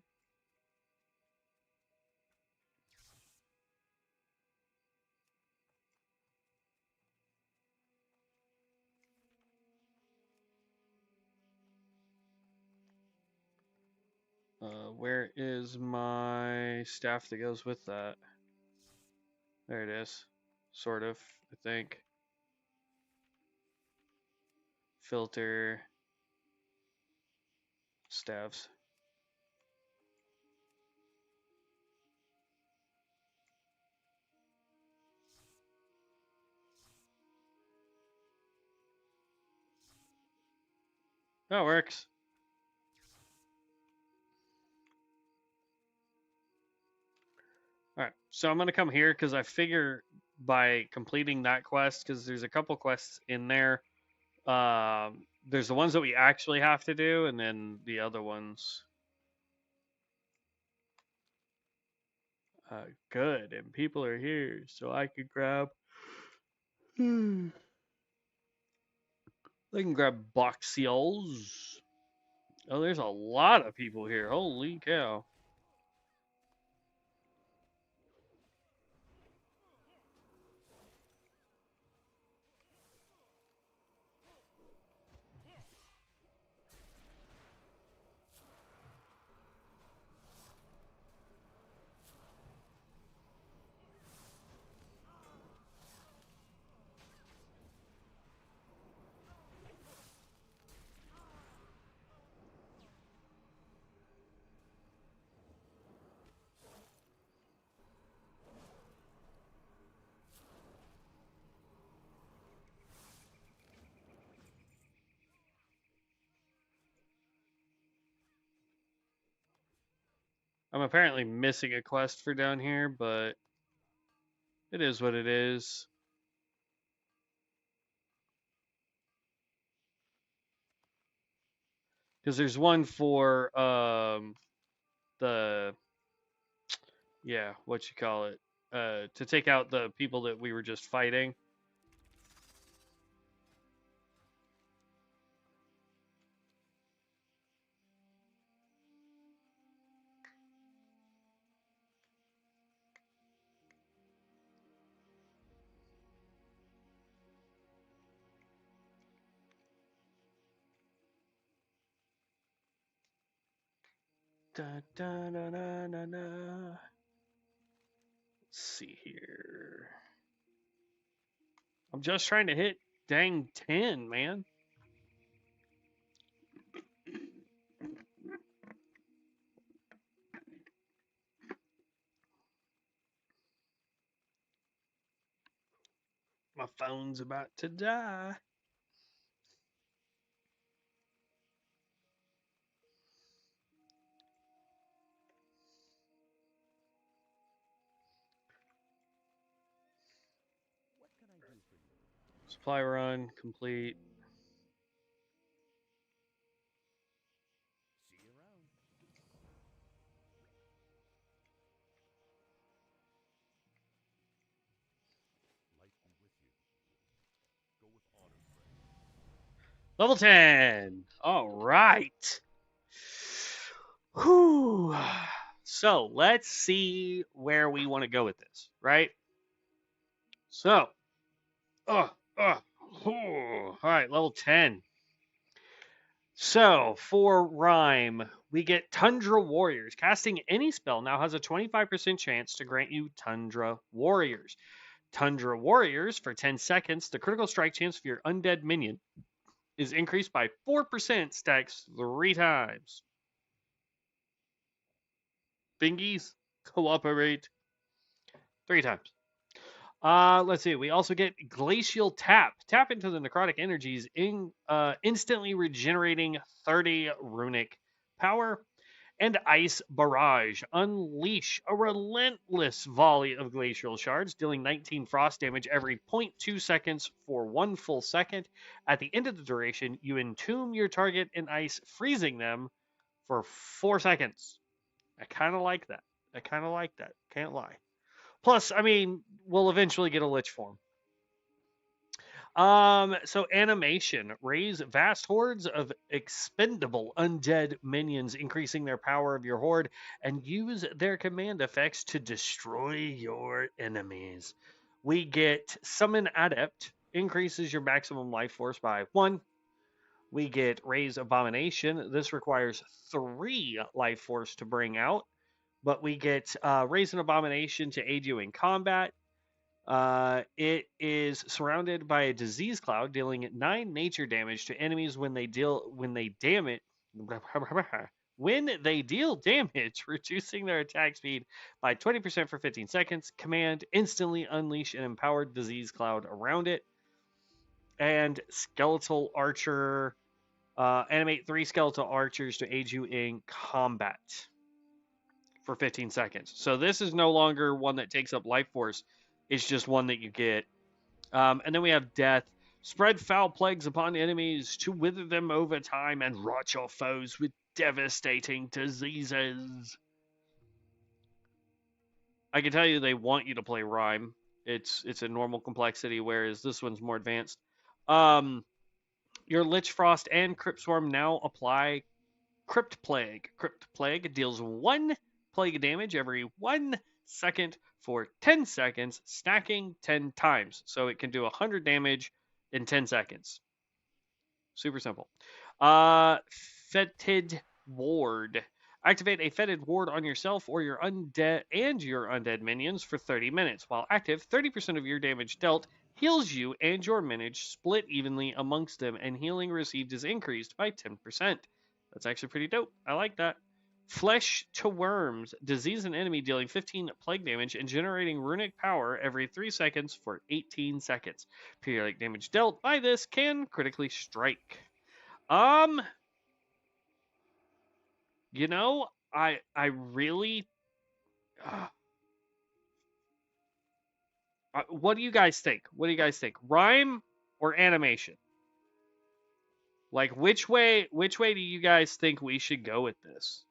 Where is my staff that goes with that? There it is. Sort of, I think. Filter. Staffs. That works. Alright, so I'm going to come here because I figure by completing that quest, because there's a couple quests in there. There's the ones that we actually have to do, and then the other ones. Good, and people are here, so I could grab. I can grab boxials. Oh, there's a lot of people here. Holy cow. I'm apparently missing a quest for down here, but it is what it is. Because there's one for the what you call it, to take out the people that we were just fighting. Da, da, da, da, da, da. Let's see here. I'm just trying to hit dang 10, man. My phone's about to die. What can I do for you? Supply run complete. See you around. Light be with you. Go with honor, friend. Level 10. All right. Whew. So let's see where we want to go with this, right? So, uh, uh, all right, level 10. So for Rhyme, we get Tundra Warriors. Casting any spell now has a 25% chance to grant you Tundra Warriors. Tundra Warriors, for 10 seconds, the critical strike chance for your undead minion is increased by 4%, stacks 3 times. Bingies, cooperate 3 times. Let's see. We also get Glacial Tap. Tap into the necrotic energies, instantly regenerating 30 runic power. And Ice Barrage. Unleash a relentless volley of glacial shards, dealing 19 frost damage every 0.2 seconds for 1 full second. At the end of the duration, you entomb your target in ice, freezing them for 4 seconds. I kind of like that. Can't lie. Plus, I mean, we'll eventually get a Lich form. So animation. Raise vast hordes of expendable undead minions, increasing their power of your horde, and use their command effects to destroy your enemies. We get Summon Adept, increases your maximum life force by 1. We get Raise Abomination. This requires 3 life force to bring out, but we get Raise an Abomination to aid you in combat. It is surrounded by a disease cloud, dealing 9 nature damage to enemies when they deal damage, reducing their attack speed by 20% for 15 seconds. Command: instantly unleash an empowered disease cloud around it. And skeletal archer, animate 3 skeletal archers to aid you in combat for 15 seconds. So this is no longer one that takes up life force. It's just one that you get. And then we have death. Spread foul plagues upon enemies to wither them over time and rot your foes with devastating diseases. I can tell you they want you to play Rhyme. It's a normal complexity, whereas this one's more advanced. Your Lich Frost and Crypt Swarm now apply Crypt Plague. Crypt Plague deals 1 plague damage every 1 second for 10 seconds, stacking 10 times. So it can do 100 damage in 10 seconds. Super simple. Fetid Ward. Activate a fetid ward on yourself or your undead minions for 30 minutes. While active, 30% of your damage dealt heals you and your minions split evenly amongst them, and healing received is increased by 10%. That's actually pretty dope. I like that. Flesh to Worms. Disease an enemy, dealing 15 plague damage and generating runic power every 3 seconds for 18 seconds. Periodic damage dealt by this can critically strike. You know, I really what do you guys think? What do you guys think? Rhyme or animation? Like which way do you guys think we should go with this?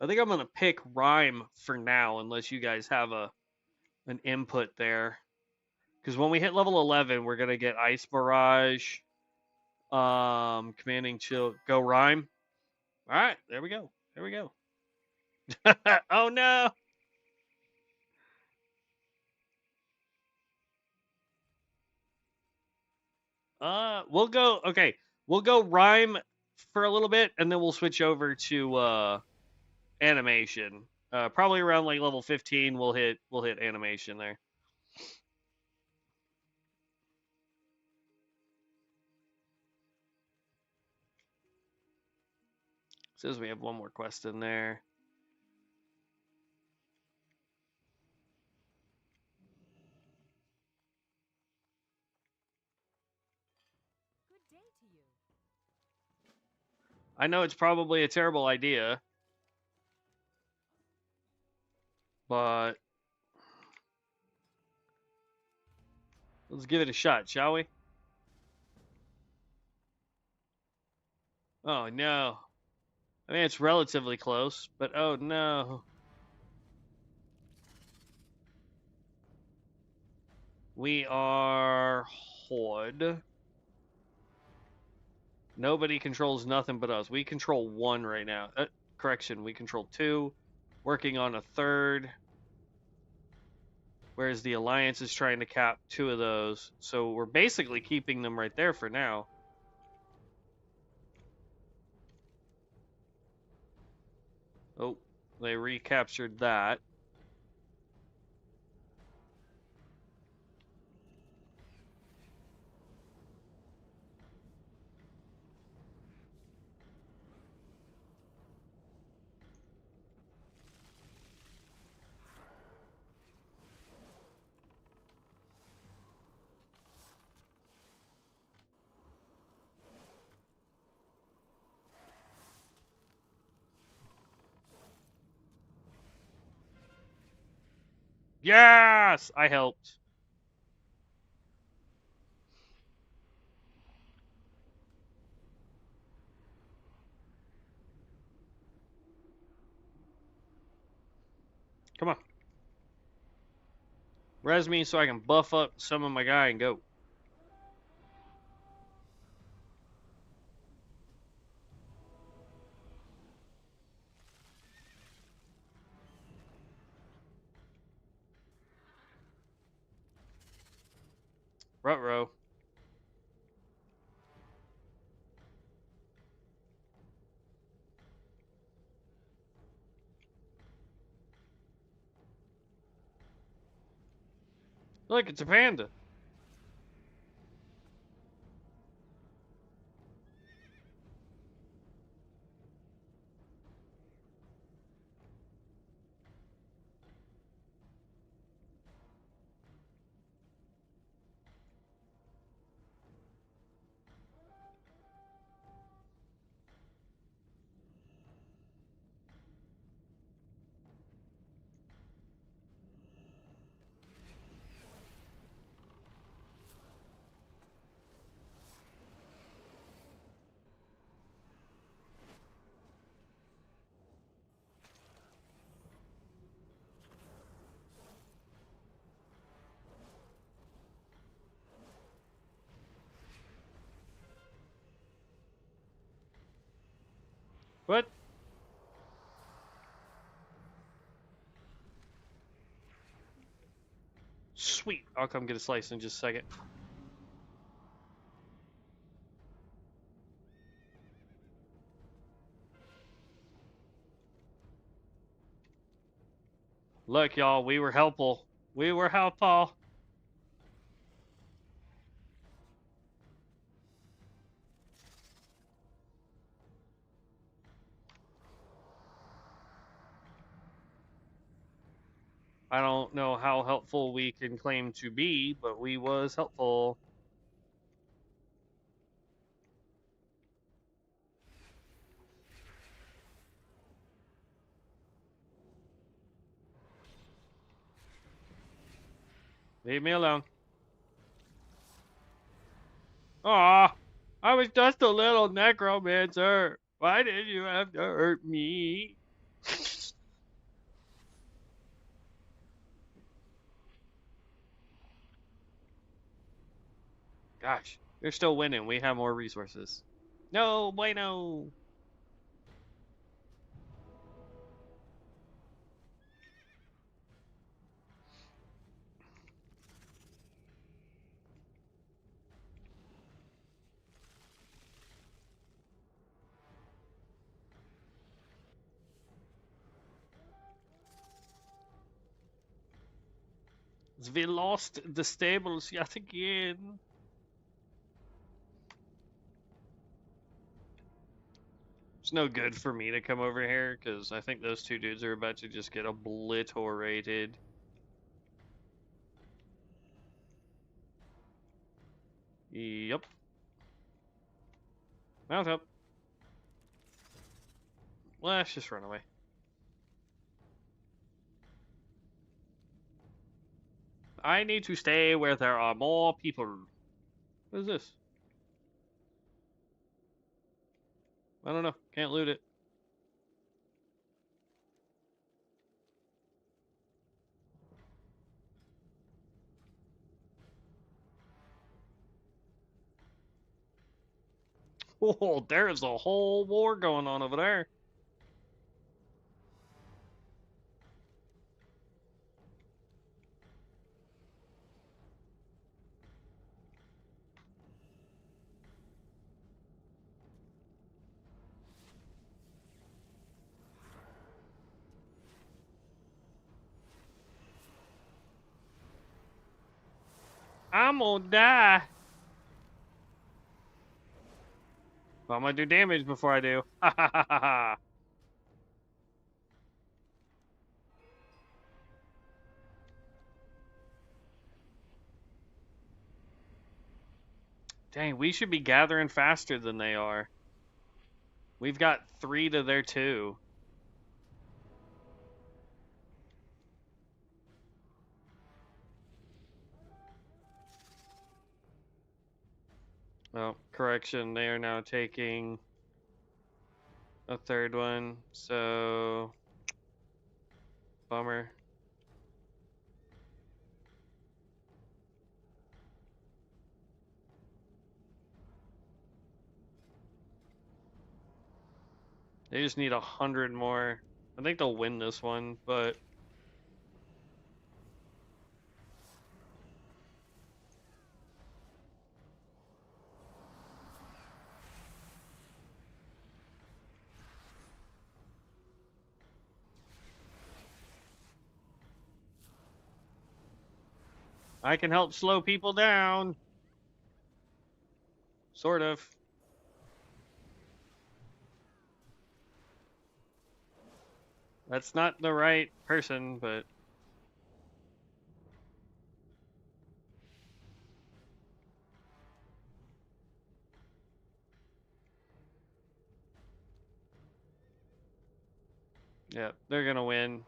I think I'm gonna pick Rhyme for now, unless you guys have an input there. Because when we hit level 11, we're gonna get Ice Barrage, Commanding Chill, go Rhyme. All right, there we go. There we go. Oh no. We'll go. Okay, we'll go Rhyme for a little bit, and then we'll switch over to animation. Probably around like level 15, we'll hit animation there. Says we have one more quest in there. Good day to you. I know it's probably a terrible idea, but let's give it a shot, shall we? Oh no. I mean, it's relatively close, but oh no. We are Horde. Nobody controls nothing but us. We control one right now. Correction, we control two. Working on a third. Whereas the Alliance is trying to cap two of those. So we're basically keeping them right there for now. Oh, they recaptured that. Yes! I helped. Come on. Res me so I can buff up some of my guy and go. Ruh-roh. Look, it's a panda. What? Sweet. I'll come get a slice in just a second. Look, y'all, we were helpful. We were helpful. I don't know how helpful we can claim to be, but we was helpful. Leave me alone. Aw, I was just a little necromancer. Why did you have to hurt me? Gosh, they're still winning. We have more resources. No, bueno. We lost the stables yet again. It's no good for me to come over here because I think those two dudes are about to just get obliterated. Yep. Mount up. Let's just run away. I need to stay where there are more people. What is this? I don't know. Can't loot it. Oh, there's a whole war going on over there. I'm gonna die. But I'm gonna do damage before I do. Ha ha ha ha ha. Dang, we should be gathering faster than they are. We've got 3 to their 2. Oh, correction. They are now taking a 3rd one. So, bummer. They just need 100 more. I think they'll win this one, but I can help slow people down. Sort of. That's not the right person, but yeah, they're gonna win.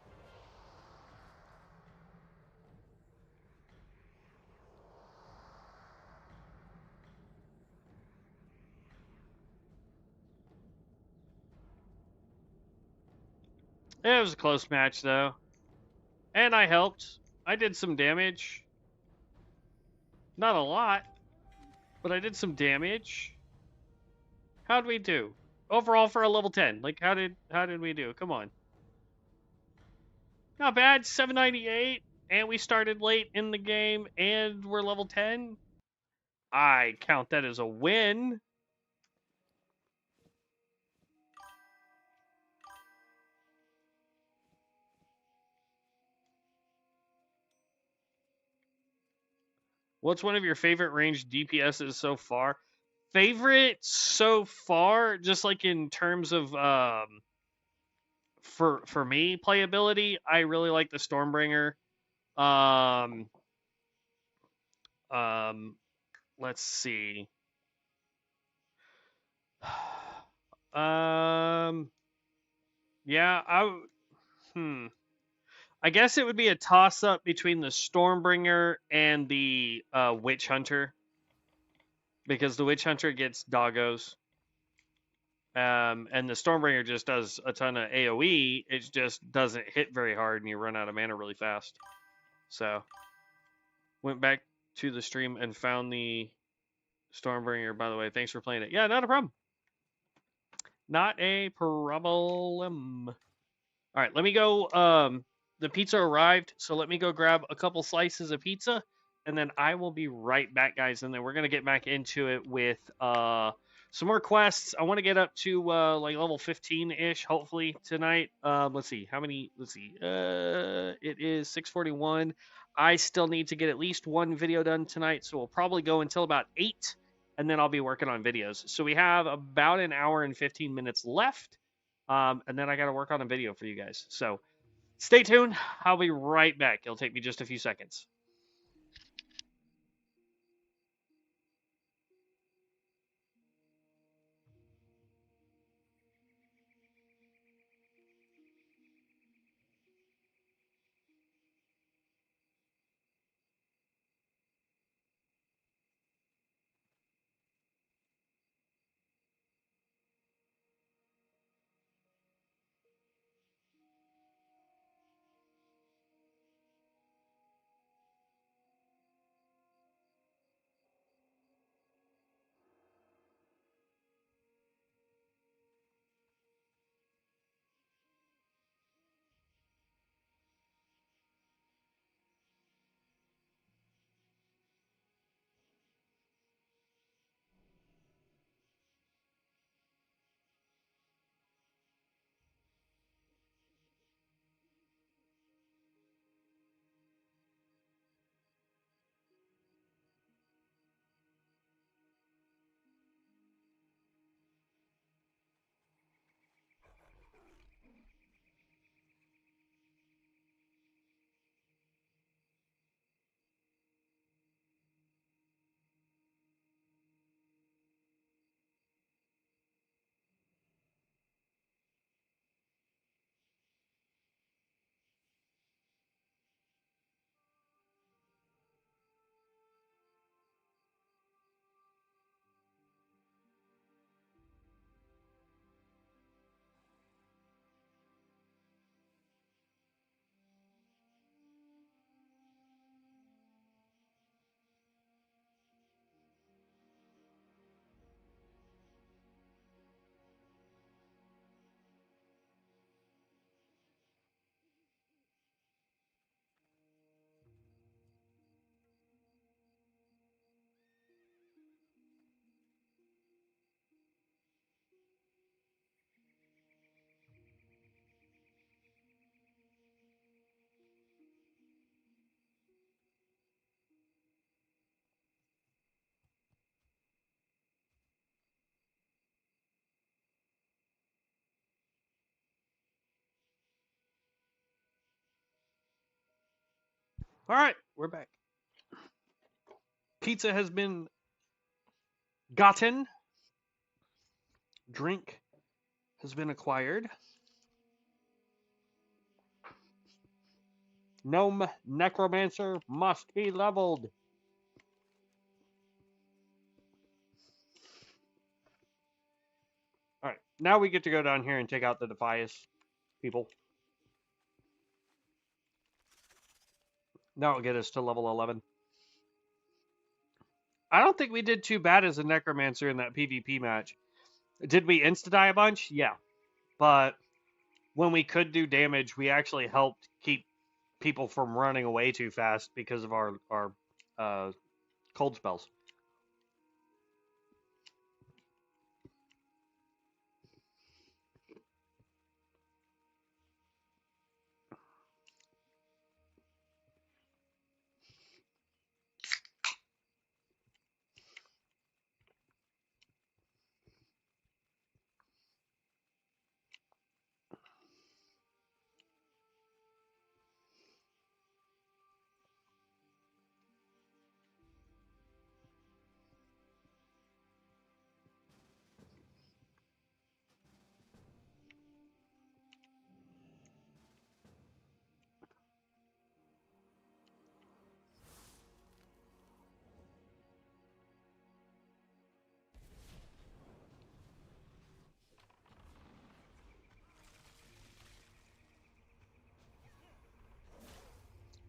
It was a close match, though. And I helped. I did some damage. Not a lot, but I did some damage. How'd we do? Overall for a level 10. Like, how did we do? Come on. Not bad. 798. And we started late in the game, and we're level 10. I count that as a win. What's one of your favorite ranged DPSs so far? Favorite so far, just like in terms of for me playability, I really like the Stormbringer. Um, um, let's see. Yeah, I guess it would be a toss up between the Stormbringer and the Witch Hunter, because the Witch Hunter gets doggos. And the Stormbringer just does a ton of AoE. It just doesn't hit very hard, and you run out of mana really fast. So, went back to the stream and found the Stormbringer, by the way, thanks for playing it. Yeah, not a problem. Not a problem. All right, let me go. The pizza arrived, so let me go grab a couple slices of pizza, and then I will be right back, guys. And then we're gonna get back into it with some more quests. I want to get up to like level 15-ish, hopefully tonight. Let's see how many. Let's see. It is 6:41. I still need to get at least one video done tonight, so we'll probably go until about 8, and then I'll be working on videos. So we have about an hour and 15 minutes left. And then I got to work on a video for you guys. So stay tuned. I'll be right back. It'll take me just a few seconds. All right, we're back. Pizza has been gotten. Drink has been acquired. Gnome Necromancer must be leveled. All right, now we get to go down here and take out the Defias people. That'll get us to level 11. I don't think we did too bad as a Necromancer in that PvP match. Did we insta-die a bunch? Yeah. But when we could do damage, we actually helped keep people from running away too fast because of our cold spells.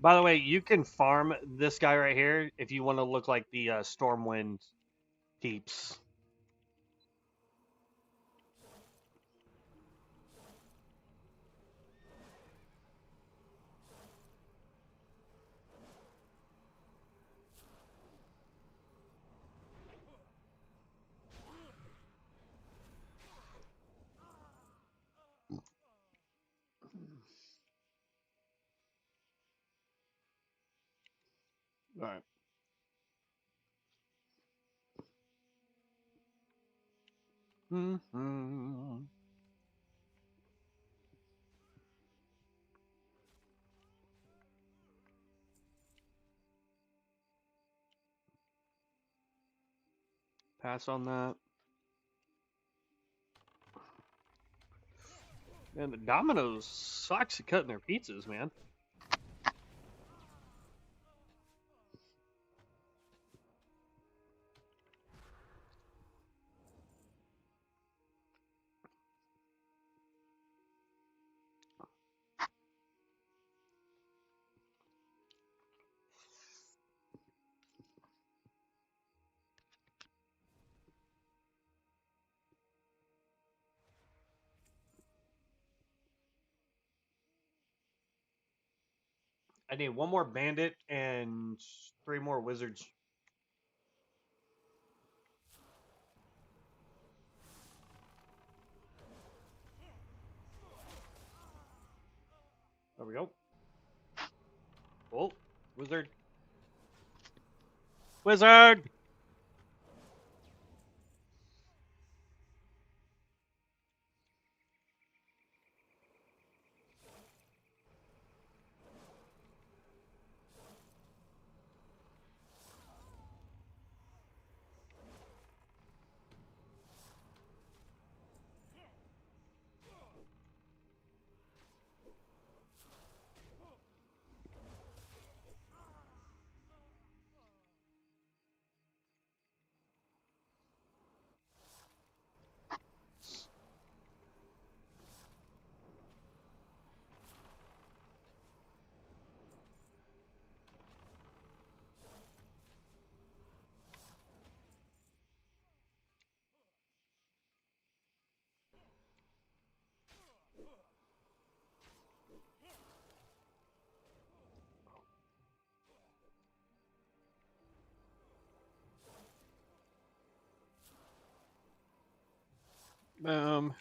By the way, you can farm this guy right here if you want to look like the Stormwind keeps. All right. Mm-hmm. Pass on that. Man, the Domino's sucks at cutting their pizzas, man. I need one more bandit and 3 more wizards. There we go. Oh, wizard. Wizard! Oh,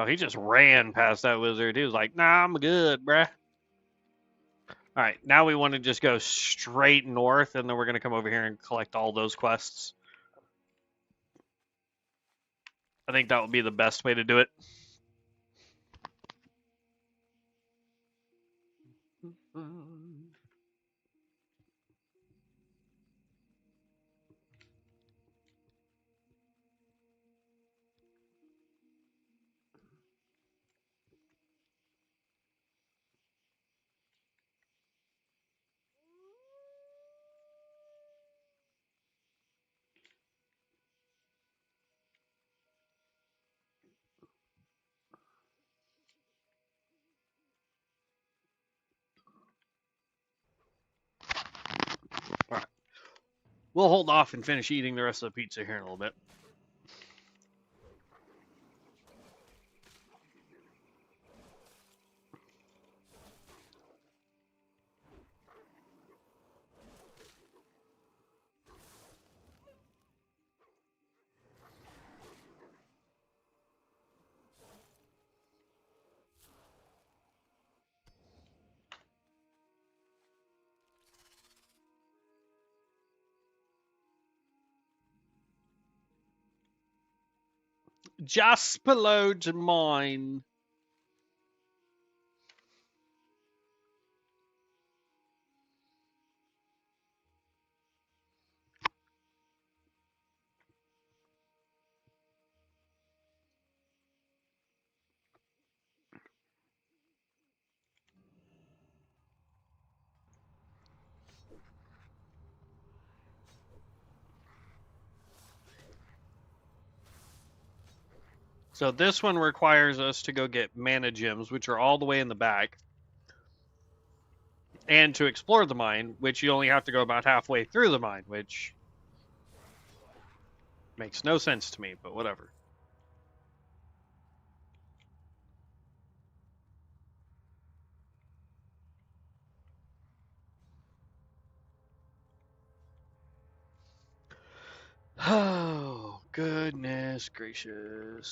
he just ran past that wizard. He was like, nah, I'm good, bruh. All right, now we want to just go straight north, and then we're going to come over here and collect all those quests. I think that would be the best way to do it. All right. We'll hold off and finish eating the rest of the pizza here in a little bit. Just below to mine. So this one requires us to go get mana gems, which are all the way in the back, and to explore the mine, which you only have to go about halfway through the mine, which Makes no sense to me, but whatever. Oh, goodness gracious.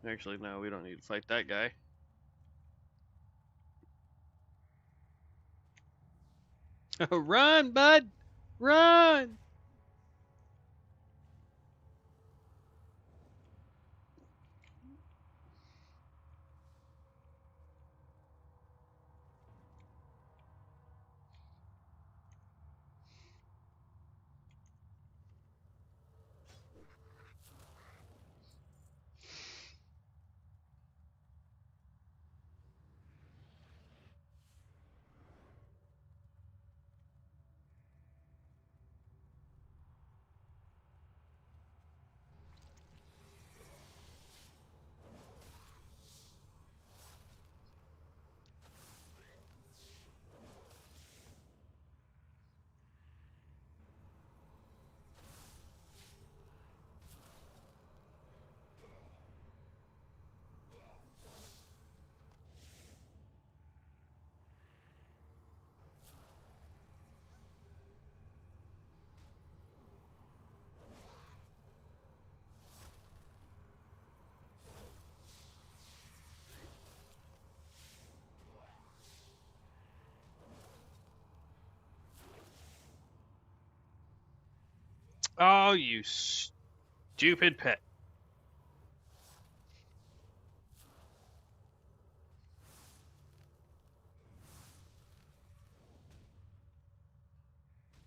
Actually, no, we don't need to fight that guy. Run, bud! Run! Oh, you stupid pet.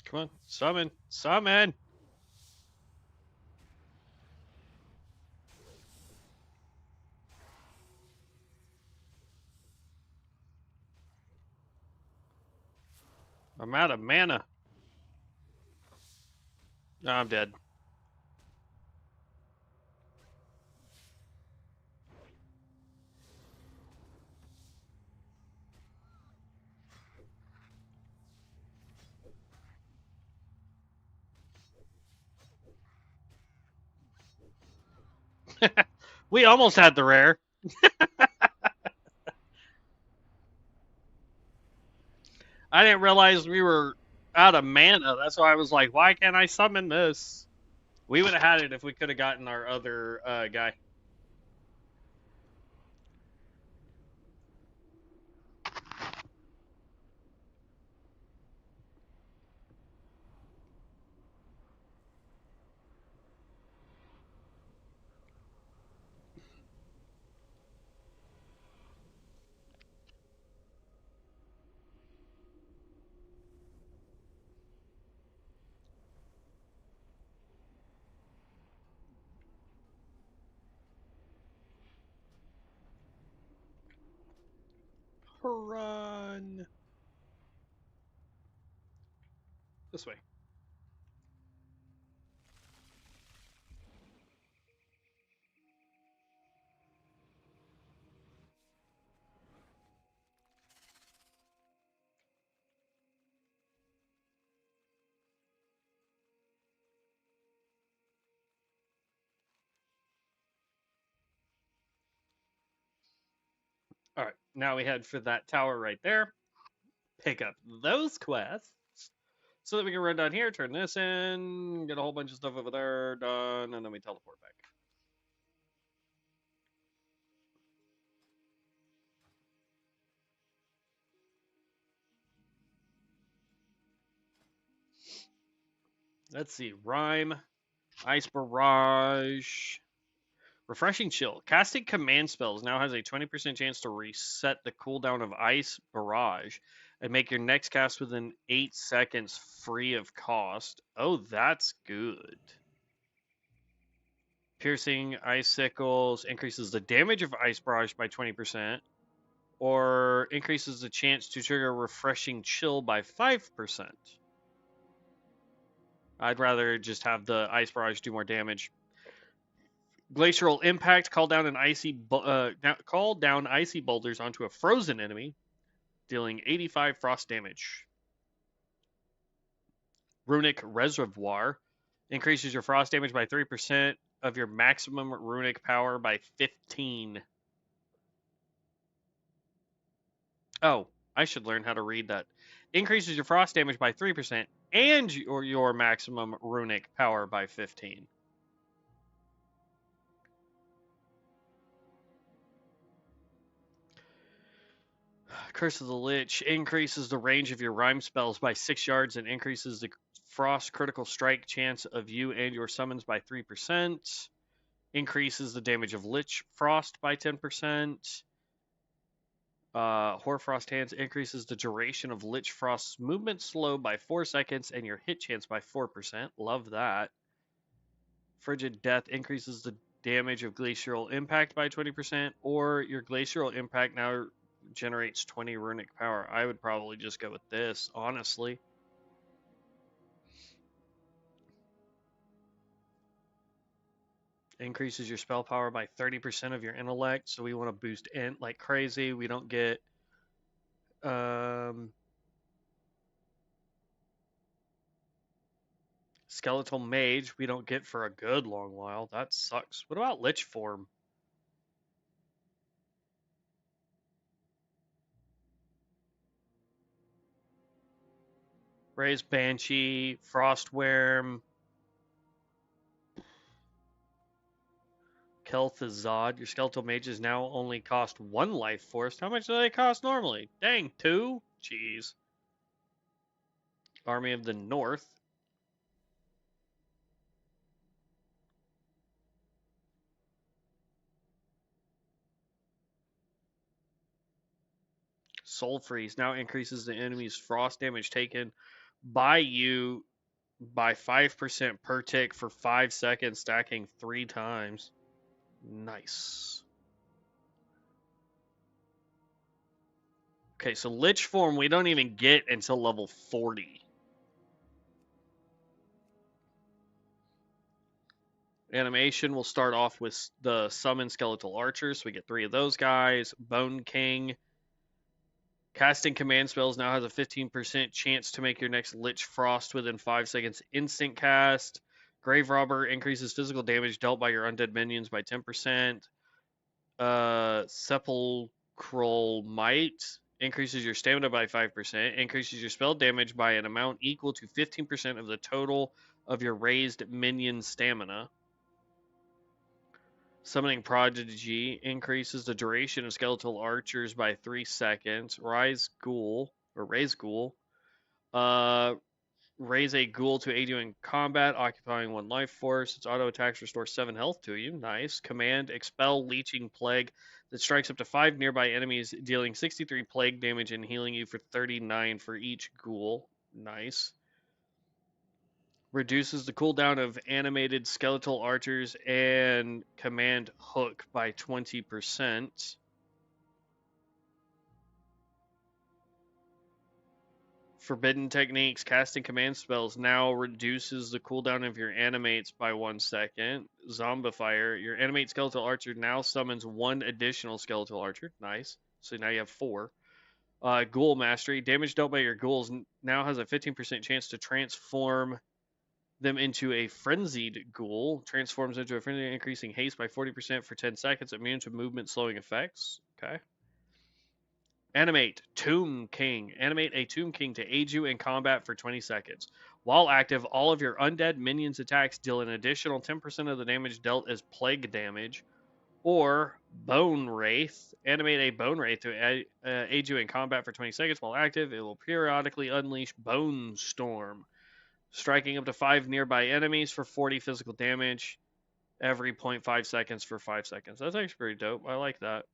Come on, summon! Summon! I'm out of mana. No, I'm dead. We almost had the rare. I didn't realize we were out of mana. That's why I was like, why can't I summon this? We would have had it if we could have gotten our other guy. Run. This way. All right, now we head for that tower right there. Pick up those quests so that we can run down here, turn this in, get a whole bunch of stuff over there done, and then we teleport back. Let's see. Rhyme, Ice Barrage, Refreshing Chill. Casting command spells now has a 20% chance to reset the cooldown of Ice Barrage and make your next cast within 8 seconds free of cost. Oh, that's good. Piercing Icicles increases the damage of Ice Barrage by 20%, or increases the chance to trigger Refreshing Chill by 5%. I'd rather just have the Ice Barrage do more damage. Glacial Impact, call down icy boulders onto a frozen enemy, dealing 85 frost damage. Runic Reservoir, Increases your frost damage by 3% of your maximum runic power by 15. Oh, I should learn how to read that. Increases your frost damage by 3% and your maximum runic power by 15. Curse of the Lich increases the range of your rhyme spells by 6 yards and increases the frost critical strike chance of you and your summons by 3%. Increases the damage of Lich Frost by 10%. Hoarfrost Hands increases the duration of Lich Frost's movement slow by 4 seconds and your hit chance by 4%. Love that. Frigid Death increases the damage of Glacial Impact by 20%, or your Glacial Impact now generates 20 runic power. I would probably just go with this, honestly. Increases your spell power by 30% of your intellect, so we want to boost int like crazy. We don't get Skeletal Mage, we don't get for a good long while. That sucks. What about Lich Form? Raise Banshee, Frostworm, Kel'Thuzad. Your Skeletal Mages now only cost 1 life force. How much do they cost normally? Dang, 2? Jeez. Army of the North. Soul Freeze now increases the enemy's frost damage taken by you by 5% per tick for 5 seconds, stacking 3 times. Nice. Okay, so Lich Form we don't even get until level 40. Animation will start off with the Summon Skeletal Archers, so we get 3 of those guys. Bone King. Casting command spells now has a 15% chance to make your next Lich Frost within 5 seconds instant cast. Grave Robber increases physical damage dealt by your undead minions by 10%. Sepulchral Might increases your stamina by 5%. Increases your spell damage by an amount equal to 15% of the total of your raised minion stamina. Summoning Prodigy increases the duration of Skeletal Archers by 3 seconds. Raise Ghoul. Raise a Ghoul to aid you in combat, occupying 1 life force. Its auto attacks restore 7 health to you. Nice. Command Expel Leeching Plague that strikes up to 5 nearby enemies, dealing 63 plague damage and healing you for 39 for each Ghoul. Nice. Reduces the cooldown of animated skeletal archers and command hook by 20%. Forbidden techniques, casting command spells now reduces the cooldown of your animates by 1 second. Zombifier, your animate skeletal archer now summons 1 additional skeletal archer. Nice. So now you have 4. Ghoul Mastery, damage dealt by your ghouls now has a 15% chance to transform them into a frenzied ghoul. Transforms into a frenzy, increasing haste by 40% for 10 seconds, immune to movement slowing effects. Okay. Animate Tomb King. Animate a Tomb King to aid you in combat for 20 seconds. While active, all of your undead minions' attacks deal an additional 10% of the damage dealt as plague damage. Or Bone Wraith. Animate a Bone Wraith to aid you in combat for 20 seconds. While active, it will periodically unleash Bone Storm, striking up to 5 nearby enemies for 40 physical damage every 0.5 seconds for 5 seconds. That's actually pretty dope. I like that.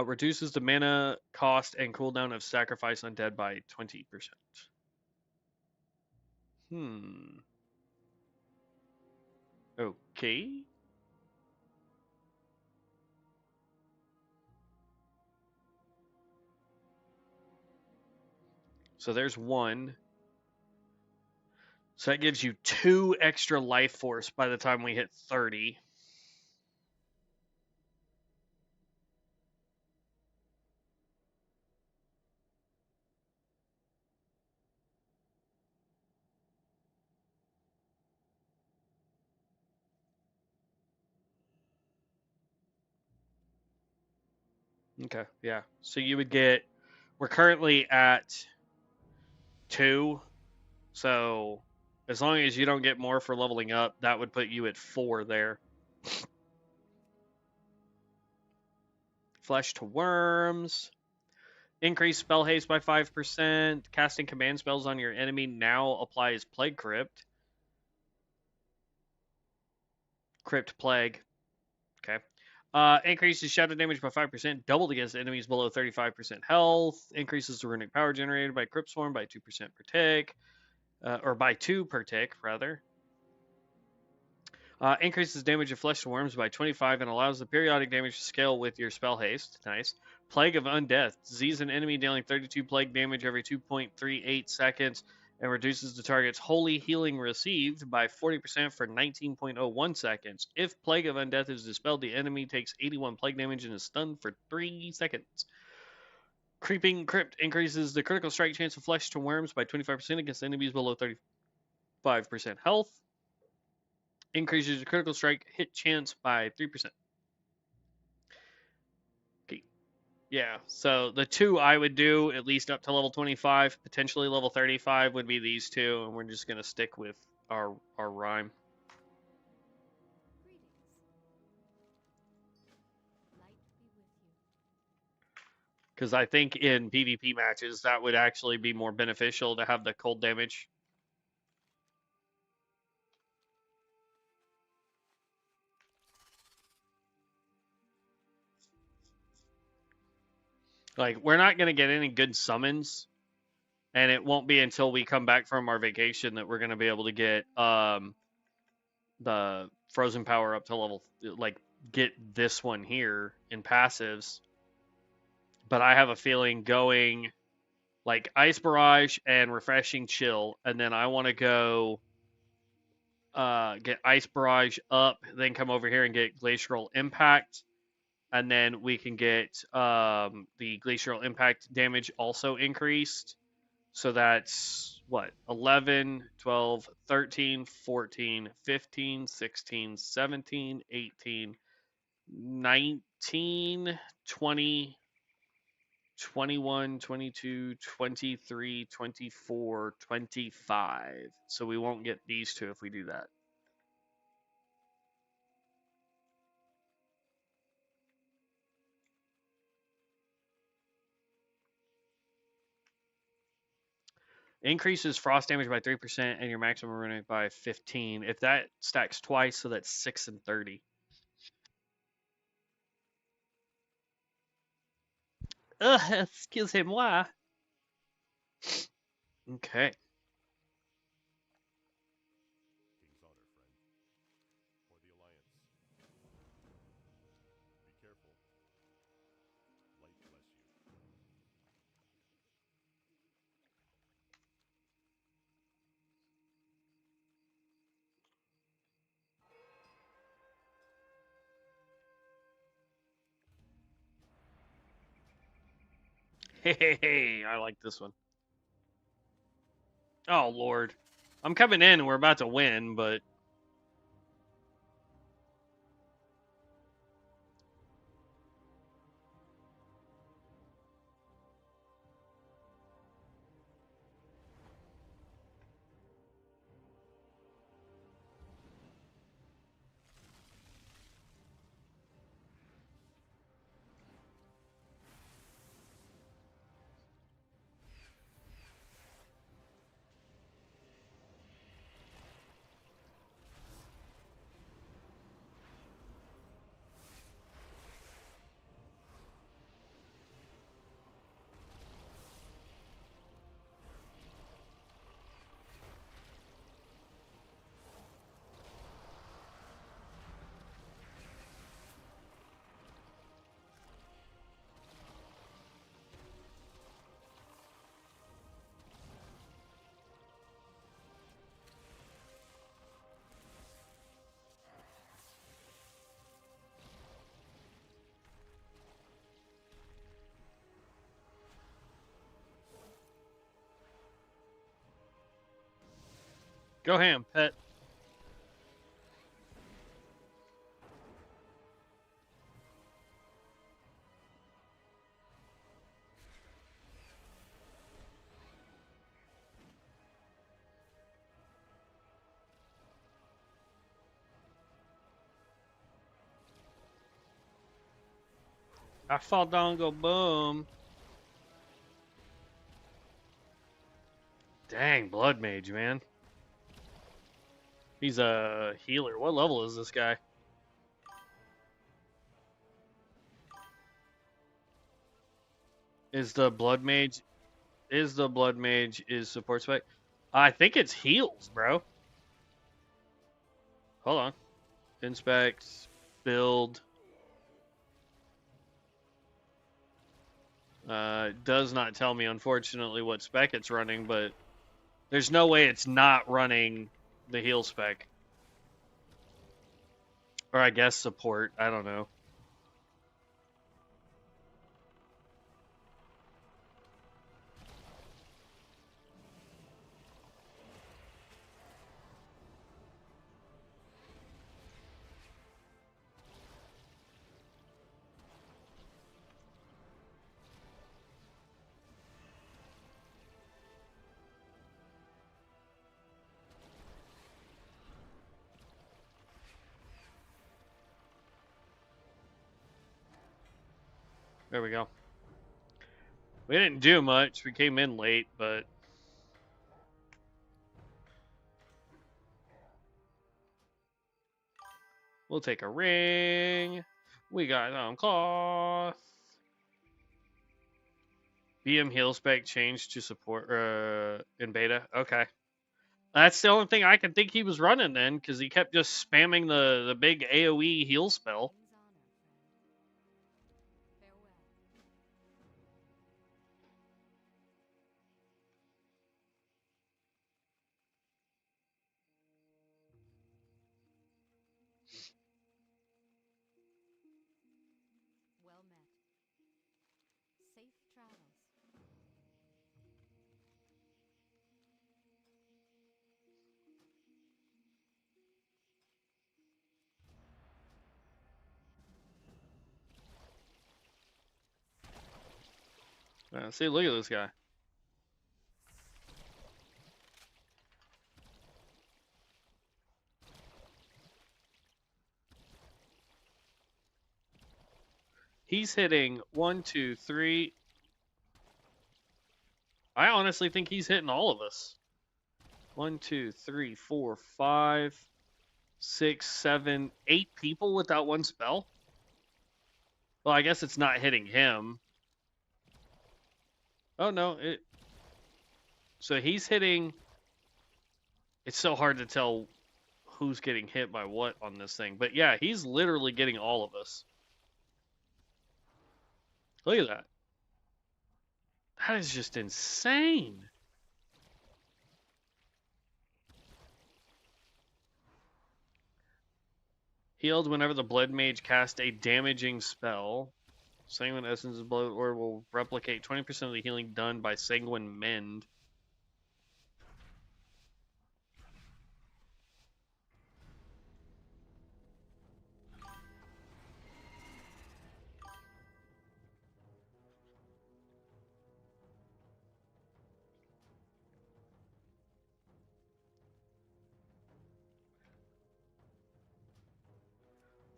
Reduces the mana cost and cooldown of Sacrifice Undead by 20%. Okay. So there's 1. So that gives you 2 extra life force by the time we hit 30. Okay, yeah. So you would get. We're currently at 2. So as long as you don't get more for leveling up, that would put you at 4 there. Flesh to worms. Increase spell haste by 5%. Casting command spells on your enemy now applies Plague Crypt. Crypt Plague. Okay. Increases shadow damage by 5%. Doubled against enemies below 35% health. Increases the runic power generated by Crypt Swarm by 2% per tick. Or by 2 per tick, rather. Increases damage of flesh to worms by 25 and allows the periodic damage to scale with your spell haste. Nice. Plague of Undeath. Disease an enemy dealing 32 plague damage every 2.38 seconds and reduces the target's holy healing received by 40% for 19.01 seconds. If Plague of Undeath is dispelled, the enemy takes 81 plague damage and is stunned for 3 seconds. Creeping Crypt increases the critical strike chance of flesh to worms by 25% against enemies below 35% health. Increases your critical strike hit chance by 3%. Okay. Yeah, so the 2 I would do at least up to level 25, potentially level 35 would be these 2, and we're just going to stick with our rhyme. Greetings. Light be with you. Because I think in PvP matches, that would actually be more beneficial to have the cold damage. Like, we're not going to get any good summons, and it won't be until we come back from our vacation that we're going to be able to get the frozen power up to level, like, get this one here in passives. But I have a feeling going like Ice Barrage and Refreshing Chill, and then I want to go get Ice Barrage up, then come over here and get Glacial Impact, and then we can get the Glacial Impact damage also increased. So that's what? 11, 12, 13, 14, 15, 16, 17, 18, 19, 20, 21, 22, 23, 24, 25. So we won't get these 2 if we do that. Increases frost damage by 3% and your maximum rune by 15. If that stacks twice, so that's 6 and 30. Excusez-moi. Okay. King's honor, friend. For the Alliance. Be careful. Light bless you. Hey, I like this one. Oh, Lord. I'm coming in and we're about to win, but go ham, pet. I fall down, go boom. Dang, Blood Mage, man. He's a healer. What level is this guy? Is the Blood Mage is support spec? I think it's heals, bro. Hold on. Inspect, build. Does not tell me, unfortunately, what spec it's running, but there's no way it's not running the heal spec. Or I guess support. I don't know. There we go. We didn't do much. We came in late, but we'll take a ring. We got on cloth. BM heal spec changed to support in beta. Okay. That's the only thing I can think he was running then, because he kept just spamming the big AoE heal spell. King's honor, friend. Farewell. Well met. Safe travels. See, look at this guy. He's hitting 1, 2, 3. I honestly think he's hitting all of us. 1, 2, 3, 4, 5, 6, 7, 8 people with that one spell. Well, I guess it's not hitting him. Oh no, so he's hitting. It's so hard to tell who's getting hit by what on this thing. But yeah, he's literally getting all of us. Look at that. That is just insane. Healed whenever the Blood Mage casts a damaging spell. Sanguine Essence of Blood or will replicate 20% of the healing done by Sanguine Mend.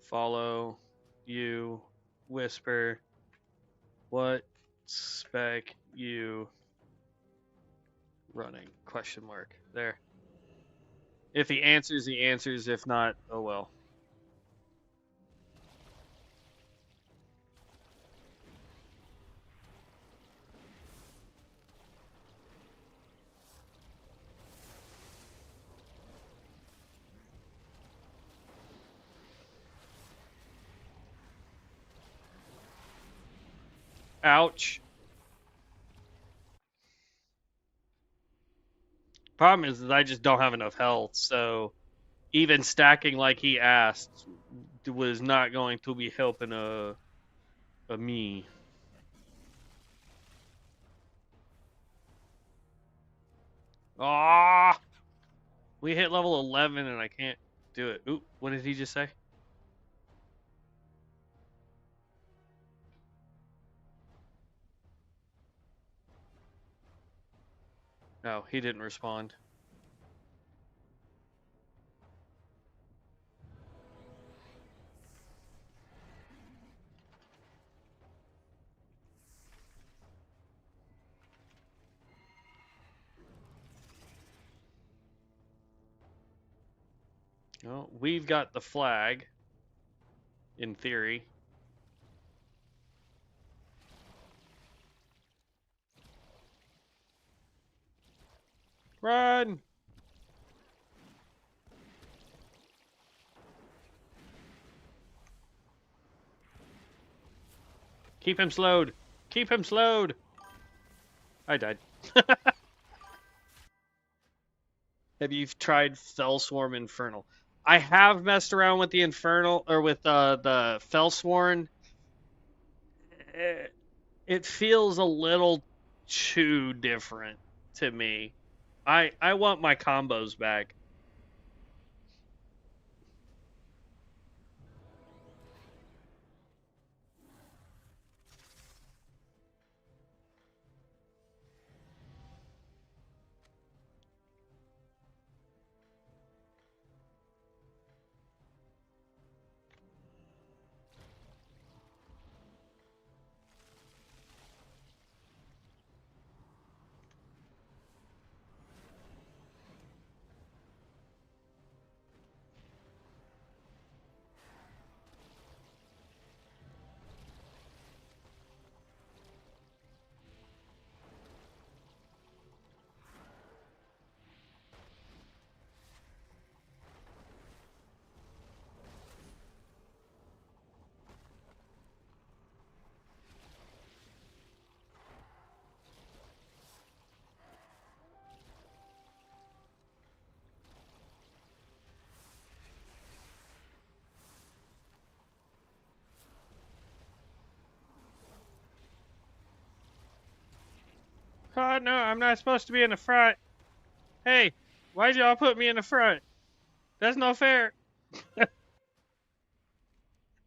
Follow you whisper what spec you running? Question mark. There. If he answers, he answers. If not, oh well. Ouch. Problem is that I just don't have enough health, so even stacking like he asked was not going to be helping a me. Ah, we hit level 11 and I can't do it. Oop, what did he just say? No, he didn't respond. Well, we've got the flag, in theory. Run! Keep him slowed. Keep him slowed. I died. Have you tried Fellswarm Infernal? I have messed around with the Infernal or with the Fellsworn. It feels a little too different to me. I want my combos back. Oh no, I'm not supposed to be in the front. Hey, why'd y'all put me in the front? That's no fair.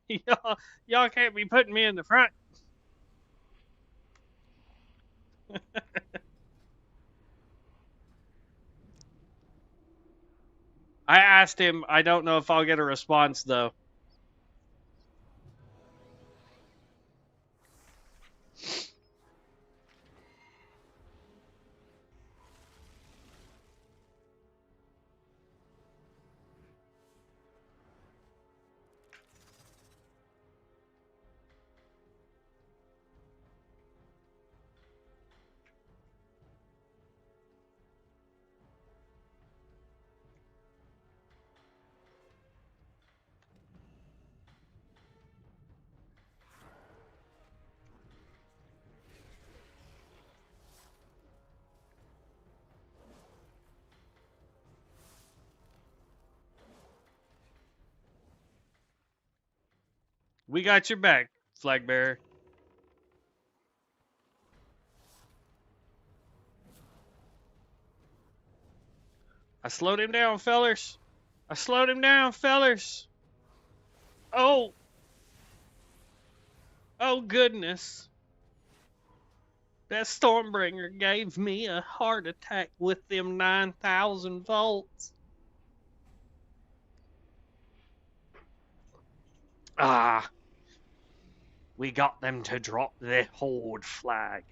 y'all can't be putting me in the front. I asked him. I don't know if I'll get a response though. We got your back, flag bearer. I slowed him down, fellers. I slowed him down, fellers. Oh, oh goodness. That Stormbringer gave me a heart attack with them 9,000 volts. Ah, we got them to drop the Horde flag.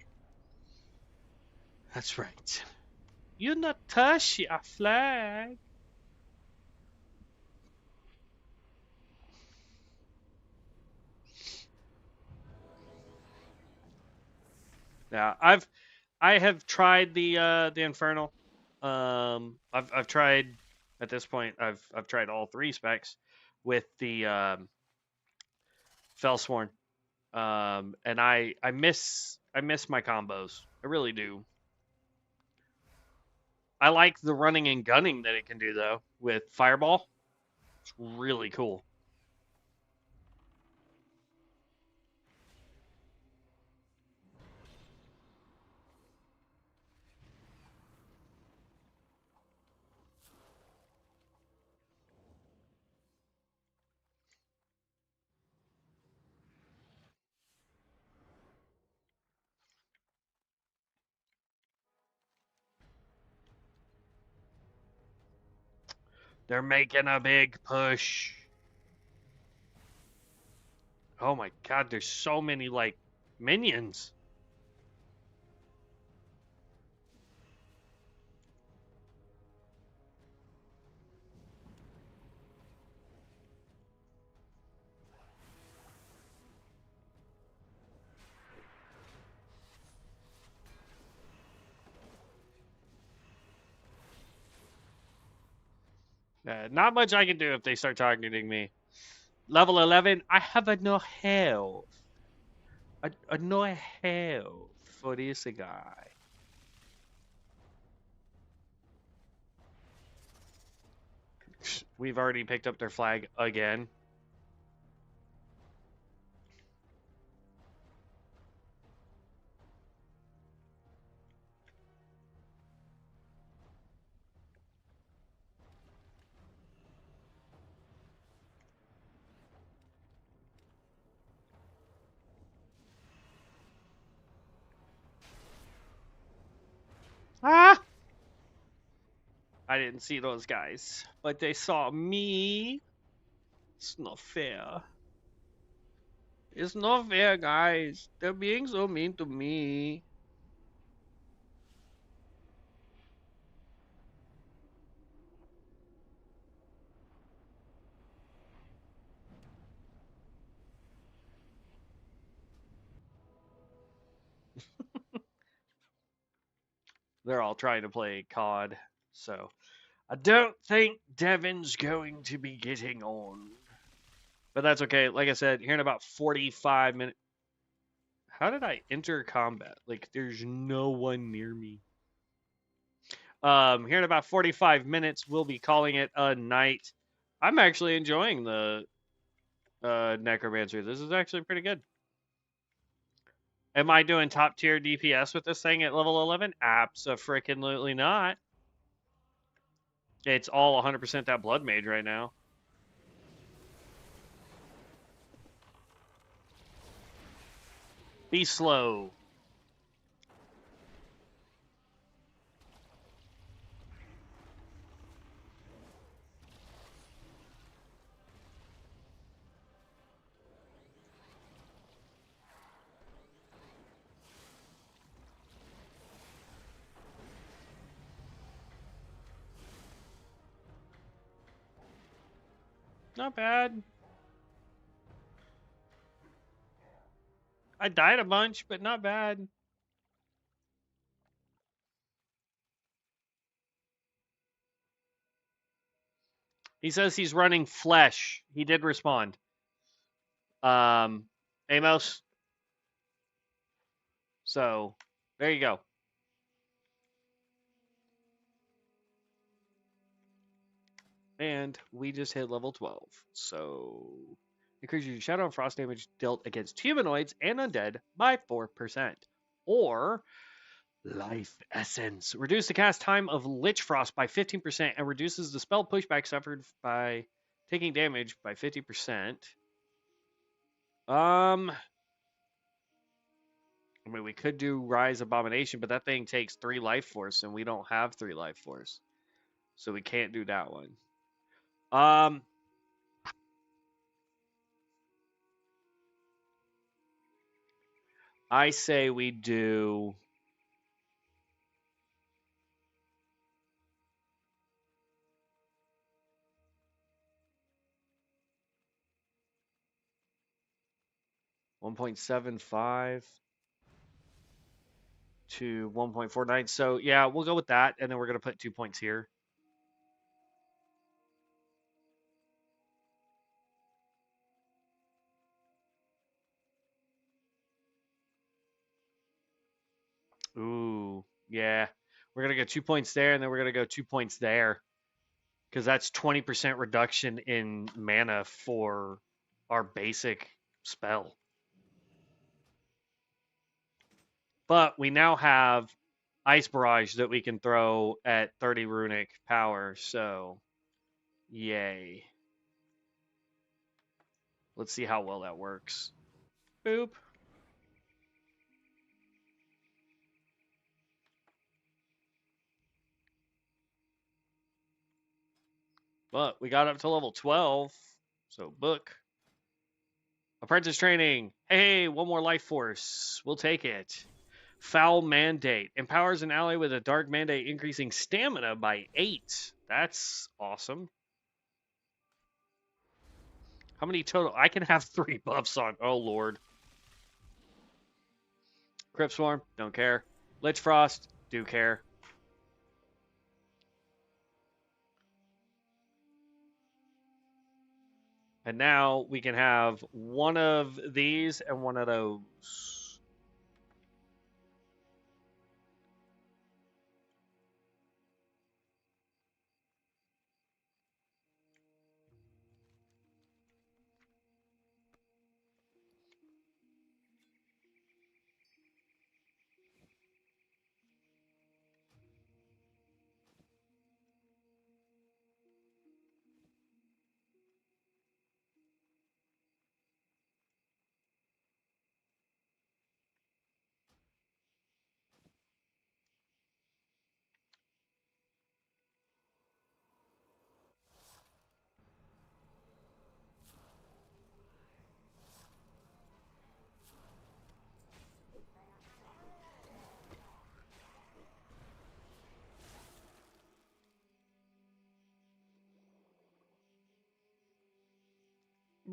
That's right. You not touch your flag. Yeah, I have tried the Infernal. I've tried at this point. I've tried all three specs with the Fellsworn. And I miss my combos. I really do. I like the running and gunning that it can do though with Fireball. It's really cool. They're making a big push. Oh my god, there's so many like minions. Not much I can do if they start targeting me. Level 11, I have a no health. A no health for this guy. We've already picked up their flag again. Ah! I didn't see those guys, but they saw me. It's not fair. It's not fair, guys. They're being so mean to me. They're all trying to play COD, so I don't think Devin's going to be getting on. But that's okay. Like I said, here in about 45 minutes. How did I enter combat? Like, there's no one near me. Here in about 45 minutes, we'll be calling it a night. I'm actually enjoying the Necromancer. This is actually pretty good. Am I doing top tier DPS with this thing at level 11? Abso-freaking-lutely not. It's all 100% that Blood Mage right now. Be slow. Not bad. I died a bunch, but not bad. He says he's running flesh. He did respond. Amos. So, there you go. And we just hit level 12. So, increases your shadow and frost damage dealt against humanoids and undead by 4%. Or, life essence. Reduce the cast time of Lich Frost by 15% and reduces the spell pushback suffered by taking damage by 50%. I mean, we could do Rise Abomination, but that thing takes 3 life force, and we don't have 3 life force. So we can't do that one. I say we do... $1.75 to 1.49. So, yeah, we'll go with that, and then we're going to put 2 points here. Ooh, yeah. We're going to go 2 points there, and then we're going to go 2 points there. Because that's 20% reduction in mana for our basic spell. But we now have Ice Barrage that we can throw at 30 runic power, so yay. Let's see how well that works. Boop. But we got up to level 12, so book. Apprentice training. Hey, one more life force. We'll take it. Foul Mandate. Empowers an ally with a dark mandate, increasing stamina by 8. That's awesome. How many total? I can have 3 buffs on. Oh, Lord. Crypt Swarm. Don't care. Lich Frost. Do care. And now we can have one of these and one of those.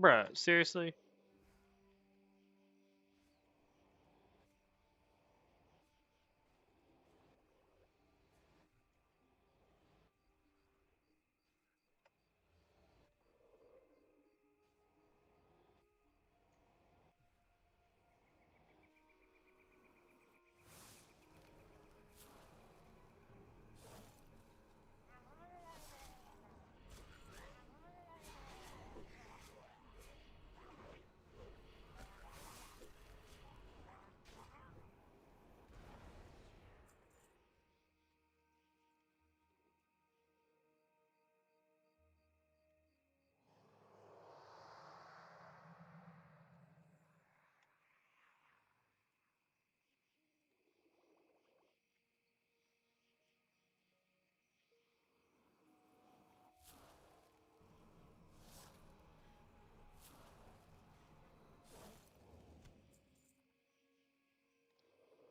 Bruh, seriously?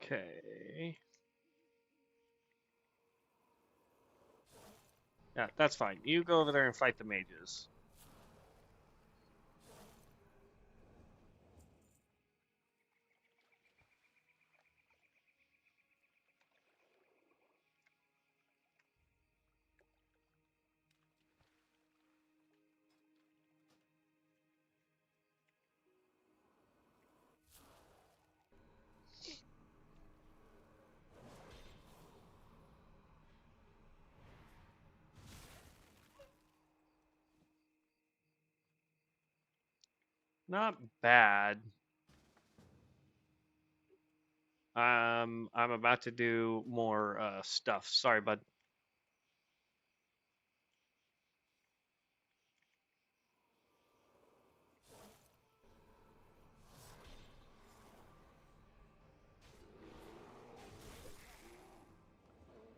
Okay. Yeah, that's fine. You go over there and fight the mages. Not bad. I'm about to do more stuff. Sorry, bud.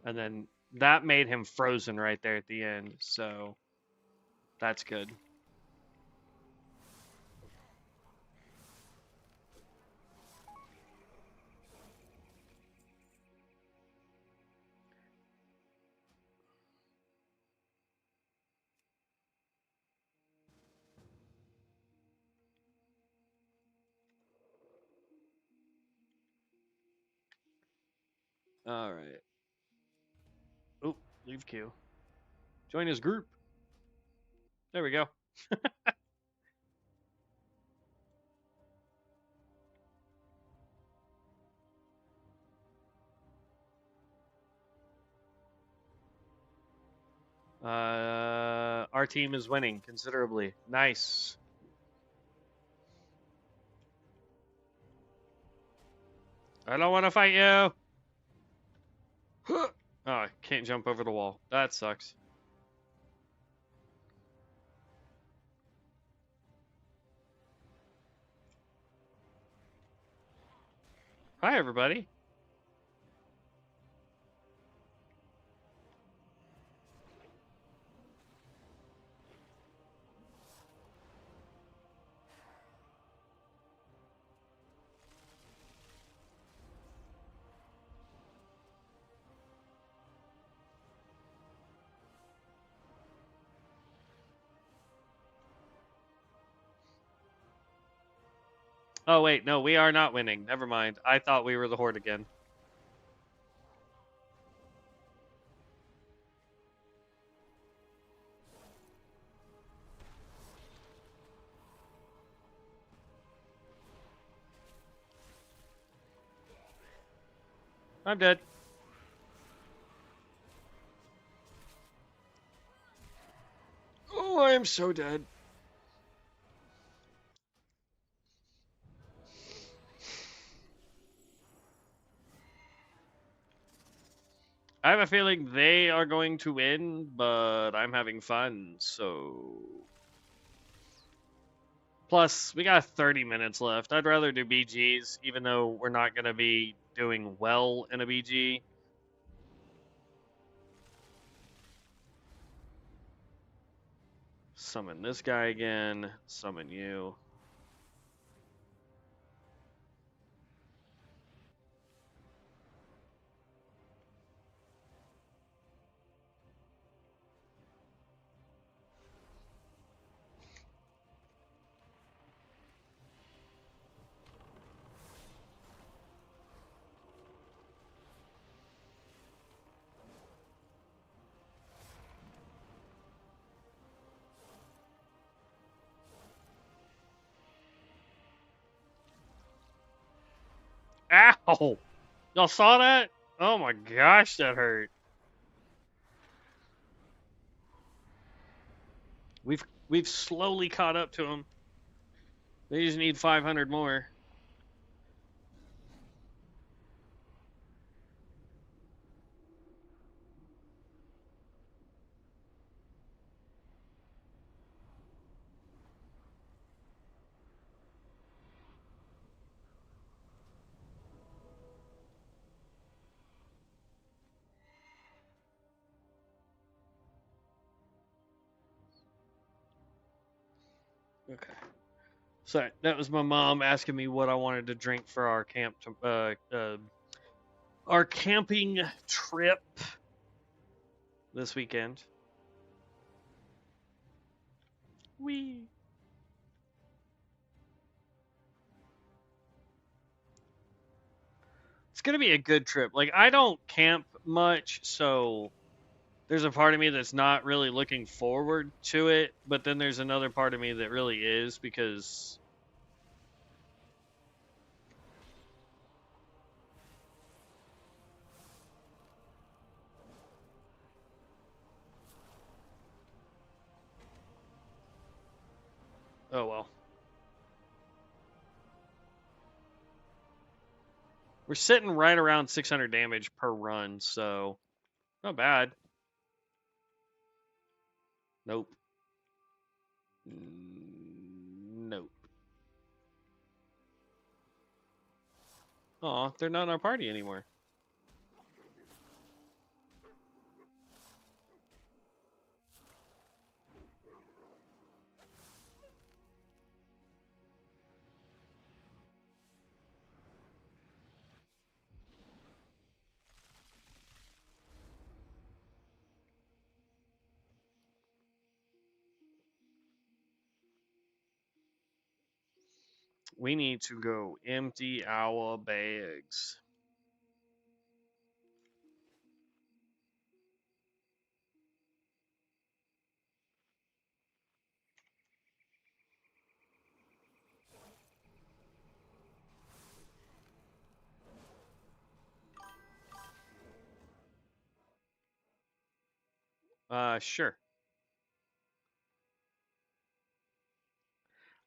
And then that made him frozen right there at the end, so that's good. All right. Oh, leave queue. Join his group. There we go. Our team is winning considerably. Nice. I don't want to fight you. Oh, I can't jump over the wall. That sucks. Hi, everybody. Oh, wait. No, we are not winning. Never mind. I thought we were the Horde again. I'm dead. Oh, I am so dead. I have a feeling they are going to win, but I'm having fun, so... Plus, we got 30 minutes left. I'd rather do BGs, even though we're not going to be doing well in a BG. Summon this guy again. Summon you. Ow! Y'all saw that? Oh my gosh, that hurt. We've slowly caught up to them. They just need 500 more. Okay. Sorry, that was my mom asking me what I wanted to drink for our our camping trip this weekend. Wee. It's gonna be a good trip. Like, I don't camp much, so there's a part of me that's not really looking forward to it, but then there's another part of me that really is because oh well. We're sitting right around 600 damage per run, so not bad. Nope. Nope. Aw, they're not in our party anymore. We need to go empty our bags. Sure.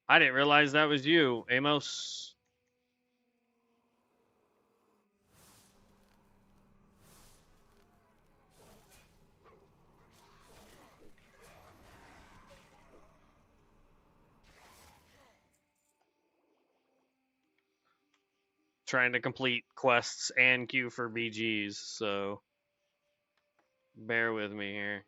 I didn't realize that was you, Amos. Trying to complete quests and queue for BGs, so bear with me here.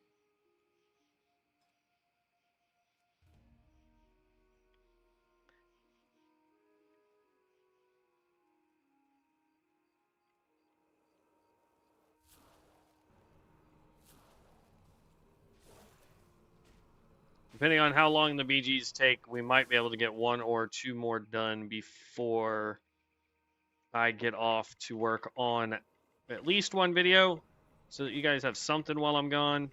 Depending on how long the BGs take, we might be able to get one or two more done before I get off to work on at least one video so that you guys have something while I'm gone.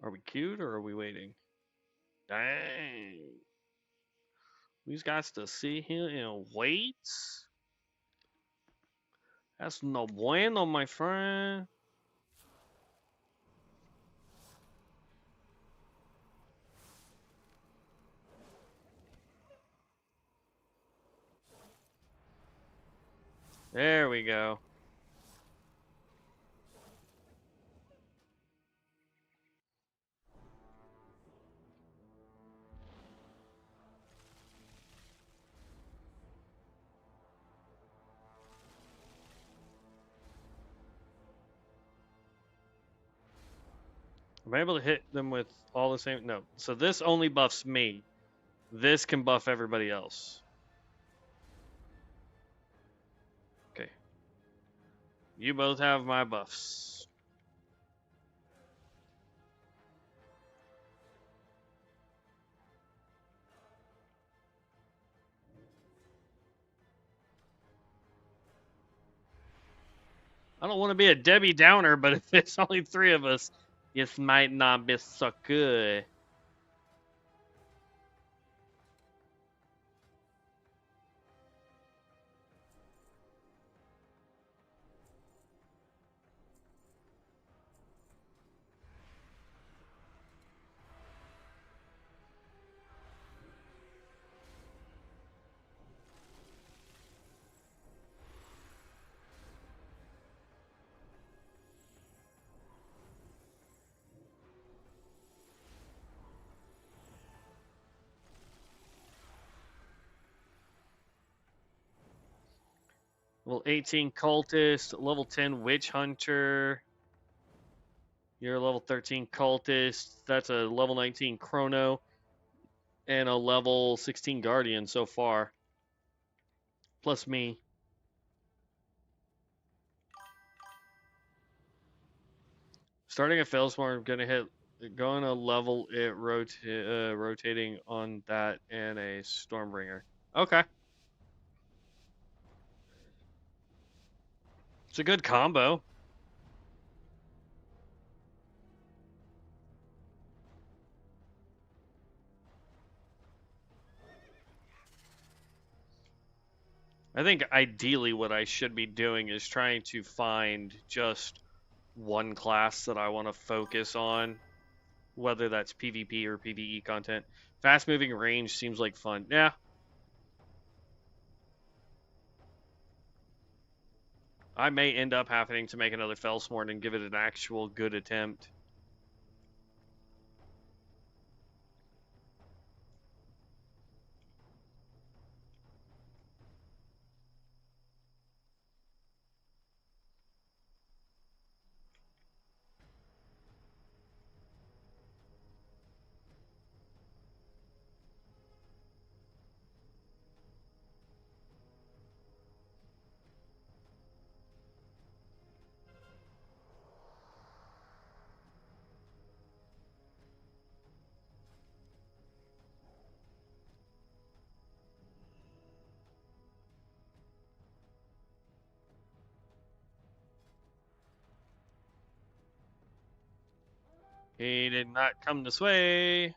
Are we queued or are we waiting? Dang. We got to sit here and wait? That's no bueno, my friend. There we go. Am I able to hit them with all the same? No. So this only buffs me. This can buff everybody else. Okay. You both have my buffs. I don't want to be a Debbie Downer, but if it's only 3 of us, this might not be so good. Level 18 Cultist, level 10 Witch Hunter. You're a level 13 Cultist. That's a level 19 Chrono. And a level 16 Guardian so far. Plus me. Starting at Failsmore, I'm going to level it rotating on that and a Stormbringer. Okay. It's a good combo. I think ideally what I should be doing is trying to find just one class that I want to focus on, whether that's PvP or PvE content. Fast moving range seems like fun. Yeah. I may end up having to make another Felsmorn and give it an actual good attempt. He did not come this way.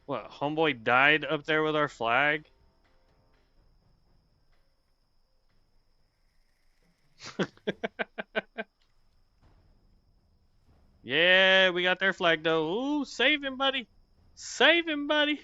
What, homeboy died up there with our flag? Yeah, we got their flag though. Ooh, save him, buddy. Save him, buddy.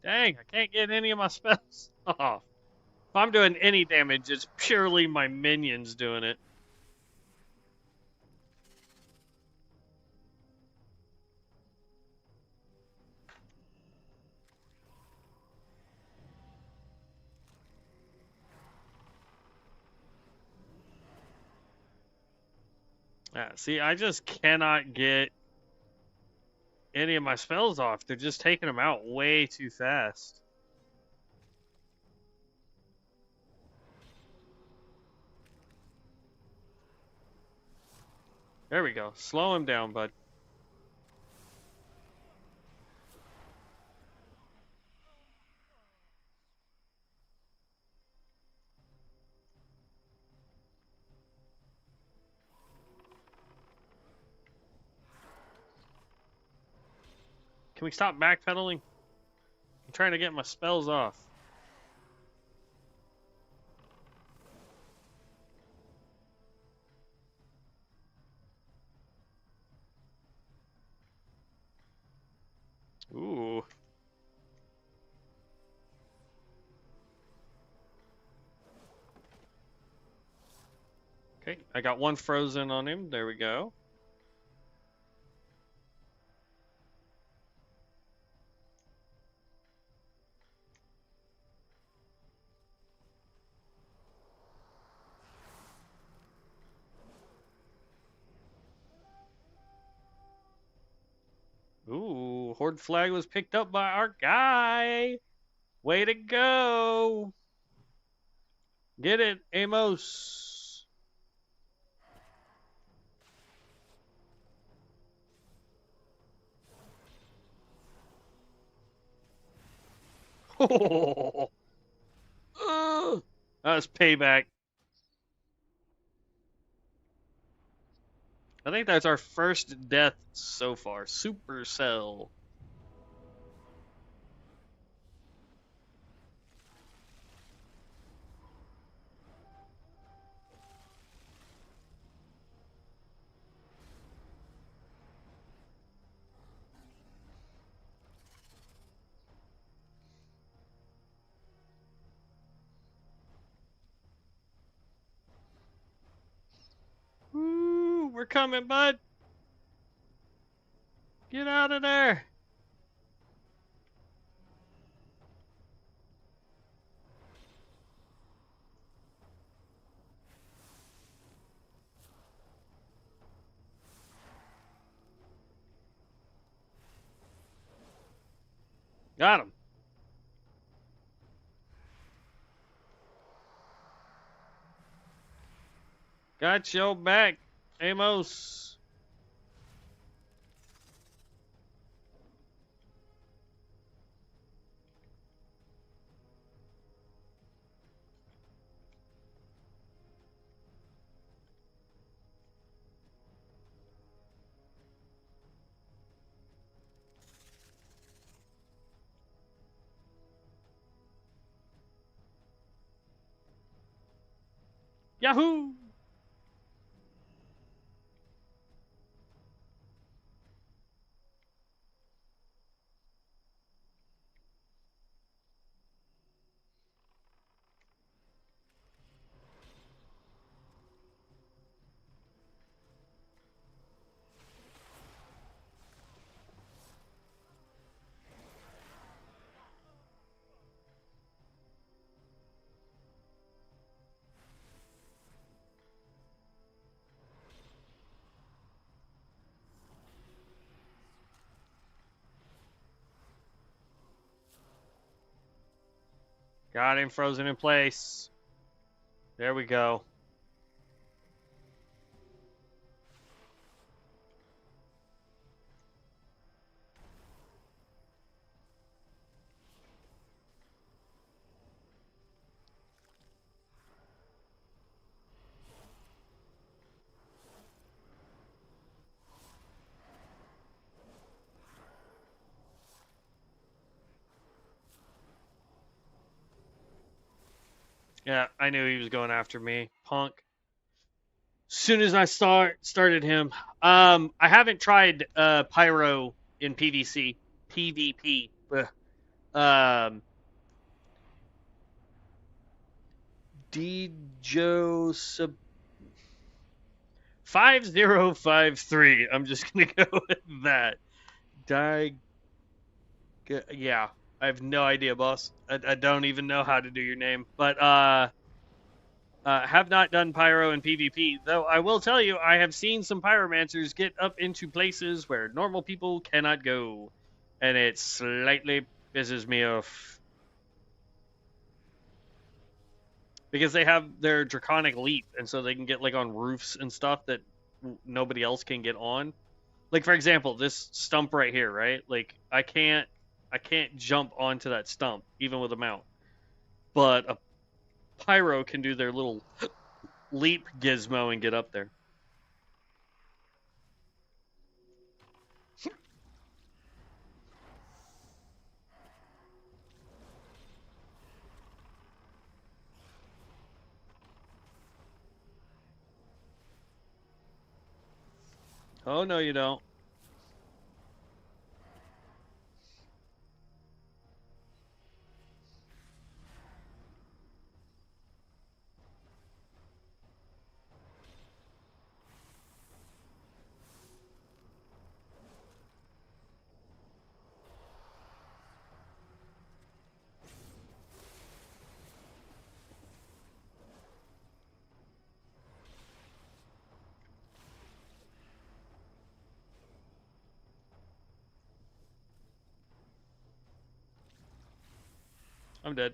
Dang, I can't get any of my spells off. If I'm doing any damage, it's purely my minions doing it. Yeah, see, I just cannot get any of my spells off. They're just taking them out way too fast. There we go. Slow him down, bud. Can we stop backpedaling? I'm trying to get my spells off. Ooh. Okay, I got one frozen on him. There we go. Ooh, Horde flag was picked up by our guy. Way to go. Get it, Amos. Oh, that's payback. I think that's our first death so far. Supercell. Woo, we're coming, bud. Get out of there. Got him. Got your back, Amos. Yahoo! Got him frozen in place. There we go. Yeah, I knew he was going after me, punk. Soon as I started him, I haven't tried pyro in PvP. Ugh. Um, Djo sub 5053. I'm just gonna go with that. Die. Yeah, I have no idea, boss. I don't even know how to do your name, but have not done pyro in PvP. Though I will tell you, I have seen some pyromancers get up into places where normal people cannot go, and it slightly pisses me off because they have their draconic leap, and so they can get like on roofs and stuff that nobody else can get on. Like for example, this stump right here, right? Like I can't jump onto that stump even with a mount. But a pyro can do their little leap gizmo and get up there. Oh no, you don't. I'm dead.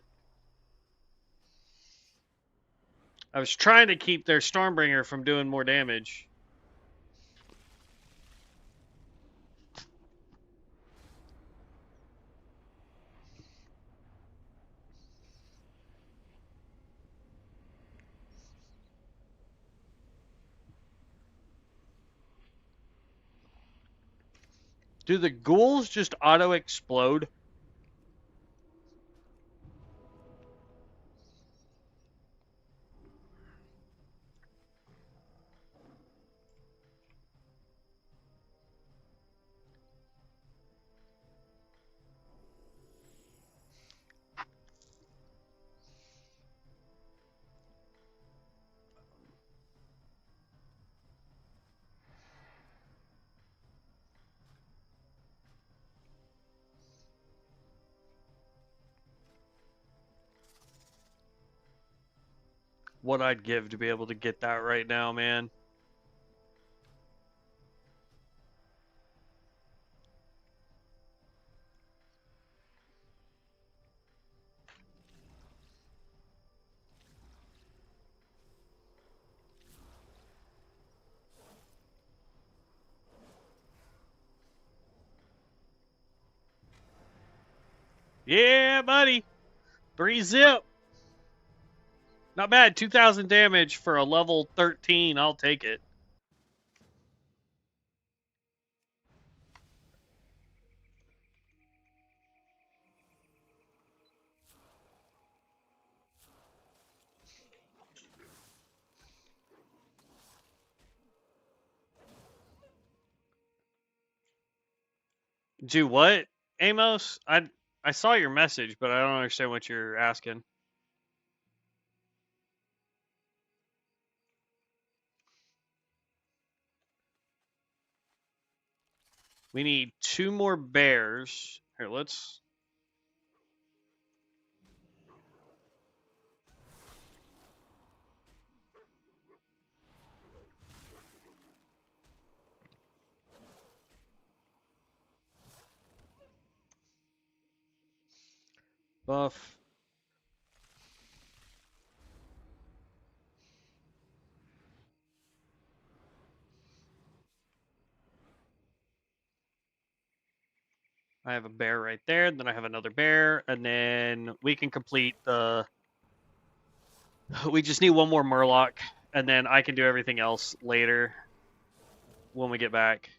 I was trying to keep their Stormbringer from doing more damage. Do the ghouls just auto explode? What I'd give to be able to get that right now, man. Yeah, buddy. 3 zip. Not bad. 2,000 damage for a level 13. I'll take it. Do what, Amos? I saw your message, but I don't understand what you're asking. We need 2 more bears. Here, let's. Buff. I have a bear right there. Then I have another bear, and then we can complete the. We just need 1 more Murloc, and then I can do everything else later when we get back.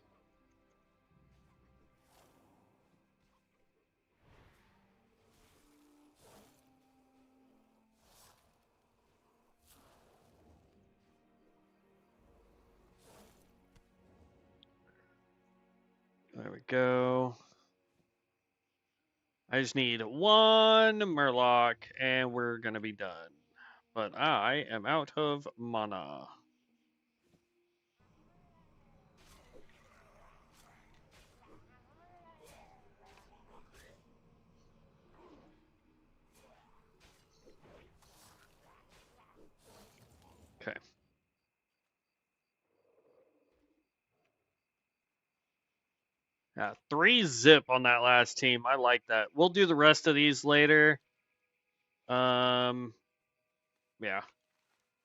There we go. I just need one Murloc, and we're gonna be done. But I am out of mana. Okay. Yeah, 3-zip on that last team. I like that. We'll do the rest of these later. Yeah,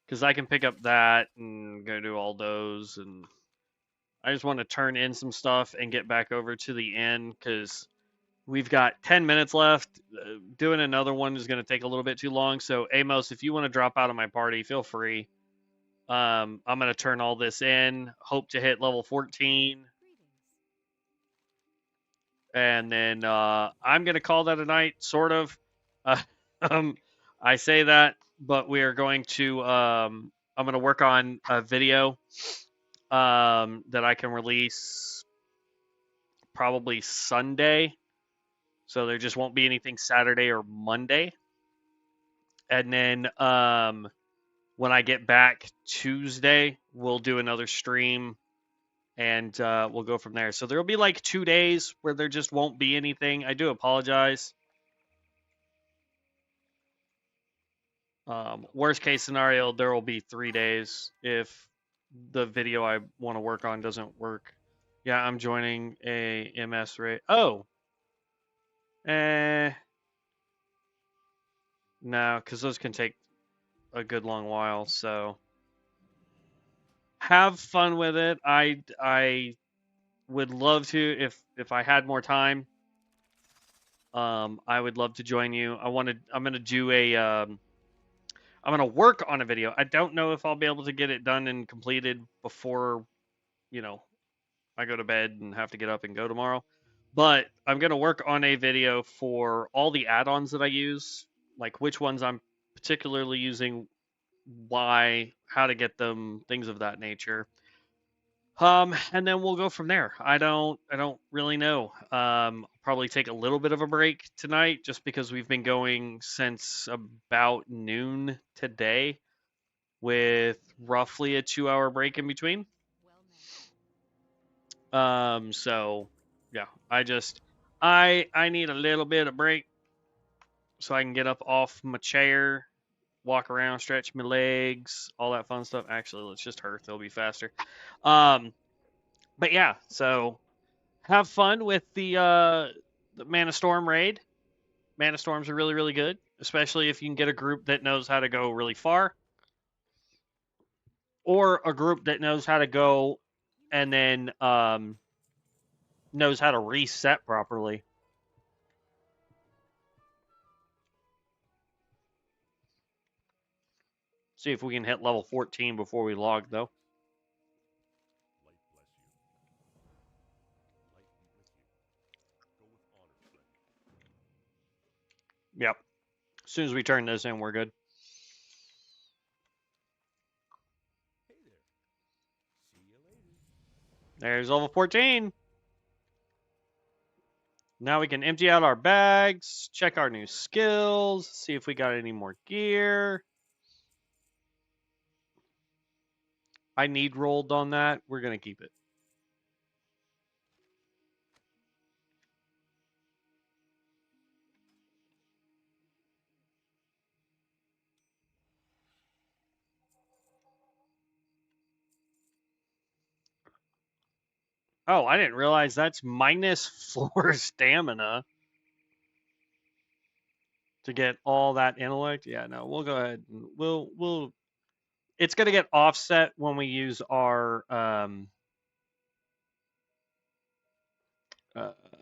because I can pick up that and go do all those, and I just want to turn in some stuff and get back over to the end because we've got 10 minutes left. Doing another one is going to take a little bit too long. So Amos, if you want to drop out of my party, feel free. I'm going to turn all this in. Hope to hit level 14. Greetings. And then I'm going to call that a night, sort of. Uh, um, I say that, but we are going to. I'm going to work on a video that I can release probably Sunday. So there just won't be anything Saturday or Monday. And then when I get back Tuesday, we'll do another stream and we'll go from there. So there'll be like 2 days where there just won't be anything. I do apologize. Worst case scenario, there will be 3 days if the video I want to work on doesn't work. Yeah, I'm joining a MS raid. Oh, no, because those can take a good long while. So have fun with it. I would love to if I had more time. I would love to join you. I'm gonna do a I'm gonna work on a video. I don't know if I'll be able to get it done and completed before, you know, I go to bed and have to get up and go tomorrow. But I'm gonna work on a video for all the add-ons that I use, like which ones I'm particularly using, why, how to get them, things of that nature. And then we'll go from there. I don't really know. Probably take a little bit of a break tonight just because we've been going since about noon today with roughly a 2-hour break in between. Well met. So yeah, I need a little bit of break so I can get up off my chair, walk around, stretch my legs, all that fun stuff. Actually, let's just hurt. It'll be faster. But yeah, so have fun with the Manastorm raid. Manastorms are really, really good, especially if you can get a group that knows how to go really far, or a group that knows how to go and then knows how to reset properly. See if we can hit level 14 before we log, though. Light bless you. Light be with you. Go with honor, friend. Yep. As soon as we turn this in, we're good. Hey there. See you later. There's level 14. Now we can empty out our bags, check our new skills, see if we got any more gear. I need rolled on that. We're going to keep it. Oh, I didn't realize that's -4 stamina to get all that intellect. Yeah, no, we'll go ahead and we'll it's going to get offset when we use our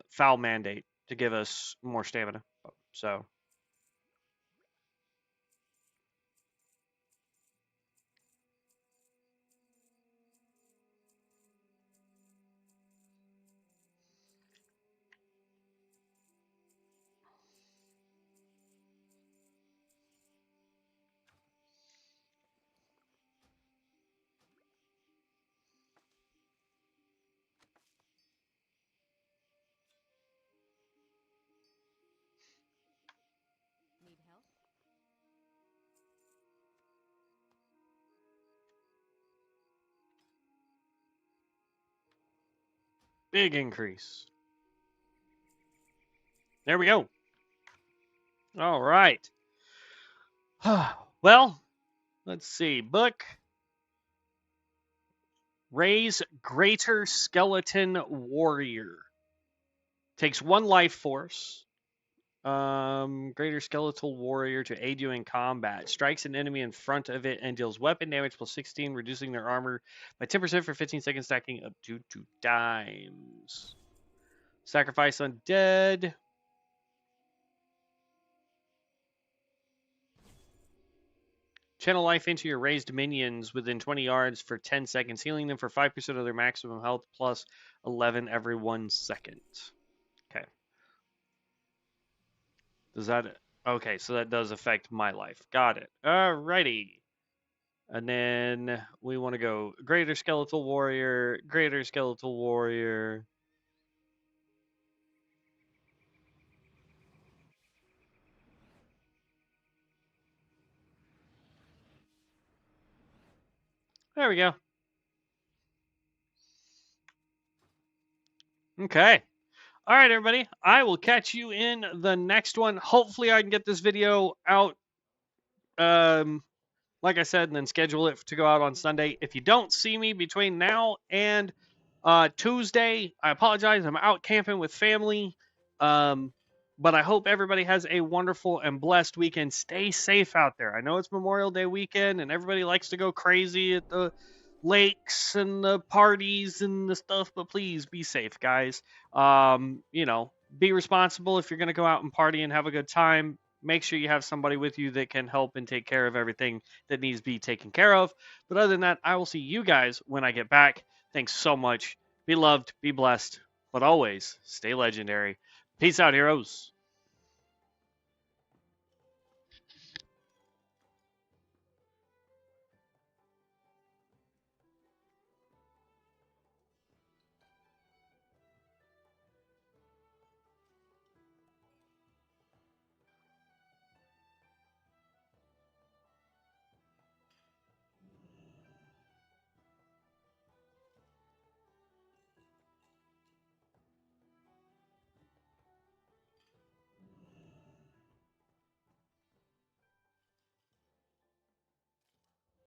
foul mandate to give us more stamina. So Big increase. There we go. All right. Well, let's see. Book. Raise Greater Skeleton Warrior. Takes 1 life force. Greater Skeletal Warrior to aid you in combat. Strikes an enemy in front of it and deals weapon damage plus 16, reducing their armor by 10% for 15 seconds, stacking up to 2 times. Sacrifice Undead. Channel life into your raised minions within 20 yards for 10 seconds, healing them for 5% of their maximum health plus 11 every 1 second. Okay. Does that... Okay, so that does affect my life. Got it. Alrighty. And then we want to go Greater Skeletal Warrior, Greater Skeletal Warrior. There we go. Okay. All right, everybody. I will catch you in the next one. Hopefully, I can get this video out, like I said, and then schedule it to go out on Sunday. If you don't see me between now and Tuesday, I apologize. I'm out camping with family. But I hope everybody has a wonderful and blessed weekend. Stay safe out there. I know it's Memorial Day weekend and everybody likes to go crazy at the lakes and the parties and the stuff, but please be safe, guys. Be responsible if you're going to go out and party and have a good time. Make sure you have somebody with you that can help and take care of everything that needs to be taken care of. But other than that, I will see you guys when I get back. Thanks so much. Be loved, be blessed, but always stay legendary. Peace out, heroes.